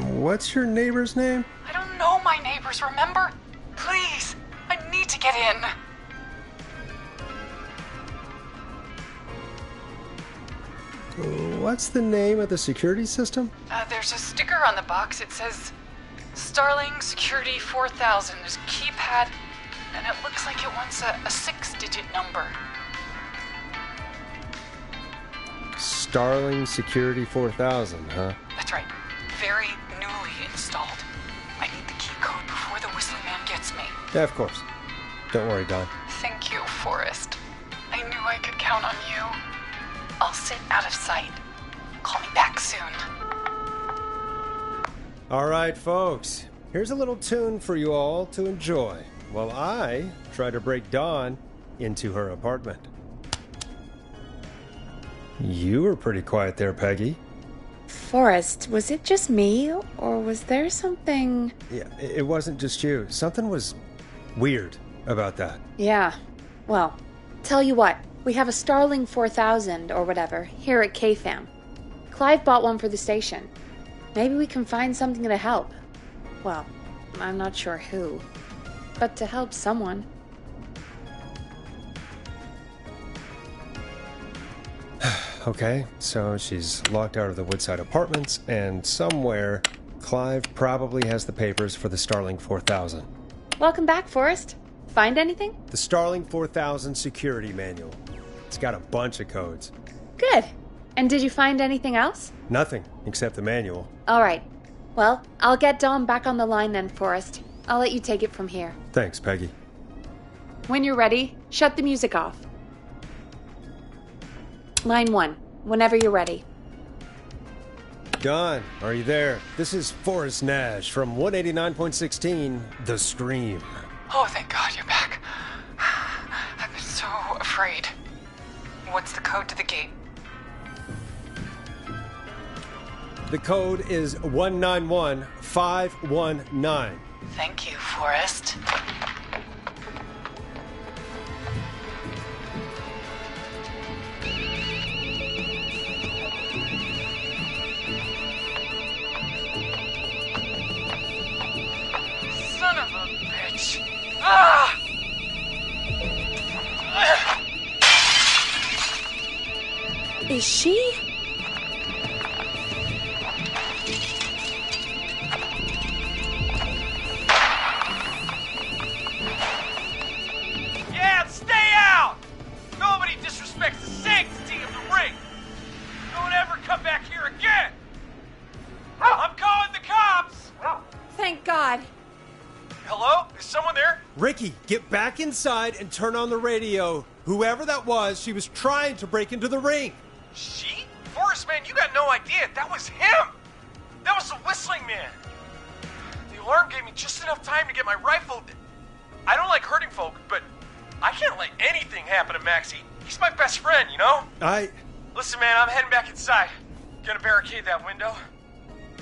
What's your neighbor's name? I don't know my neighbors, remember? Please, I need to get in. What's the name of the security system? There's a sticker on the box. It says Starling Security 4000. There's a keypad, and it looks like it wants a 6-digit number. Starling Security 4000, huh? That's right. Very newly installed. I need the key code before the whistling man gets me. Yeah, of course. Don't worry, Don. Thank you, Forrest. I knew I could count on you. I'll sit out of sight. Call me back soon. All right, folks. Here's a little tune for you all to enjoy while I try to break Dawn into her apartment. You were pretty quiet there, Peggy. Forrest, was it just me, or was there something... Yeah, it wasn't just you. Something was weird about that. Yeah. Well, tell you what. We have a Starling 4000, or whatever, here at KFAM. Clive bought one for the station. Maybe we can find something to help. Well, I'm not sure who. But to help someone. Okay, so she's locked out of the Woodside Apartments, and somewhere, Clive probably has the papers for the Starling 4000. Welcome back, Forrest. Find anything? The Starling 4000 security manual. It's got a bunch of codes. Good. And did you find anything else? Nothing, except the manual. All right. Well, I'll get Dawn back on the line then, Forrest. I'll let you take it from here. Thanks, Peggy. When you're ready, shut the music off. Line 1, whenever you're ready. Dawn, are you there? This is Forrest Nash from 189.16 The Scream. Oh, thank God you're back. I've been so afraid. What's the code to the gate? The code is 191519. Thank you, Forrest. Son of a bitch. Ah! Is she? Yeah, stay out! Nobody disrespects the sanctity of the ring. Don't ever come back here again. I'm calling the cops. Thank God. Hello? Is someone there? Ricky, get back inside and turn on the radio. Whoever that was, she was trying to break into the ring. She? Forrest, man, you got no idea. That was him. That was the Whistling Man. The alarm gave me just enough time to get my rifle. I don't like hurting folk, but I can't let anything happen to Maxie. He's my best friend, you know? Listen, man, I'm heading back inside. Gonna barricade that window.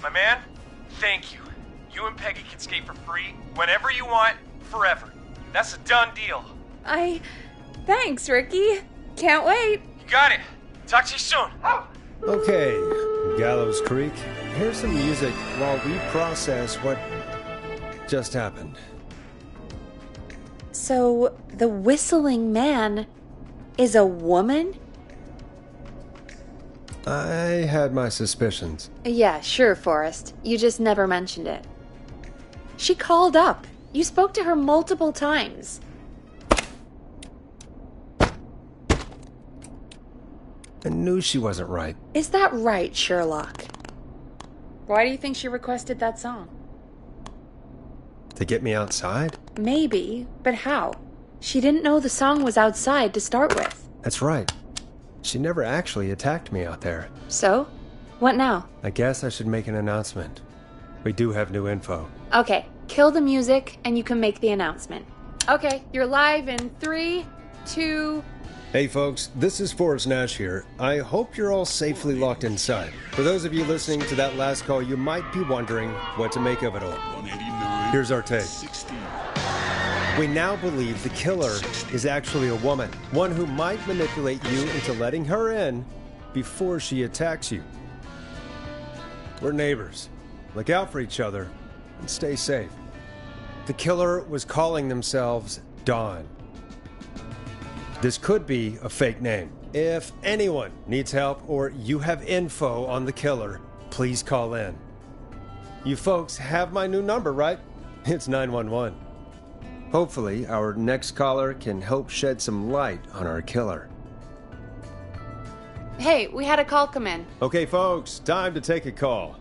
My man, thank you. You and Peggy can skate for free whenever you want, forever. That's a done deal. Thanks, Ricky. Can't wait. You got it. Talk to you soon. Okay, Gallows Creek, here's some music while we process what just happened. So, the Whistling Man is a woman? I had my suspicions. Yeah, sure, Forrest. You just never mentioned it. She called up. You spoke to her multiple times. I knew she wasn't right. Is that right, Sherlock? Why do you think she requested that song? To get me outside? Maybe, but how? She didn't know the song was outside to start with. That's right. She never actually attacked me out there. So? What now? I guess I should make an announcement. We do have new info. Okay, kill the music and you can make the announcement. Okay, you're live in 3, 2... Hey folks, this is Forrest Nash here. I hope you're all safely locked inside. For those of you listening to that last call, you might be wondering what to make of it all. Here's our take. We now believe the killer is actually a woman, one who might manipulate you into letting her in before she attacks you. We're neighbors. Look out for each other and stay safe. The killer was calling themselves Dawn. This could be a fake name. If anyone needs help or you have info on the killer, please call in. You folks have my new number, right? It's 911. Hopefully, our next caller can help shed some light on our killer. Hey, we had a call come in. Okay, folks, time to take a call.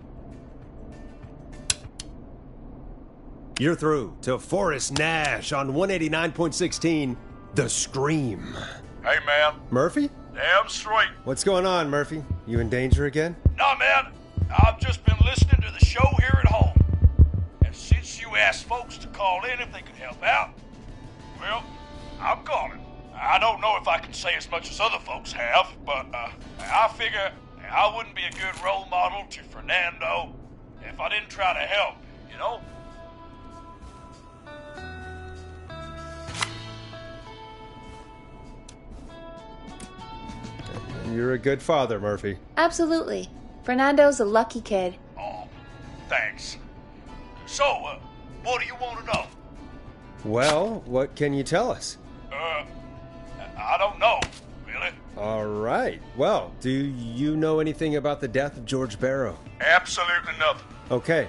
You're through to Forrest Nash on 189.16, The Scream. Hey, man. Murphy? Damn straight. What's going on, Murphy? You in danger again? Nah, man. I've just been listening to the show here at home. And since you asked folks to call in if they could help out, well, I'm calling. I don't know if I can say as much as other folks have, but I figure I wouldn't be a good role model to Fernando if I didn't try to help, you know? You're a good father, Murphy. Absolutely. Fernando's a lucky kid. Oh, thanks. So, what do you want to know? Well, what can you tell us? I don't know, really. All right. Well, do you know anything about the death of George Barrow? Absolutely nothing. Okay.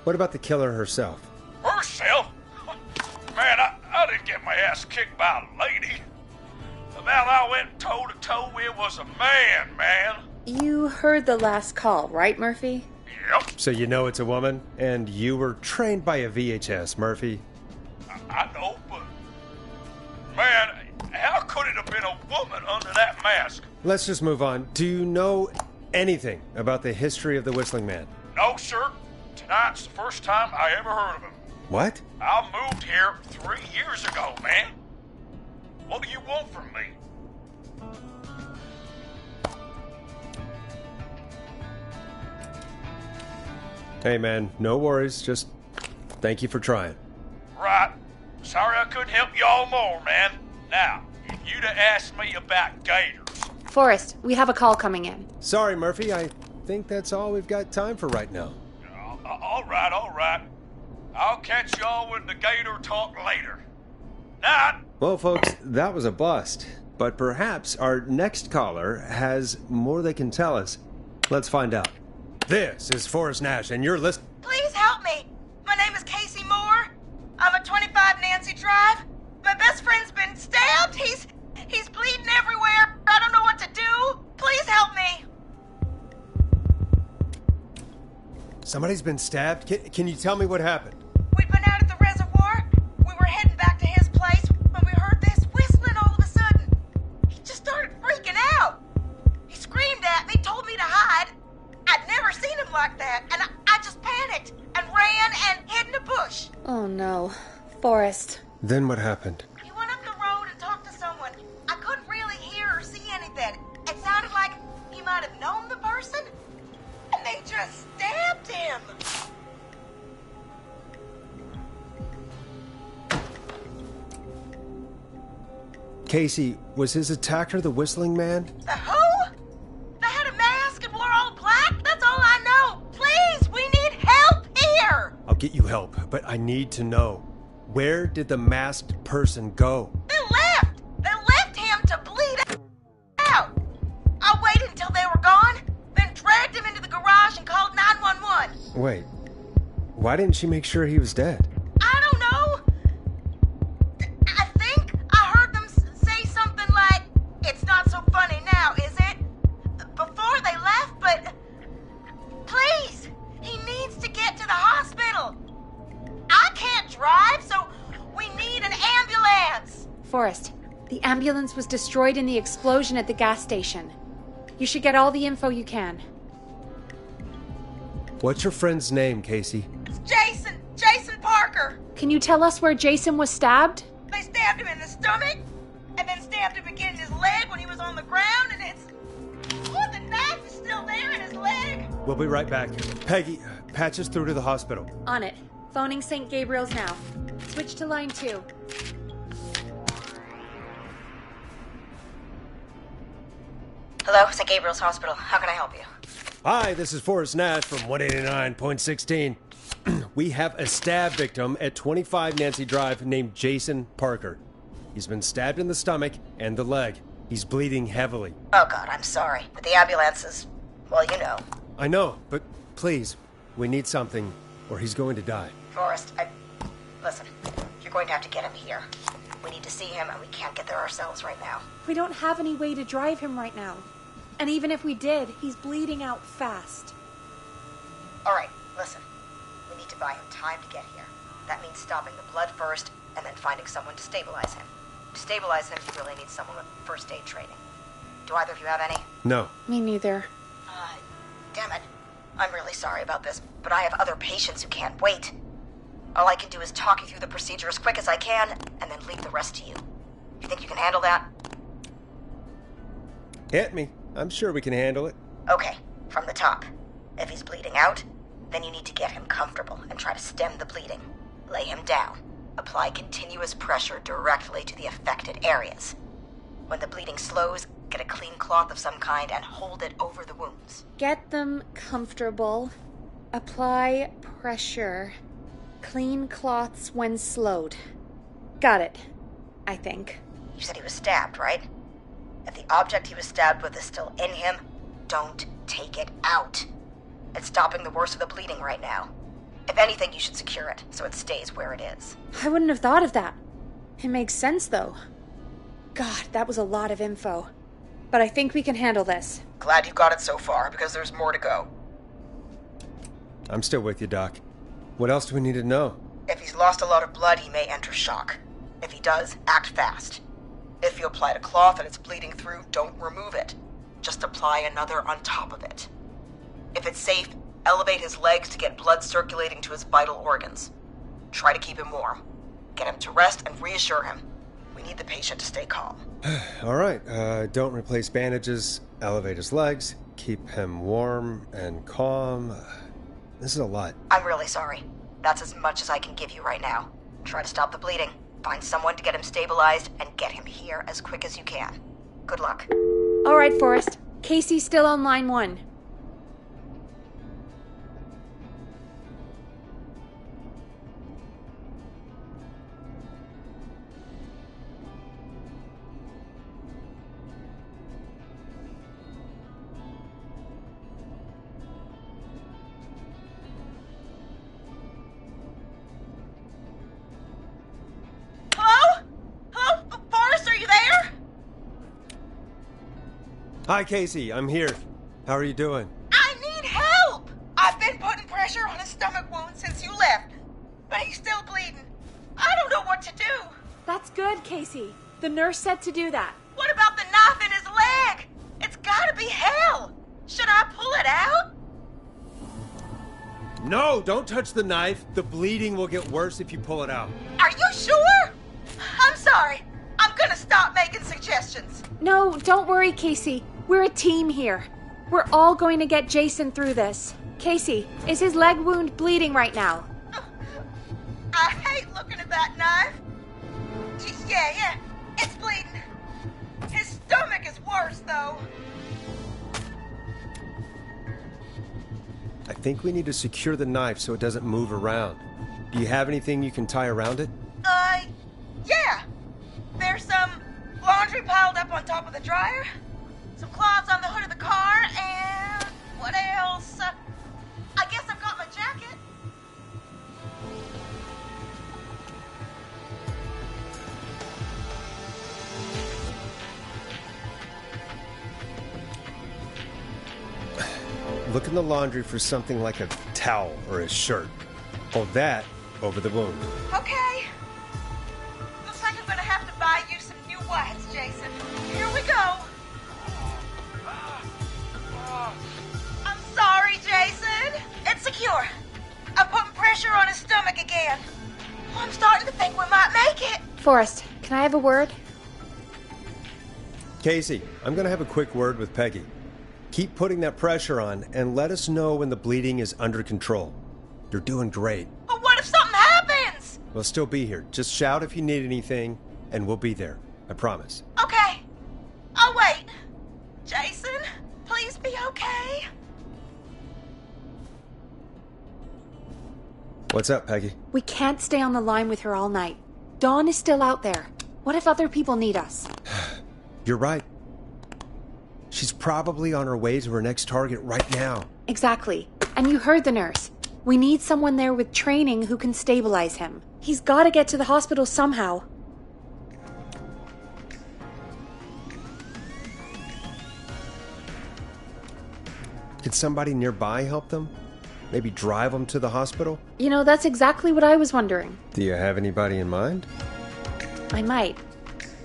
What about the killer herself? Herself? Man, I didn't get my ass kicked by a lady. The man I went toe-to-toe with was a man. You heard the last call, right, Murphy? Yep. So you know it's a woman, and you were trained by a VHS, Murphy. I know, but... Man, how could it have been a woman under that mask? Let's just move on. Do you know anything about the history of the Whistling Man? No, sir. Tonight's the first time I ever heard of him. What? I moved here 3 years ago, man. What do you want from me? Hey, man, no worries. Just thank you for trying. Right. Sorry I couldn't help y'all more, man. Now, if you'd have asked me about gators... Forrest, we have a call coming in. Sorry, Murphy. I think that's all we've got time for right now. All right. I'll catch y'all with the gator talk later. Night. Well, folks, that was a bust. But perhaps our next caller has more they can tell us. Let's find out. This is Forrest Nash, and you're listening. Please help me. My name is Casey Moore. I'm at 25 Nancy Drive. My best friend's been stabbed. He's bleeding everywhere. I don't know what to do. Please help me. Somebody's been stabbed? Can you tell me what happened? We'd been out at the reservoir. We were heading back to his place when we heard this whistling all of a sudden. He just started freaking out. He screamed at me, told me to hide. I'd never seen him like that, and I just panicked and ran and hid in a bush. Oh no. Forrest. Then what happened? He went up the road and talked to someone. I couldn't really hear or see anything. It sounded like he might have known the person, and they just stabbed him. Casey, was his attacker the whistling man? The who? They had a mask and wore all black? That's all I know. Please, we need help here. I'll get you help, but I need to know. Where did the masked person go? They left. They left him to bleed out. I waited until they were gone, then dragged him into the garage and called 911. Wait, why didn't she make sure he was dead? I don't know. I think I heard them say something like, "It's not so funny now, is it?" before they left, but please, he needs to get to the hospital. I can't drive, so we need an ambulance. Forrest, the ambulance was destroyed in the explosion at the gas station. You should get all the info you can. What's your friend's name, Casey? It's Jason Parker. Can you tell us where Jason was stabbed? They stabbed him in the stomach, and then stabbed him again in his leg when he was on the ground, and the knife is still there in his leg. We'll be right back. Peggy, patch us through to the hospital. On it. Phoning St. Gabriel's now. Switch to line 2. Hello, St. Gabriel's Hospital. How can I help you? Hi, this is Forrest Nash from 189.16. We have a stab victim at 25 Nancy Drive named Jason Parker. He's been stabbed in the stomach and the leg. He's bleeding heavily. Oh, God, I'm sorry. But the ambulance is, well, you know. I know, but please, we need something, or he's going to die. Forrest, listen, you're going to have to get him here. We need to see him, and we can't get there ourselves right now. We don't have any way to drive him right now. And even if we did, he's bleeding out fast. All right, listen. We need to buy him time to get here. That means stopping the blood first, and then finding someone to stabilize him. To stabilize him, you really need someone with first aid training. Do either of you have any? No. Me neither. Damn it. I'm really sorry about this, but I have other patients who can't wait. All I can do is talk you through the procedure as quick as I can, and then leave the rest to you. You think you can handle that? Hit me. I'm sure we can handle it. Okay, from the top. If he's bleeding out, then you need to get him comfortable and try to stem the bleeding. Lay him down. Apply continuous pressure directly to the affected areas. When the bleeding slows, get a clean cloth of some kind and hold it over the wounds. Get them comfortable. Apply pressure. Clean cloths when slowed. Got it. I think. You said he was stabbed, right? If the object he was stabbed with is still in him, don't take it out. It's stopping the worst of the bleeding right now. If anything, you should secure it so it stays where it is. I wouldn't have thought of that. It makes sense, though. God, that was a lot of info. But I think we can handle this. Glad you've got it so far, because there's more to go. I'm still with you, Doc. What else do we need to know? If he's lost a lot of blood, he may enter shock. If he does, act fast. If you applied a cloth and it's bleeding through, don't remove it. Just apply another on top of it. If it's safe, elevate his legs to get blood circulating to his vital organs. Try to keep him warm. Get him to rest and reassure him. We need the patient to stay calm. All right, don't replace bandages, elevate his legs, keep him warm and calm. This is a lot. I'm really sorry. That's as much as I can give you right now. Try to stop the bleeding. Find someone to get him stabilized and get him here as quick as you can. Good luck. All right, Forrest. Casey's still on line 1. Hi, Casey. I'm here. How are you doing? I need help! I've been putting pressure on his stomach wound since you left, but he's still bleeding. I don't know what to do. That's good, Casey. The nurse said to do that. What about the knife in his leg? It's gotta be hell. Should I pull it out? No, don't touch the knife. The bleeding will get worse if you pull it out. Are you sure? I'm sorry. I'm gonna stop making suggestions. No, don't worry, Casey. We're a team here. We're all going to get Jason through this. Casey, is his leg wound bleeding right now? I hate looking at that knife. Yeah, it's bleeding. His stomach is worse, though. I think we need to secure the knife so it doesn't move around. Do you have anything you can tie around it? Yeah. There's some laundry piled up on top of the dryer, some cloths on the hood of the car, and what else? I guess I've got my jacket. Look in the laundry for something like a towel or a shirt. Hold that over the wound. Okay. Looks like I'm gonna have to buy you some new whites, Jason. Here we go. I'm sorry, Jason. It's secure. I'm putting pressure on his stomach again. I'm starting to think we might make it. Forrest, can I have a word? Casey, I'm gonna have a quick word with Peggy. Keep putting that pressure on and let us know when the bleeding is under control. You're doing great. But what if something happens? We'll still be here. Just shout if you need anything, and we'll be there. I promise. Okay. I'll wait. Jason, please be okay. What's up, Peggy? We can't stay on the line with her all night. Dawn is still out there. What if other people need us? You're right. She's probably on her way to her next target right now. Exactly. And you heard the nurse. We need someone there with training who can stabilize him. He's got to get to the hospital somehow. Could somebody nearby help them? Maybe drive them to the hospital? You know, that's exactly what I was wondering. Do you have anybody in mind? I might.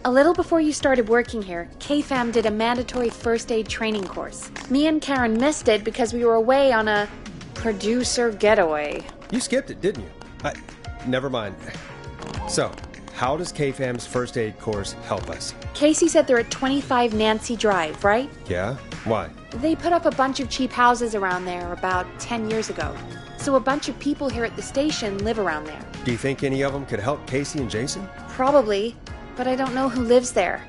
A little before you started working here, KFAM did a mandatory first aid training course. Me and Karen missed it because we were away on a producer getaway. You skipped it, didn't you? Never mind. So, how does KFAM's first aid course help us? Casey said they're at 25 Nancy Drive, right? Yeah? Why? They put up a bunch of cheap houses around there about 10 years ago. So a bunch of people here at the station live around there. Do you think any of them could help Casey and Jason? Probably. But I don't know who lives there.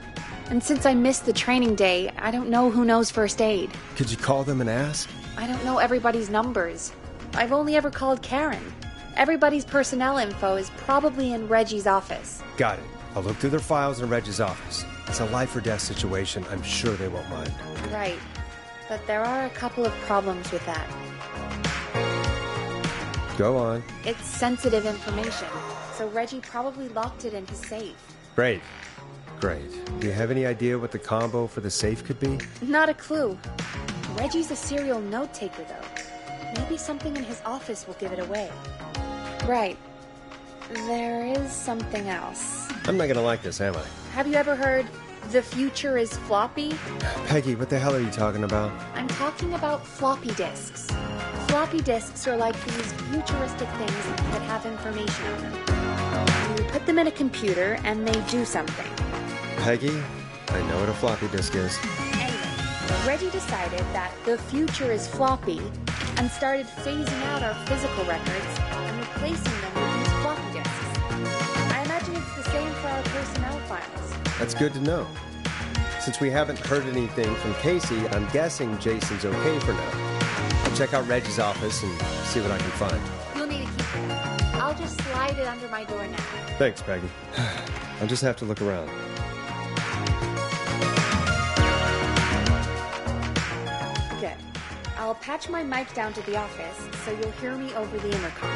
And since I missed the training day, I don't know who knows first aid. Could you call them and ask? I don't know everybody's numbers. I've only ever called Karen. Everybody's personnel info is probably in Reggie's office. Got it. I'll look through their files in Reggie's office. It's a life or death situation. I'm sure they won't mind. Right. But there are a couple of problems with that. Go on. It's sensitive information, so Reggie probably locked it in his safe. Great. Do you have any idea what the combo for the safe could be? Not a clue. Reggie's a serial note taker, though. Maybe something in his office will give it away. Right. There is something else. I'm not gonna like this, am I? Have you ever heard, the future is floppy? Peggy, what the hell are you talking about? I'm talking about floppy disks. Floppy disks are like these futuristic things that have information on them. You put them in a computer and they do something. Peggy, I know what a floppy disk is. Anyway, Reggie decided that the future is floppy, and started phasing out our physical records and replacing them with these floppy disks. I imagine it's the same for our personnel files. That's good to know. Since we haven't heard anything from Casey, I'm guessing Jason's okay for now. I'll check out Reggie's office and see what I can find. You'll need a keypad. I'll just slide it under my door now. Thanks, Peggy. I'll just have to look around. Good. I'll patch my mic down to the office so you'll hear me over the intercom.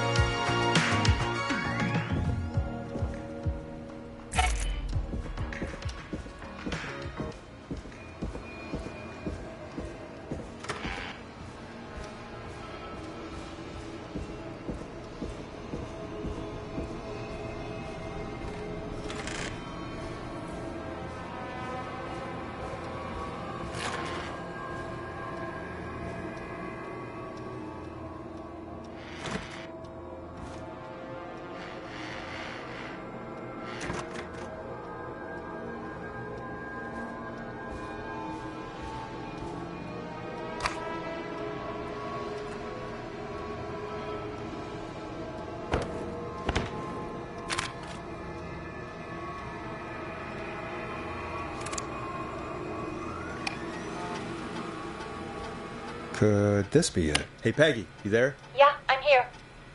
Could this be it? Hey, Peggy, you there? Yeah, I'm here.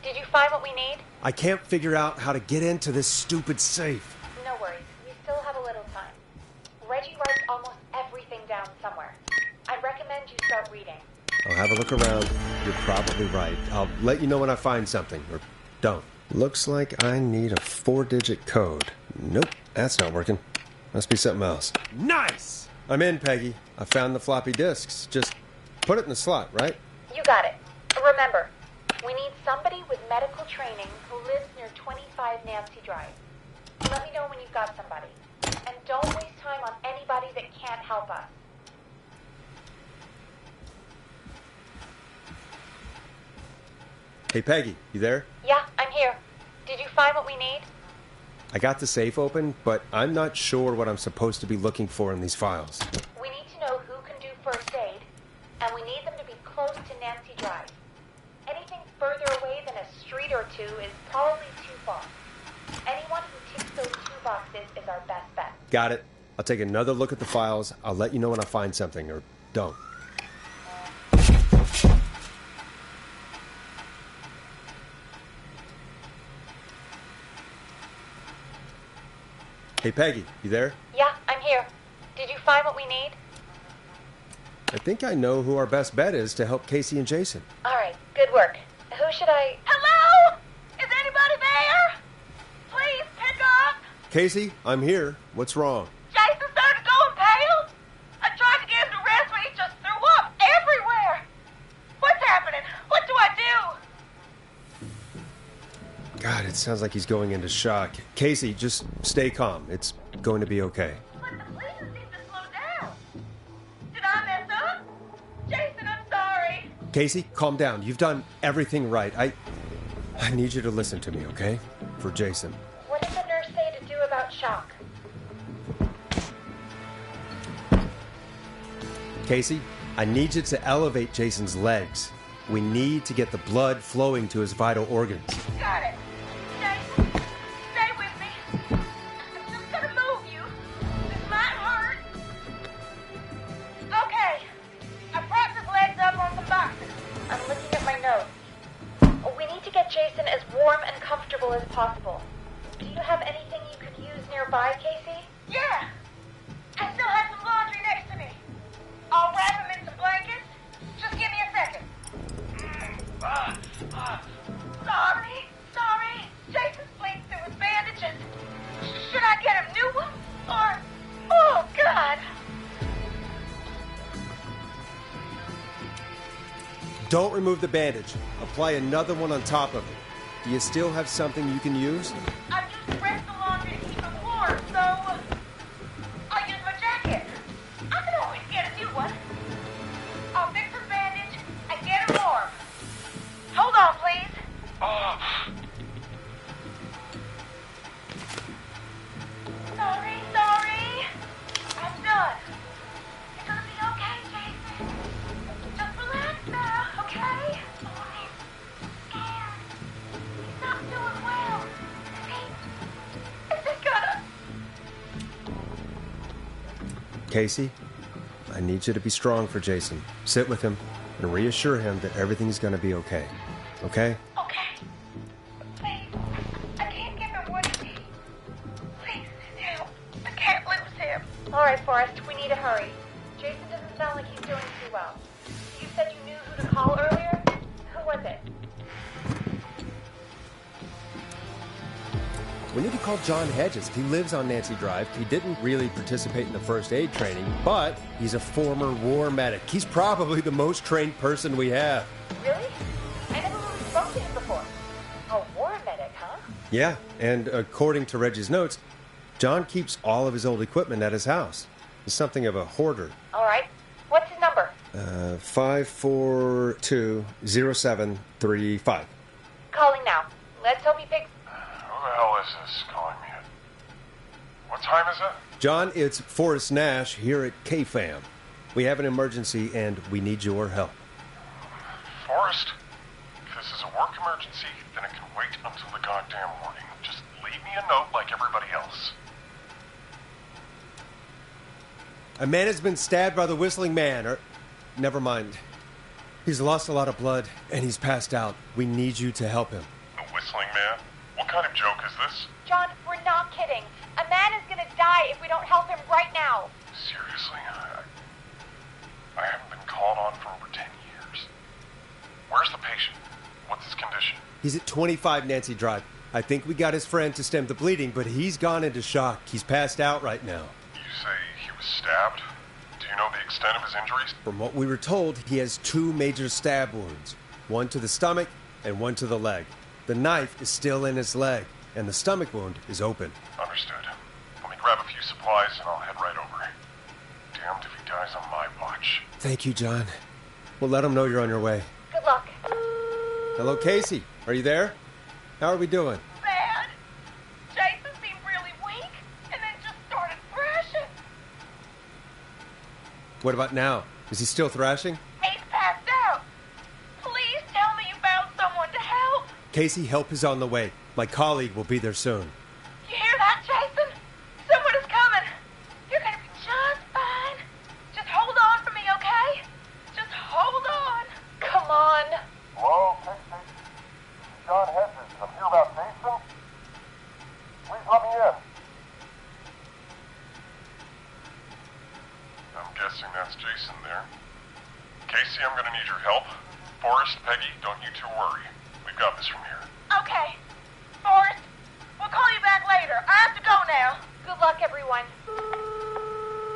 Did you find what we need? I can't figure out how to get into this stupid safe. No worries. We still have a little time. Reggie writes almost everything down somewhere. I'd recommend you start reading. I'll have a look around. You're probably right. I'll let you know when I find something, or don't. Looks like I need a 4-digit code. Nope, that's not working. Must be something else. Nice! I'm in, Peggy. I found the floppy disks. Just put it in the slot, right? You got it. Remember, we need somebody with medical training who lives near 25 Nancy Drive. Let me know when you've got somebody. And don't waste time on anybody that can't help us. Hey, Peggy, you there? Yeah, I'm here. Did you find what we need? I got the safe open, but I'm not sure what I'm supposed to be looking for in these files. We need to know who can do first aid, and we need them to be close to Nancy Drive. Anything further away than a street or two is probably too far. Anyone who ticks those 2 boxes is our best bet. Got it. I'll take another look at the files. I'll let you know when I find something, or don't. Hey, Peggy, you there? Yeah, I'm here. Did you find what we need? I think I know who our best bet is to help Casey and Jason. All right, good work. Who should I... Hello? Is anybody there? Please pick up. Casey, I'm here. What's wrong? Jason started going pale. I tried to get him to rest, but he just threw up everywhere. What's happening? What do I do? God, it sounds like he's going into shock. Casey, just stay calm. It's going to be okay. But the bleeding seemed to slow down. Did I mess up? Jason, I'm sorry. Casey, calm down. You've done everything right. I need you to listen to me, okay? For Jason. What did the nurse say to do about shock? Casey, I need you to elevate Jason's legs. We need to get the blood flowing to his vital organs. Got it. Jason, stay with me. I'm just gonna move you. This might hurt. Okay. I propped his legs up on some boxes. I'm looking at my notes. We need to get Jason as warm and comfortable as possible. Do you have anything you could use nearby, Casey? Yeah. I still have some laundry next to me. I'll wrap him in some blankets. Just give me a second. Sorry. Jason's bleeding through his bandages. Should I get him new ones? Or... Oh, God. Don't remove the bandage. Apply another one on top of it. Do you still have something you can use? I used the rest of the laundry to keep him warm, so... I'll use my jacket. I can always get a new one. I'll fix his bandage and get him warm. Hold on, please. Sorry. I'm done. You're gonna be okay, Jason. Just relax now, okay? Casey, I need you to be strong for Jason. Sit with him and reassure him that everything's gonna be okay. Okay? Okay. Please. I can't give him what he needs. Please, help. I can't lose him. All right, Forrest, we need to hurry. Jason doesn't sound like he's doing too well. You said you knew who to call earlier? Who was it? We need to call John Hedges. He lives on Nancy Drive. He didn't really participate in the first aid training, but he's a former war medic. He's probably the most trained person we have. Really? I never really spoke to him before. A war medic, huh? Yeah, and according to Reggie's notes, John keeps all of his old equipment at his house. He's something of a hoarder. All right. What's his number? 542-0735. Calling now. Let's hope he picks... Who the hell is this calling me at? What time is it? John, it's Forrest Nash here at KFAM. We have an emergency and we need your help. Forrest, if this is a work emergency, then it can wait until the goddamn morning. Just leave me a note like everybody else. A man has been stabbed by the Whistling Man, or... Never mind. He's lost a lot of blood, and he's passed out. We need you to help him. The Whistling Man? What kind of joke is this? John, we're not kidding. A man is gonna die if we don't help him right now. Seriously? I haven't been called on for over 10 years. Where's the patient? What's his condition? He's at 25 Nancy Drive. I think we got his friend to stem the bleeding, but he's gone into shock. He's passed out right now. You say he was stabbed? Do you know the extent of his injuries? From what we were told, he has 2 major stab wounds. One to the stomach and one to the leg. The knife is still in his leg, and the stomach wound is open. Understood. Let me grab a few supplies and I'll head right over. Damned if he dies on my watch. Thank you, John. We'll let him know you're on your way. Good luck. Hello, Casey. Are you there? How are we doing? Bad. Jason seemed really weak, and then just started thrashing. What about now? Is he still thrashing? He's passed out. Please tell me you found someone to help. Casey, help is on the way. My colleague will be there soon. You hear that, Jason? Someone is coming. You're gonna be just fine. Just hold on for me, okay? Just hold on. Come on. Hello, Casey? John Hedges. I'm here about Jason. Please let me in. I'm guessing that's Jason there. Casey, I'm gonna need your help. Forrest, Peggy, don't you two worry. We've got this from here. Okay. Forrest, we'll call you back later. I have to go now. Good luck, everyone.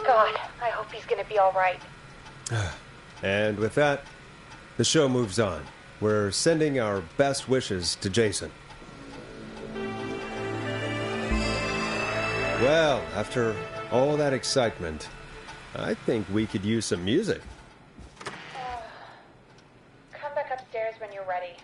God, I hope he's gonna be all right. And with that, the show moves on. We're sending our best wishes to Jason. Well, after all that excitement, I think we could use some music. Come back upstairs when you're ready.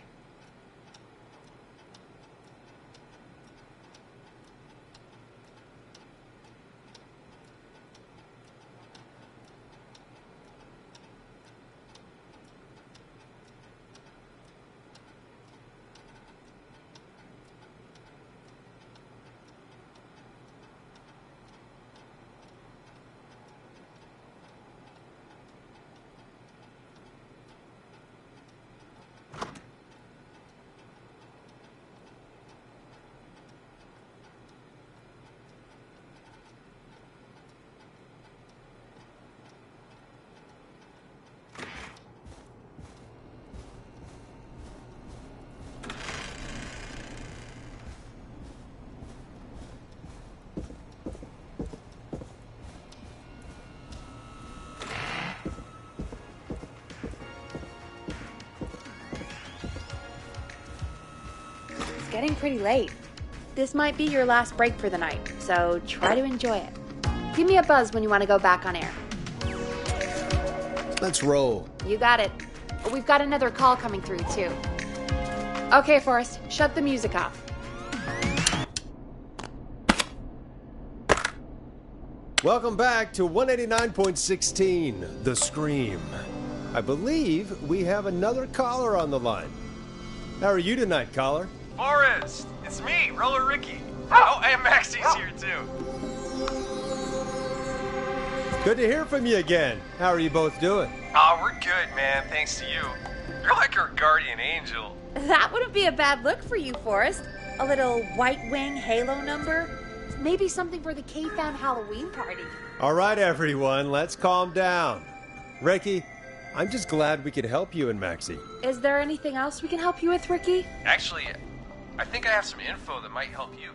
Getting pretty late. This might be your last break for the night, so try to enjoy it. Give me a buzz when you want to go back on air. Let's roll. You got it. We've got another call coming through, too. Okay, Forrest, shut the music off. Welcome back to 189.16, The Scream. I believe we have another caller on the line. How are you tonight, caller? Forrest, it's me, Roller Ricky. Oh, and Maxie's here too. Good to hear from you again. How are you both doing? Oh, we're good, man, thanks to you. You're like our guardian angel. That wouldn't be a bad look for you, Forrest. A little White Wing Halo number. Maybe something for the K-Found Halloween party. All right, everyone, let's calm down. Ricky, I'm just glad we could help you and Maxie. Is there anything else we can help you with, Ricky? Actually, I think I have some info that might help you.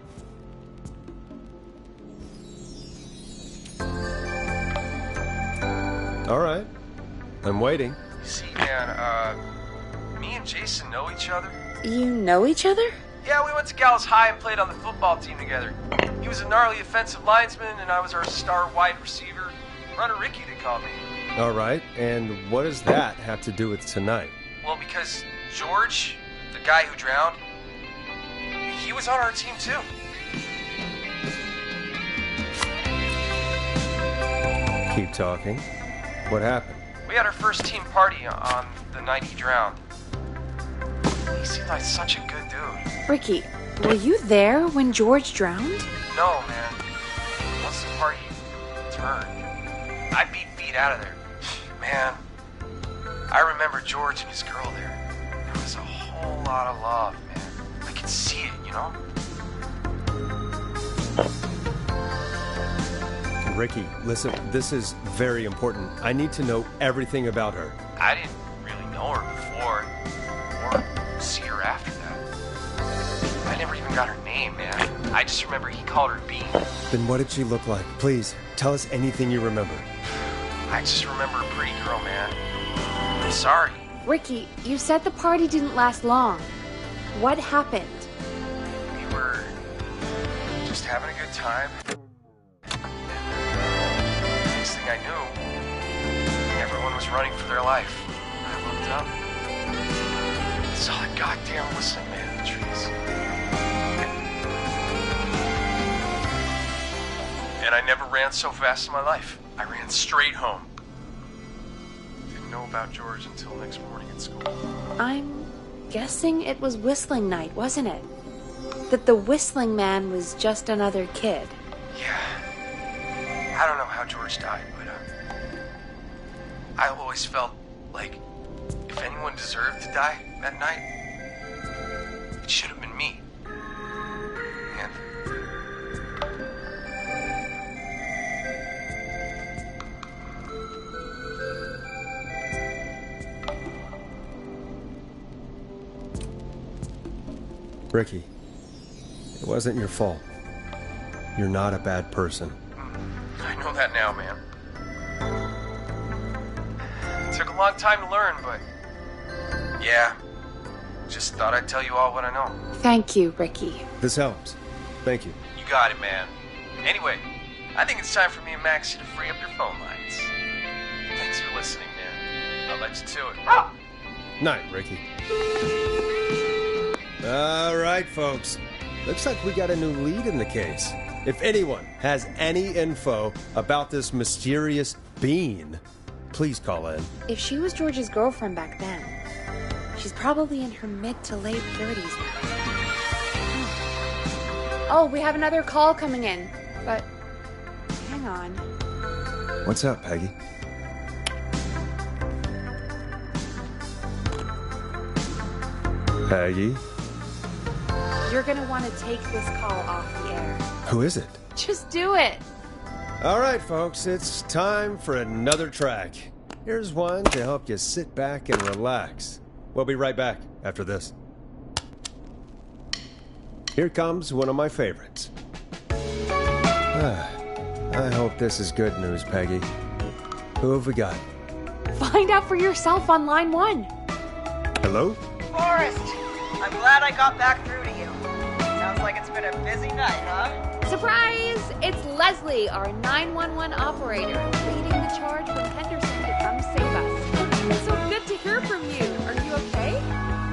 All right, I'm waiting. See, man, me and Jason know each other. You know each other? Yeah, we went to Gallows High and played on the football team together. He was a gnarly offensive linesman, and I was our star wide receiver. Runner Ricky, they called me. All right, and what does that have to do with tonight? Well, because George, the guy who drowned, he was on our team too. Keep talking. What happened? We had our first team party on the night he drowned. He seemed like such a good dude. Ricky, were you there when George drowned? No, man. Once the party turned, I beat Pete out of there. Man, I remember George and his girl there. There was a whole lot of love, man. I could see it, you know? Ricky, listen, this is very important. I need to know everything about her. I didn't really know her before, or see her after that. I never even got her name, man. I just remember he called her Bean. Then what did she look like? Please, tell us anything you remember. I just remember a pretty girl, man. I'm sorry. Ricky, you said the party didn't last long. What happened? We were just having a good time. Next thing I knew, everyone was running for their life. I looked up. Saw the goddamn whistling man in the trees. And I never ran so fast in my life. I ran straight home. Didn't know about George until next morning at school. I'm guessing it was whistling night, wasn't it? That the whistling man was just another kid. Yeah. I don't know how George died, but I always felt like if anyone deserved to die that night, it should have been me. And Ricky, it wasn't your fault. You're not a bad person. I know that now, man. It took a long time to learn, but yeah, just thought I'd tell you all what I know. Thank you, Ricky. This helps. Thank you. You got it, man. Anyway, I think it's time for me and Maxie to free up your phone lines. Thanks for listening, man. I'll let you to it. Night, Ricky. All right, folks. Looks like we got a new lead in the case. If anyone has any info about this mysterious bean, please call in. If she was George's girlfriend back then, she's probably in her mid to late 30s now. Oh, we have another call coming in, but hang on. What's up, Peggy? Peggy? You're gonna want to take this call off the air. Who is it? Just do it. All right, folks, it's time for another track. Here's one to help you sit back and relax. We'll be right back after this. Here comes one of my favorites. I hope this is good news, Peggy. Who have we got? Find out for yourself on line 1. Hello? Forrest, I'm glad I got back through to you. Sounds like it's been a busy night, huh? Surprise! It's Leslie, our 911 operator, leading the charge from Henderson to come save us. It's so good to hear from you. Are you okay?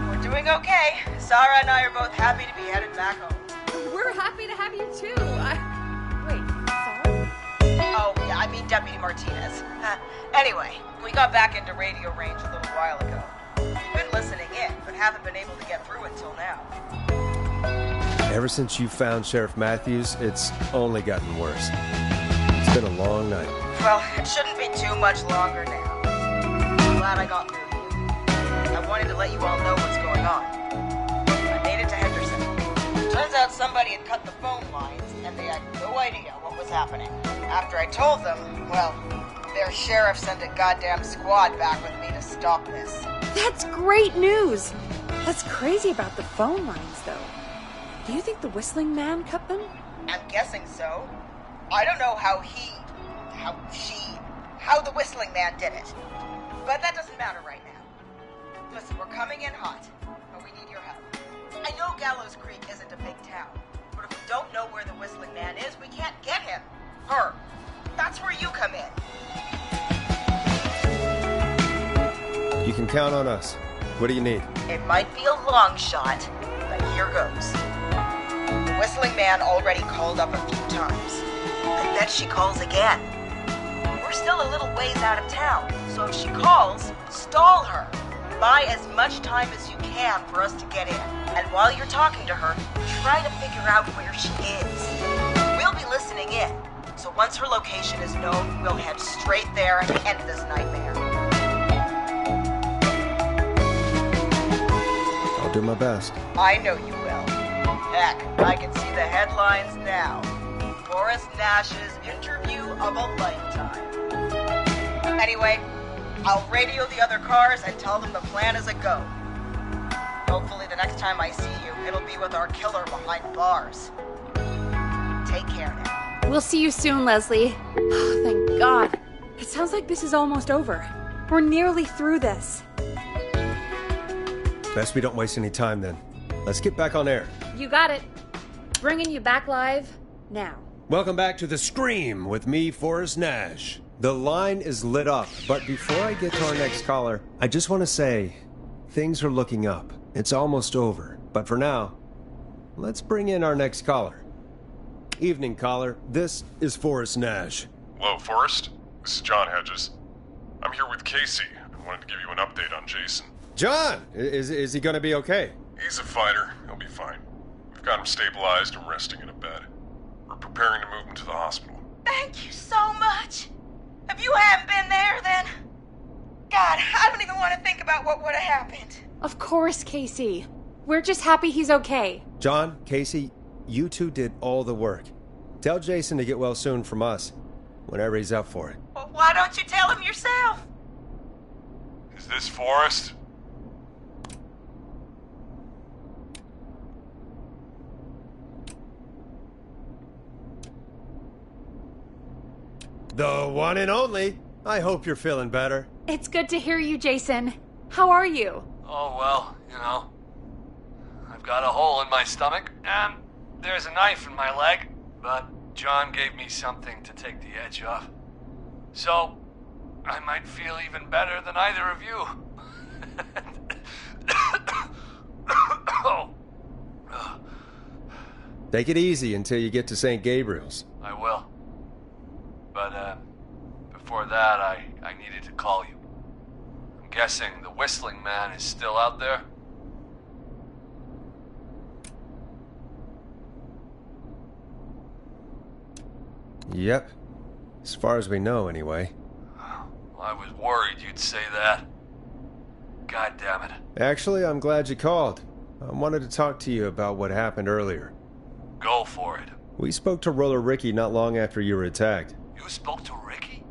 We're doing okay. Sarah and I are both happy to be headed back home. We're happy to have you too. Wait, Sarah? Oh, yeah, I mean Deputy Martinez. Anyway, we got back into radio range a little while ago. We've been listening in, but haven't been able to get through until now. Ever since you found Sheriff Matthews, it's only gotten worse. It's been a long night. Well, it shouldn't be too much longer now. I'm glad I got through to you. I wanted to let you all know what's going on. I made it to Henderson. Turns out somebody had cut the phone lines, and they had no idea what was happening. After I told them, well, their sheriff sent a goddamn squad back with me to stop this. That's great news! That's crazy about the phone lines, though. Do you think the Whistling Man cut them? I'm guessing so. I don't know how the Whistling Man did it. But that doesn't matter right now. Listen, we're coming in hot, but we need your help. I know Gallows Creek isn't a big town, but if we don't know where the Whistling Man is, we can't get him. Her. That's where you come in. You can count on us. What do you need? It might be a long shot, but here goes. The Whistling Man already called up a few times. I bet she calls again. We're still a little ways out of town, so if she calls, stall her. Buy as much time as you can for us to get in. And while you're talking to her, try to figure out where she is. We'll be listening in, so once her location is known, we'll head straight there and end this nightmare. I'll do my best. I know you will. Heck, I can see the headlines now. Forrest Nash's interview of a lifetime. Anyway, I'll radio the other cars and tell them the plan is a go. Hopefully the next time I see you, it'll be with our killer behind bars. Take care now. We'll see you soon, Leslie. Oh, thank God. It sounds like this is almost over. We're nearly through this. Best we don't waste any time then. Let's get back on air. You got it. Bringing you back live now. Welcome back to The Scream with me, Forrest Nash. The line is lit up, but before I get to our next caller, I just want to say, things are looking up. It's almost over, but for now, let's bring in our next caller. Evening, caller. This is Forrest Nash. Hello, Forrest. This is John Hedges. I'm here with Casey. I wanted to give you an update on Jason. John! Is he going to be okay? He's a fighter. He'll be fine. We've got him stabilized and resting in a bed. We're preparing to move him to the hospital. Thank you so much. If you hadn't been there, then... God, I don't even want to think about what would have happened. Of course, Casey. We're just happy he's okay. John, Casey, you two did all the work. Tell Jason to get well soon from us, whenever he's up for it. Well, why don't you tell him yourself? Is this Forrest? The one and only. I hope you're feeling better. It's good to hear you, Jason. How are you? Oh, well, you know. I've got a hole in my stomach, and there's a knife in my leg, but John gave me something to take the edge off. So, I might feel even better than either of you. Oh. Take it easy until you get to St. Gabriel's. I will. But, before that, I needed to call you. I'm guessing the Whistling Man is still out there? Yep. As far as we know, anyway. I was worried you'd say that. God damn it. Actually, I'm glad you called. I wanted to talk to you about what happened earlier. Go for it. We spoke to Roller Ricky not long after you were attacked. You spoke to Ricky?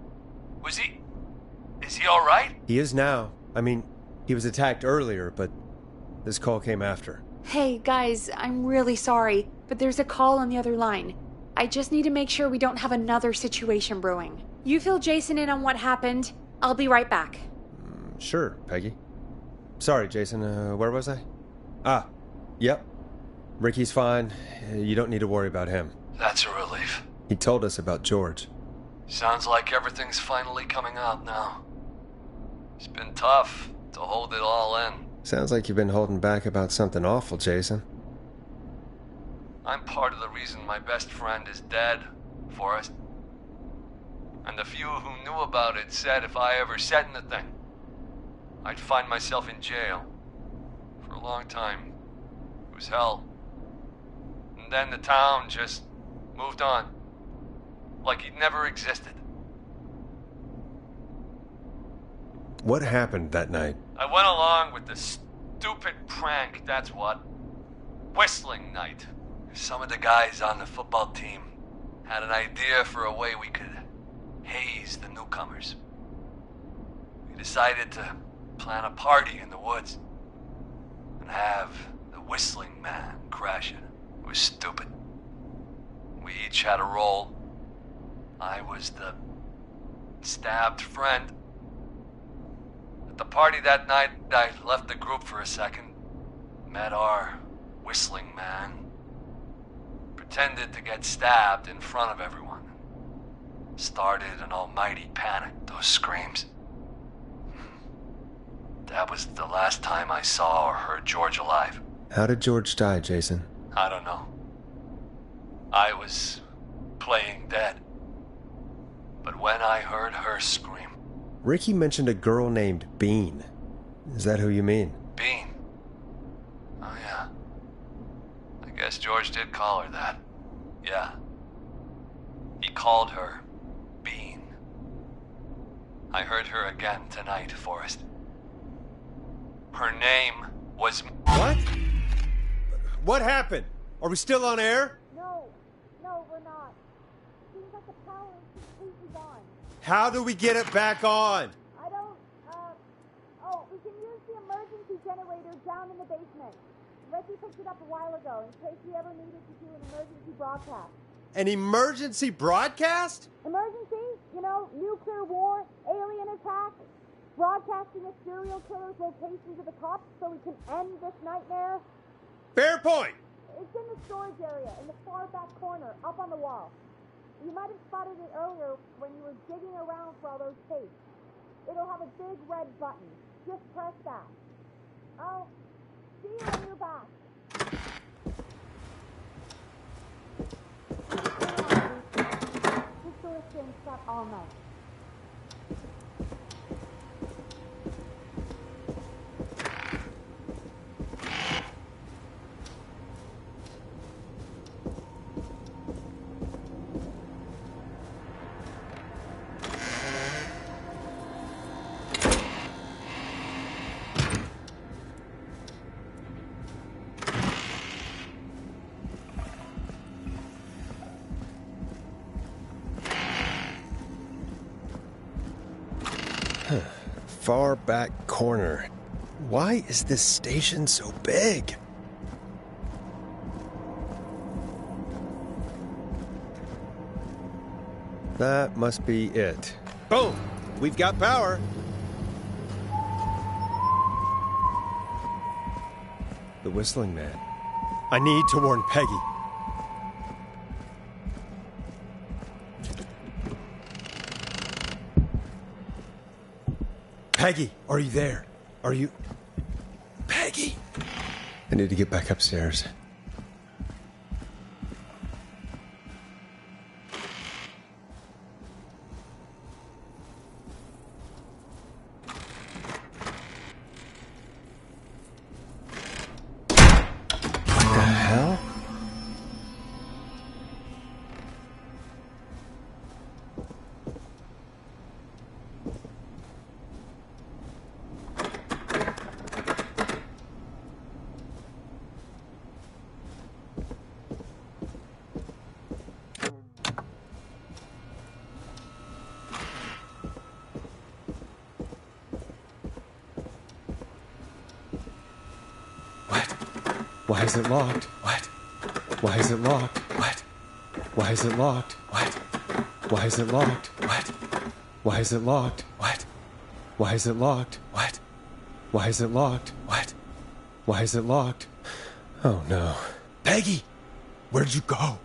Is he alright? He is now. I mean, he was attacked earlier, but this call came after. Hey, guys, I'm really sorry, but there's a call on the other line. I just need to make sure we don't have another situation brewing. You fill Jason in on what happened. I'll be right back. Sure, Peggy. Sorry, Jason, where was I? Yep. Ricky's fine. You don't need to worry about him. That's a relief. He told us about George. Sounds like everything's finally coming out now. It's been tough to hold it all in. Sounds like you've been holding back about something awful, Jason. I'm part of the reason my best friend is dead, Forrest. And the few who knew about it said if I ever said anything, I'd find myself in jail. For a long time. It was hell. And then the town just moved on. Like he'd never existed. What happened that night? I went along with the stupid prank, that's what. Whistling night. Some of the guys on the football team had an idea for a way we could haze the newcomers. We decided to plan a party in the woods and have the Whistling Man crash it. It was stupid. We each had a role. I was the stabbed friend. At the party that night, I left the group for a second, met our Whistling Man, pretended to get stabbed in front of everyone. Started an almighty panic, those screams. That was the last time I saw or heard George alive. How did George die, Jason? I don't know. I was playing dead. But when I heard her scream... Ricky mentioned a girl named Bean. Is that who you mean? Bean? Oh, yeah. I guess George did call her that. Yeah. He called her Bean. I heard her again tonight, Forrest. Her name was... What? What happened? Are we still on air? No, we're not. Seems like the power is completely gone. How do we get it back on? I don't, we can use the emergency generator down in the basement. Reggie picked it up a while ago in case we ever needed to do an emergency broadcast. An emergency broadcast? Emergency? You know, nuclear war, alien attack, broadcasting a serial killer's location to the cops so we can end this nightmare. Fair point! It's in the storage area, in the far back corner, up on the wall. You might have spotted it earlier when you were digging around for all those tapes. It'll have a big red button. Just press that. I'll see you when you're back. This door's been shut all night. Far back corner. Why is this station so big? That must be it. Boom! We've got power. The Whistling Man. I need to warn Peggy. Peggy, are you there? Are you... Peggy! I need to get back upstairs. What the hell? Why is it locked? What? Why is it locked? What? Why is it locked? What? Why is it locked? What? Why is it locked? What? Why is it locked? What? Why is it locked? What? Why is it locked? Oh no. Peggy! Where'd you go?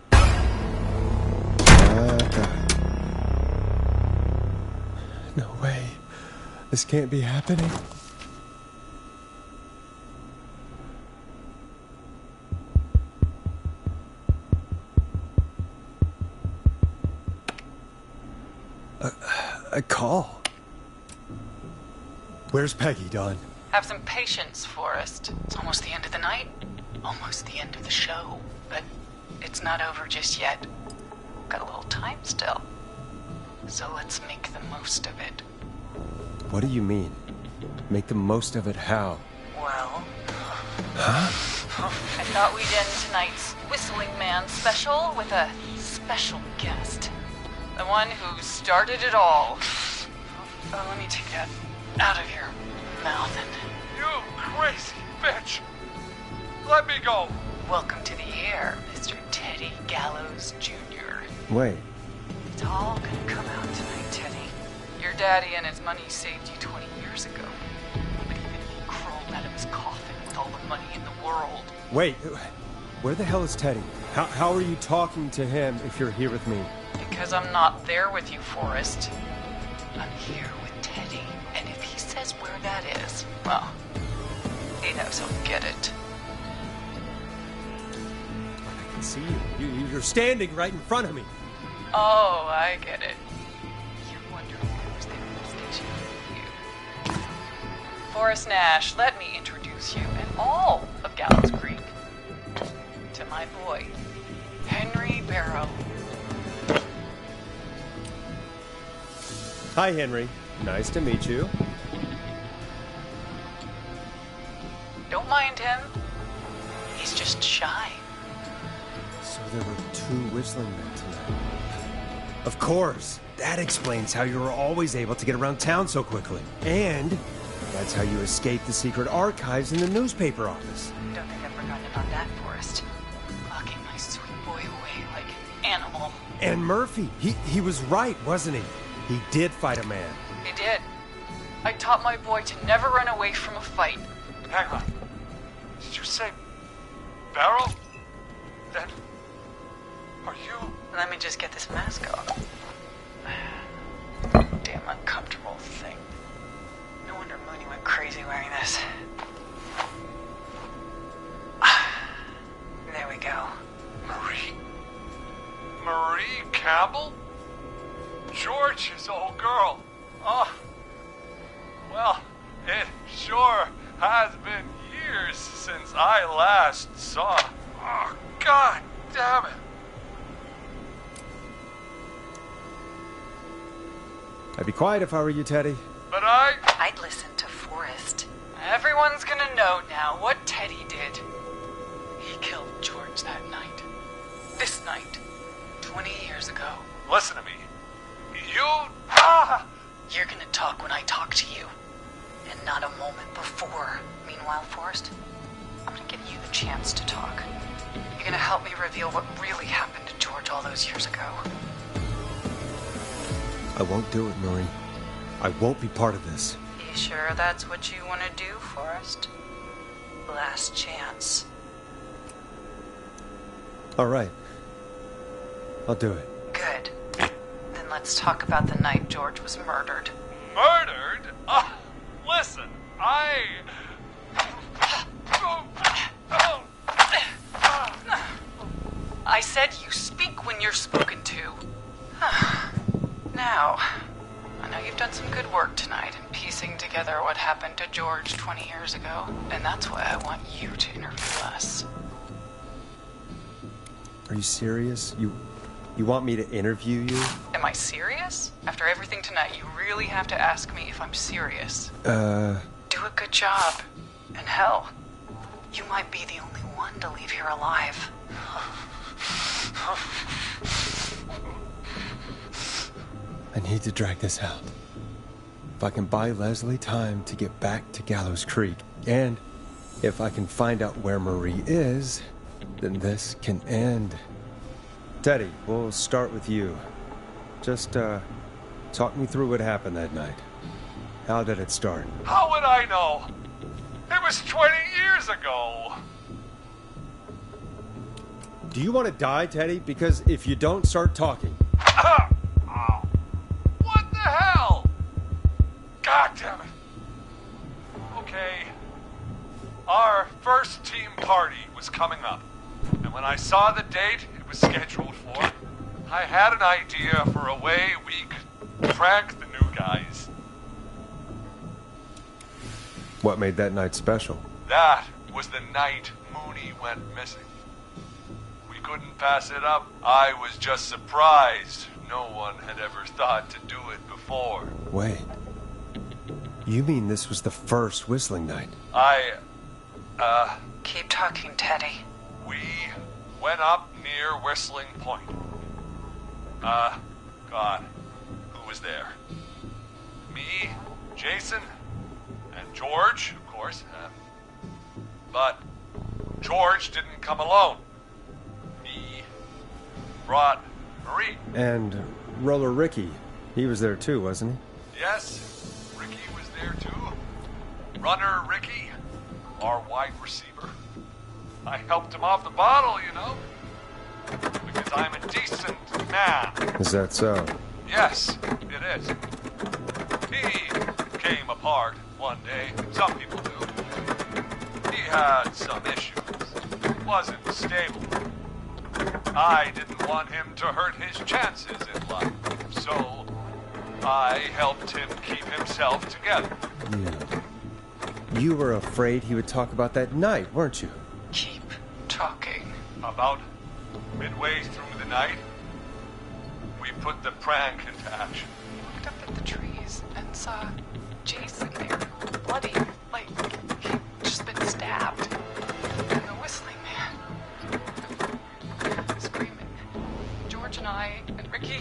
No way. This can't be happening. A call. Where's Peggy, Dawn? Have some patience, Forrest. It's almost the end of the night. Almost the end of the show. But it's not over just yet. Got a little time still. So let's make the most of it. What do you mean? Make the most of it how? Well, Huh? I thought we'd end tonight's Whistling Man special with a special guest. The one who started it all. Oh, let me take that out of your mouth and... You crazy bitch! Let me go! Welcome to the air, Mr. Teddy Gallows Jr. Wait. It's all gonna come out tonight, Teddy. Your daddy and his money saved you 20 years ago. But even if he crawled out of his coffin with all the money in the world... Wait, where the hell is Teddy? How are you talking to him if you're here with me? Because I'm not there with you, Forrest. I'm here with Teddy. And if he says where that is, well, he knows he'll get it. I can see you. You're standing right in front of me. Oh, I get it. You're wondering who was there in the station with you. Forrest Nash, let me introduce you and all of Gallows Creek to my boy, Henry Barrow. Hi, Henry. Nice to meet you. Don't mind him. He's just shy. So there were two whistling men tonight. Of course. That explains how you were always able to get around town so quickly. And that's how you escaped the secret archives in the newspaper office. Don't think I've forgotten about that, Forrest. Locking my sweet boy away like an animal. And Murphy, he was right, wasn't he? He did fight a man. He did. I taught my boy to never run away from a fight. Hang on. Did you say Barrow? Then are you? Let me just get this mask off. Damn uncomfortable thing. No wonder Mooney went crazy wearing this. There we go. Marie Campbell? George's old girl. Oh. Well, it sure has been years since I last saw. Oh, God damn it. I'd be quiet if I were you, Teddy. But I'd listen to Forrest. Everyone's gonna know now what Teddy did. He killed George that night. This night. 20 years ago. Listen to me. You're gonna talk when I talk to you. And not a moment before. Meanwhile, Forrest, I'm gonna give you the chance to talk. You're gonna help me reveal what really happened to George all those years ago. I won't do it, Marie. I won't be part of this. You sure that's what you want to do, Forrest? Last chance. All right. I'll do it. Good. Then let's talk about the night George was murdered. Murdered? Listen, I said you speak when you're spoken to. Now, I know you've done some good work tonight in piecing together what happened to George 20 years ago, and that's why I want you to interview us. Are you serious? You want me to interview you? Am I serious? After everything tonight, you really have to ask me if I'm serious. Do a good job. And hell, you might be the only one to leave here alive. I need to drag this out. If I can buy Leslie time to get back to Gallows Creek, and if I can find out where Marie is, then this can end. Teddy, we'll start with you. Just, talk me through what happened that night. How did it start? How would I know? It was 20 years ago. Do you want to die, Teddy? Because if you don't start talking... What the hell? God damn it. Okay. Our first team party was coming up. And when I saw the date it was scheduled for, I had an idea for a way we could prank the new guys. What made that night special? That was the night Mooney went missing. We couldn't pass it up. I was just surprised no one had ever thought to do it before. Wait. You mean this was the first whistling night? Keep talking, Teddy. We went up near Whistling Point. God, who was there? Me, Jason, and George, of course. But George didn't come alone. Me brought Marie. And Roller Ricky, he was there too, wasn't he? Yes, Ricky was there too. Runner Ricky, our wide receiver. I helped him off the bottle, you know. Because I'm a decent man. Is that so? Yes, it is. He came apart one day. Some people do. He had some issues. Wasn't stable. I didn't want him to hurt his chances in life. So I helped him keep himself together. Yeah. You were afraid he would talk about that night, weren't you? Keep talking. About midway through the night, we put the prank into action. Looked up at the trees and saw Jason there, bloody, like he'd just been stabbed. And the whistling man, screaming. George and I and Ricky.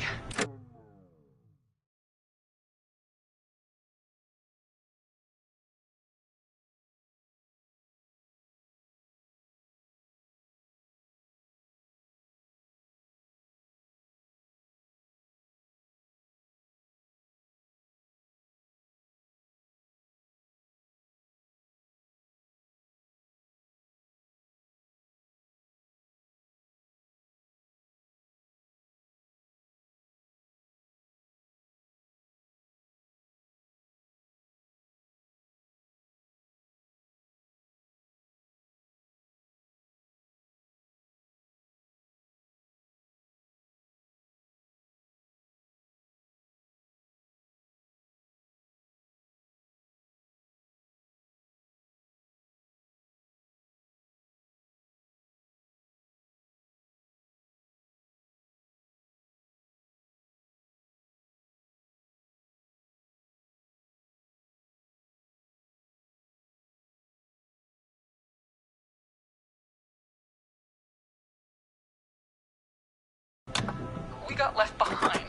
We got left behind.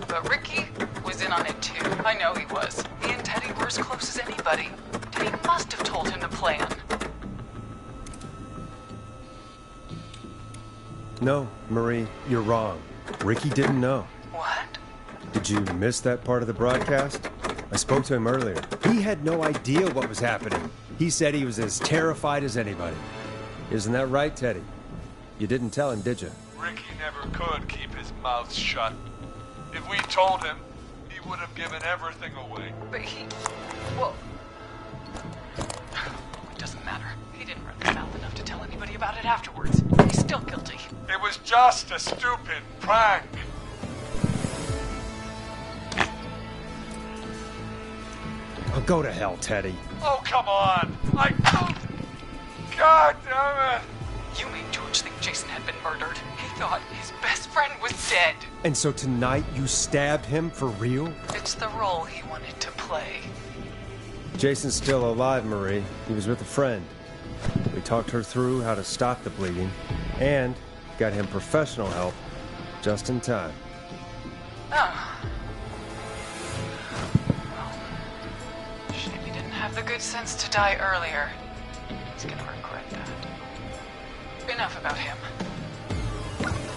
But Ricky was in on it too. I know he was. Me and Teddy were as close as anybody. Teddy must have told him the plan. No, Marie, you're wrong. Ricky didn't know. What? Did you miss that part of the broadcast? I spoke to him earlier. He had no idea what was happening. He said he was as terrified as anybody. Isn't that right, Teddy? You didn't tell him, did you? Ricky never could keep his mouth shut. If we told him, he would have given everything away. But well, it doesn't matter. He didn't run his mouth enough to tell anybody about it afterwards. He's still guilty. It was just a stupid prank. I'll go to hell, Teddy. Oh, come on. God damn it. You made George think Jason had been murdered. He thought his best friend was dead. And so tonight you stabbed him for real? It's the role he wanted to play. Jason's still alive, Marie. He was with a friend. We talked her through how to stop the bleeding and got him professional help just in time. Oh. Well, shame he didn't have the good sense to die earlier. He's gonna regret that. Enough about him.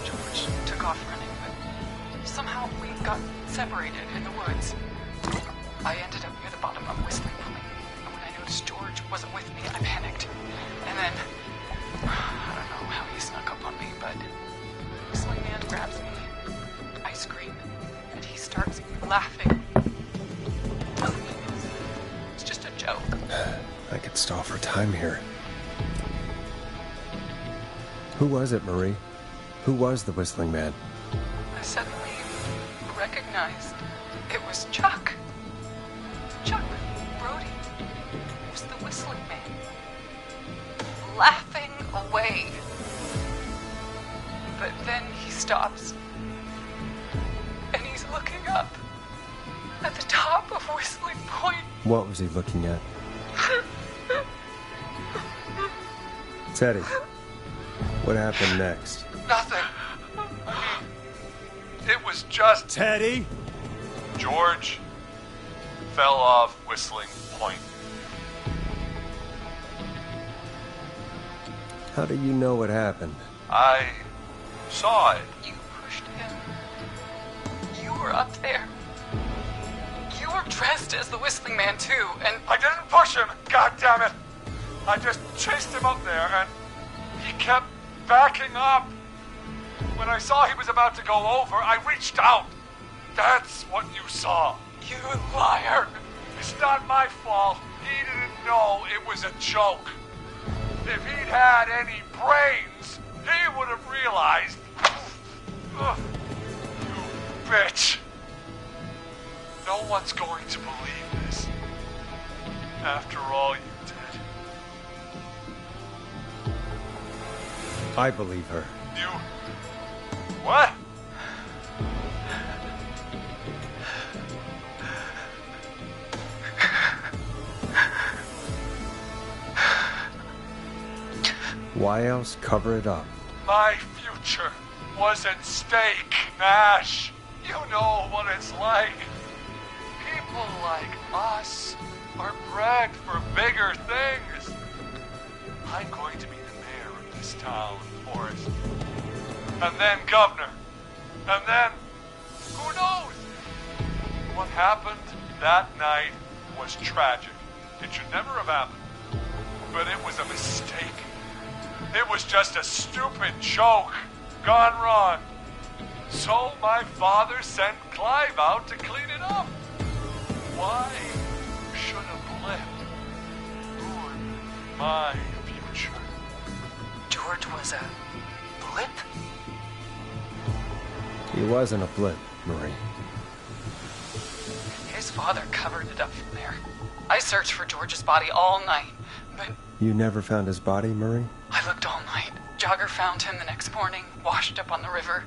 George took off running, but somehow we got separated in the woods. I ended up near the bottom of Whistling Point, and when I noticed George wasn't with me, I panicked. And then, I don't know how he snuck up on me, but Whistling Man grabs me. I scream, and he starts laughing. It's just a joke. I could stall for time here. Who was it, Marie? Who was the Whistling Man? I suddenly recognized it was Chuck. Chuck Brody was the Whistling Man. Laughing away. But then he stops. And he's looking up at the top of Whistling Point. What was he looking at? Teddy, what happened next? Nothing. It was just... Teddy? George fell off Whistling Point. How do you know what happened? I saw it. You pushed him. You were up there. You were dressed as the Whistling Man, too, and... I didn't push him, God damn it! I just chased him up there, and he kept backing up. When I saw he was about to go over, I reached out. That's what you saw. You liar. It's not my fault. He didn't know it was a joke. If he'd had any brains, he would have realized. Ugh, you bitch. No one's going to believe this. After all you did. I believe her. You... What? Why else cover it up? My future was at stake, Nash. You know what it's like. People like us are bred for bigger things. I'm going to be the mayor of this town, Forrest. And then governor. And then, who knows? What happened that night was tragic. It should never have happened. But it was a mistake. It was just a stupid joke gone wrong. So my father sent Clive out to clean it up. Why should a blip ruin my future? George was a blip? He wasn't a blip, Marie. His father covered it up from there. I searched for George's body all night, but... You never found his body, Marie? I looked all night. Jogger found him the next morning, washed up on the river.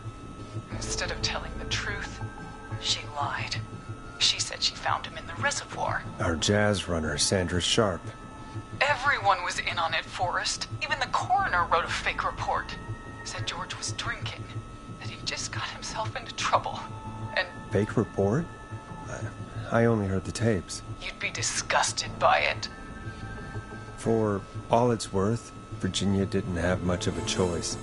Instead of telling the truth, she lied. She said she found him in the reservoir. Our jazz runner, Sandra Sharp. Everyone was in on it, Forrest. Even the coroner wrote a fake report. Said George was drinking, that he just got himself into trouble. And Fake report? I only heard the tapes. you'd be disgusted by it. For all it's worth, Virginia didn't have much of a choice.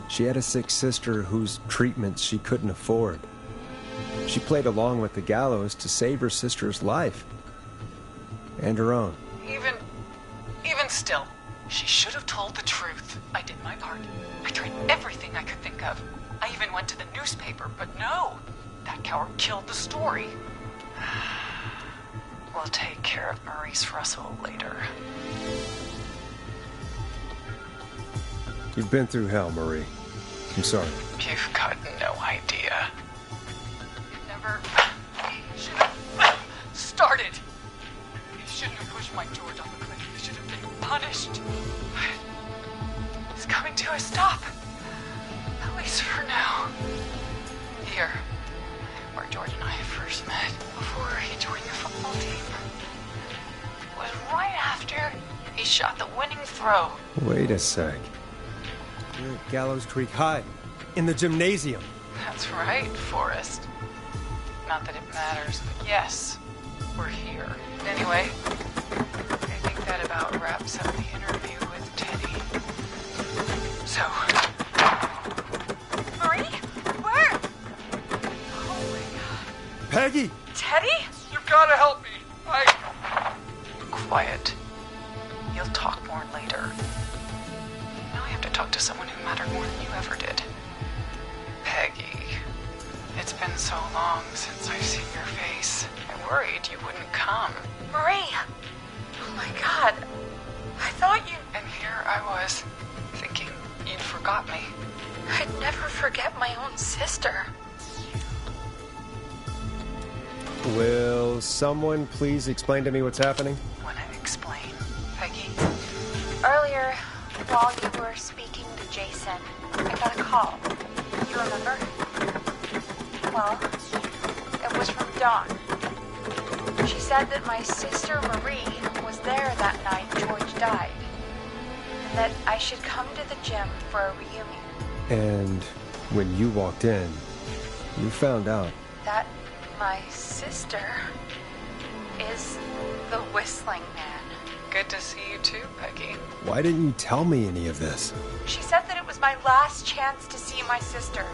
She had a sick sister whose treatments she couldn't afford. She played along with the gallows to save her sister's life. And her own. Even still, she should have told the truth. I did my part. I tried everything I could think of. I even went to the newspaper, but no. That coward killed the story. We'll take care of Maurice Russell later. You've been through hell, Marie. I'm sorry. You've got no idea. Never should have started. He shouldn't have pushed my George off a cliff. He should have been punished. He's coming to a stop. At least for now. Here, where George and I first met, before he joined the football team. It was right after he shot the winning throw. Wait a sec. You're at Gallows Creek High, in the gymnasium. That's right, Forrest. Not that it matters, but yes, we're here. Anyway, I think that about wraps up the interview with Teddy. So... Marie? Where? Oh my god. Peggy! Teddy? You gotta help me. Quiet. You'll talk more later. Now I have to talk to someone who mattered more than you ever did. Peggy. It's been so long since I've seen your face. I worried you wouldn't come. Marie! Oh my god. I thought you... And here I was, thinking you'd forgot me. I'd never forget my own sister. Will someone please explain to me what's happening? Wanna explain, Peggy? Earlier, while you were speaking to Jason, I got a call. You remember? Well, it was from Dawn. She said that my sister Marie was there that night George died, and that I should come to the gym for a reunion. And when you walked in, you found out. That my sister is the Whistling Man. Good to see you too, Peggy. Why didn't you tell me any of this? She said that it was my last chance to see my sister.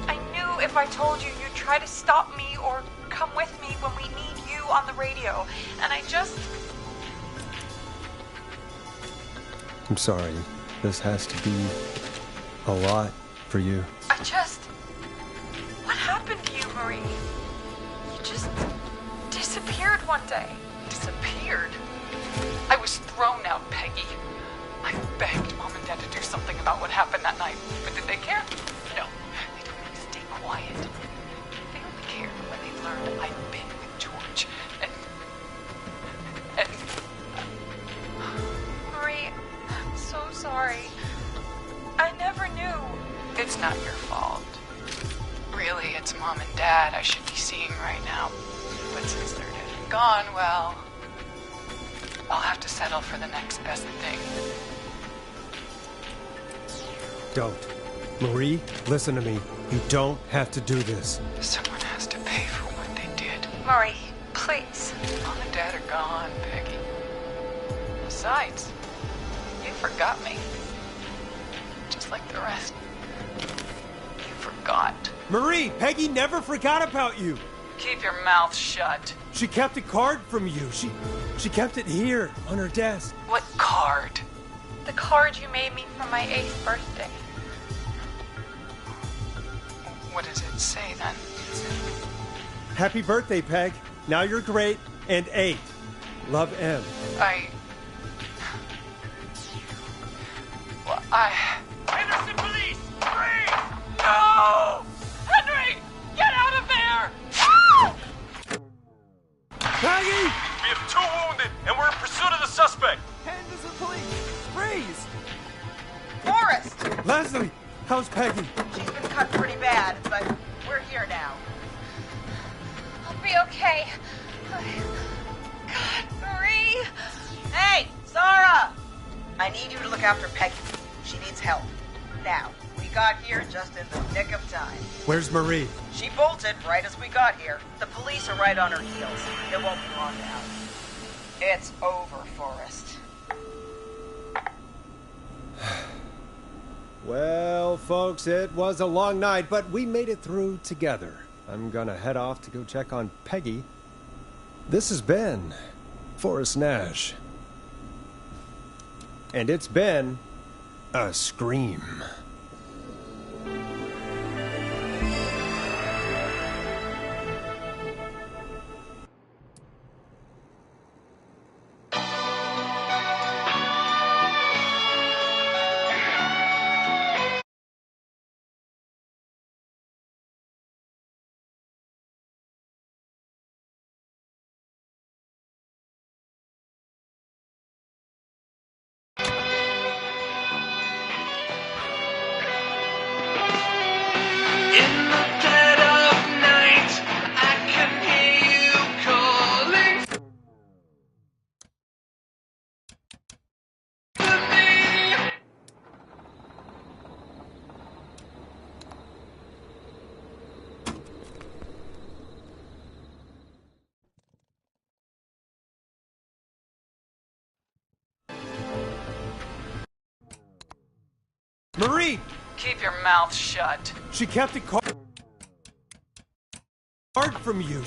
I knew if I told you, you'd try to stop me or come with me when we need you on the radio. And I just... I'm sorry. This has to be a lot for you. What happened to you, Marie? You just disappeared one day. Disappeared? I was thrown out, Peggy. I begged Mom and Dad to do something about what happened that night, but did they care? No. They told me to stay quiet. They only cared when they learned I'd been with George. And... Marie, I'm so sorry. I never knew. It's not your fault. Really, it's Mom and Dad I should be seeing right now. But since they're dead and gone, well... I'll have to settle for the next best thing. Don't. Marie, listen to me. You don't have to do this. Someone has to pay for what they did. Marie, please. Mom and Dad are gone, Peggy. Besides, you forgot me. Just like the rest. You forgot. Marie, Peggy never forgot about you. Keep your mouth shut. She kept a card from you. She kept it here on her desk. What card? The card you made me for my 8th birthday. What does it say then? Happy birthday, Peg. Now you're great and 8. Love, M. Henderson police! Freeze! No! Henry! Get out of there! Peggy! We have 2 wounded, and we're in pursuit of the suspect. Henderson police! Freeze! Forrest! Leslie, how's Peggy? She's been cut pretty bad, but we're here now. I'll be okay. God, Marie! Hey, Zara! I need you to look after Peggy. She needs help. Now, we got here just in the nick of time. Where's Marie? She bolted right as we got here. The police are right on her heels. It won't be long now. It's over, Forrest. Well, folks, it was a long night, but we made it through together. I'm gonna head off to go check on Peggy. This has been Forrest Nash. And it's been a scream. Marie! Keep your mouth shut. She kept a card from you.